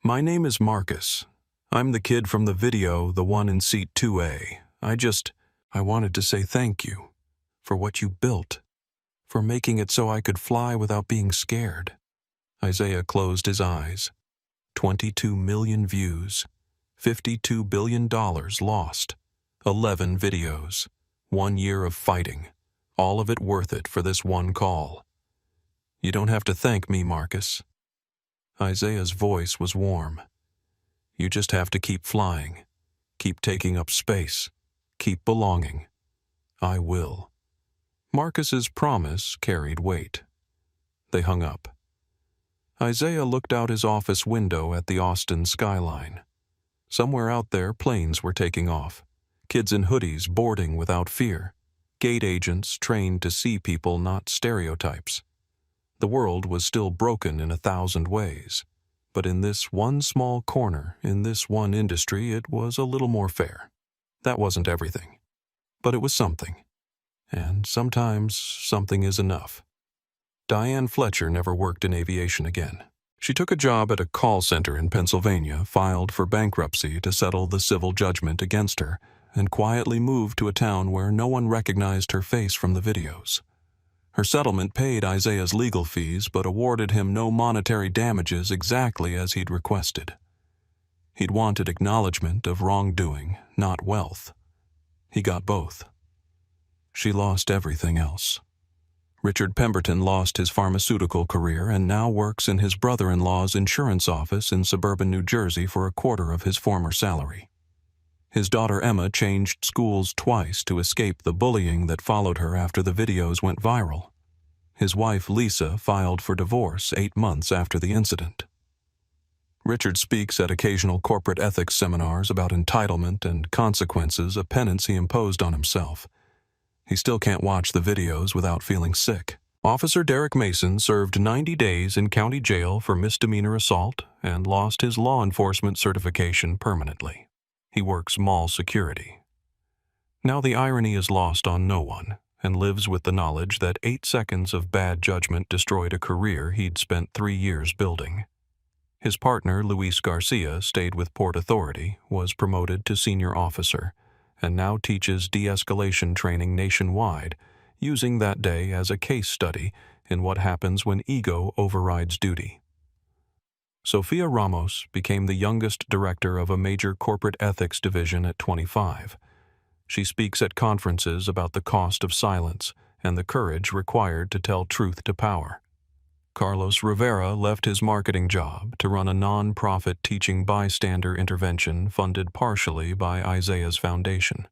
[SPEAKER 1] "My name is Marcus. I'm the kid from the video, the one in seat 2A. I wanted to say thank you for what you built, for making it so I could fly without being scared." Isaiah closed his eyes. 22 million views, $52 billion lost, 11 videos, 1 year of fighting, all of it worth it for this one call. "You don't have to thank me, Marcus." Isaiah's voice was warm. "You just have to keep flying, keep taking up space, keep belonging. I will." Marcus's promise carried weight. They hung up. Isaiah looked out his office window at the Austin skyline. Somewhere out there, planes were taking off. Kids in hoodies boarding without fear. Gate agents trained to see people, not stereotypes. The world was still broken in 1,000 ways. But in this one small corner, in this one industry, it was a little more fair. That wasn't everything. But it was something. And sometimes something is enough. Diane Fletcher never worked in aviation again. She took a job at a call center in Pennsylvania, filed for bankruptcy to settle the civil judgment against her, and quietly moved to a town where no one recognized her face from the videos. Her settlement paid Isaiah's legal fees, but awarded him no monetary damages exactly as he'd requested. He'd wanted acknowledgement of wrongdoing, not wealth. He got both. She lost everything else. Richard Pemberton lost his pharmaceutical career and now works in his brother-in-law's insurance office in suburban New Jersey for a quarter of his former salary. His daughter Emma changed schools twice to escape the bullying that followed her after the videos went viral. His wife Lisa filed for divorce 8 months after the incident. Richard speaks at occasional corporate ethics seminars about entitlement and consequences, a penance he imposed on himself. He still can't watch the videos without feeling sick. Officer Derek Mason served 90 days in county jail for misdemeanor assault and lost his law enforcement certification permanently. He works mall security. Now the irony is lost on no one, and lives with the knowledge that 8 seconds of bad judgment destroyed a career he'd spent 3 years building. His partner, Luis Garcia, stayed with Port Authority, was promoted to senior officer, and now teaches de-escalation training nationwide, using that day as a case study in what happens when ego overrides duty. Sofia Ramos became the youngest director of a major corporate ethics division at 25. She speaks at conferences about the cost of silence and the courage required to tell truth to power. Carlos Rivera left his marketing job to run a non-profit teaching bystander intervention funded partially by Isaiah's foundation.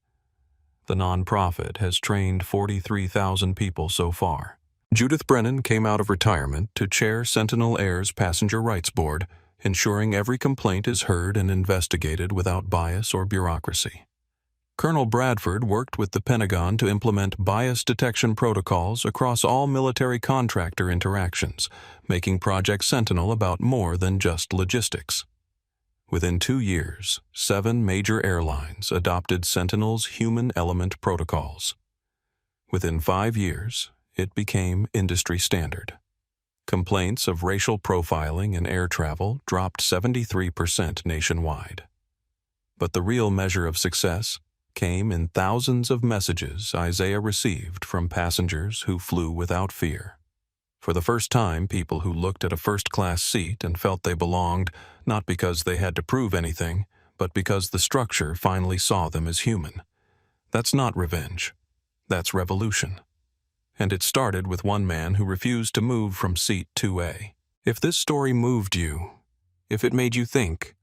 [SPEAKER 1] The non-profit has trained 43,000 people so far. Judith Brennan came out of retirement to chair Sentinel Air's Passenger Rights Board, ensuring every complaint is heard and investigated without bias or bureaucracy. Colonel Bradford worked with the Pentagon to implement bias detection protocols across all military contractor interactions, making Project Sentinel about more than just logistics. Within 2 years, 7 major airlines adopted Sentinel's human element protocols. Within 5 years, it became industry standard. Complaints of racial profiling in air travel dropped 73% nationwide. But the real measure of success came in thousands of messages Isaiah received from passengers who flew without fear. For the first time, people who looked at a first-class seat and felt they belonged, not because they had to prove anything, but because the structure finally saw them as human. That's not revenge. That's revolution. And it started with one man who refused to move from seat 2A. If this story moved you, if it made you think,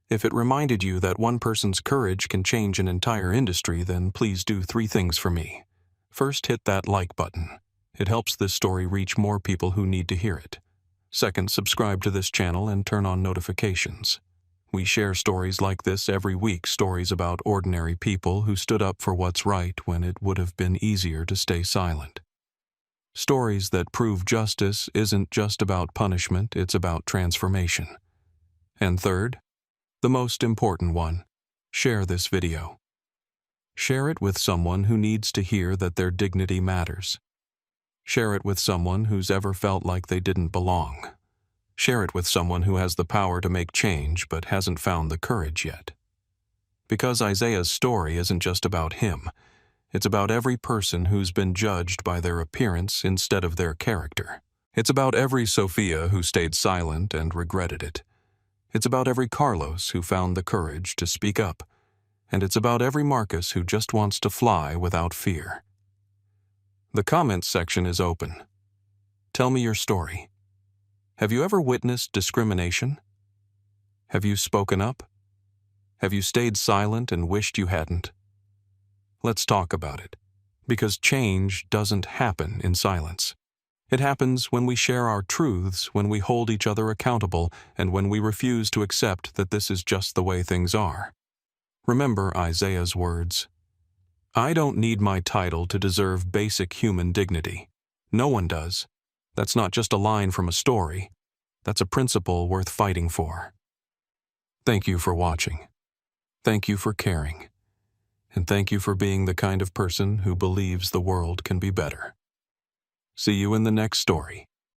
[SPEAKER 1] if it reminded you that one person's courage can change an entire industry, then please do 3 things for me. First, hit that like button. It helps this story reach more people who need to hear it. Second, subscribe to this channel and turn on notifications. We share stories like this every week, stories about ordinary people who stood up for what's right when it would have been easier to stay silent. Stories that prove justice isn't just about punishment, it's about transformation. And third, the most important one, share this video. Share it with someone who needs to hear that their dignity matters. Share it with someone who's ever felt like they didn't belong. Share it with someone who has the power to make change but hasn't found the courage yet. Because Isaiah's story isn't just about him. It's about every person who's been judged by their appearance instead of their character. It's about every Sophia who stayed silent and regretted it. It's about every Carlos who found the courage to speak up. And it's about every Marcus who just wants to fly without fear. The comments section is open. Tell me your story. Have you ever witnessed discrimination? Have you spoken up? Have you stayed silent and wished you hadn't? Let's talk about it, because change doesn't happen in silence. It happens when we share our truths, when we hold each other accountable, and when we refuse to accept that this is just the way things are. Remember Isaiah's words. I don't need my title to deserve basic human dignity. No one does. That's not just a line from a story. That's a principle worth fighting for. Thank you for watching. Thank you for caring. And thank you for being the kind of person who believes the world can be better. See you in the next story.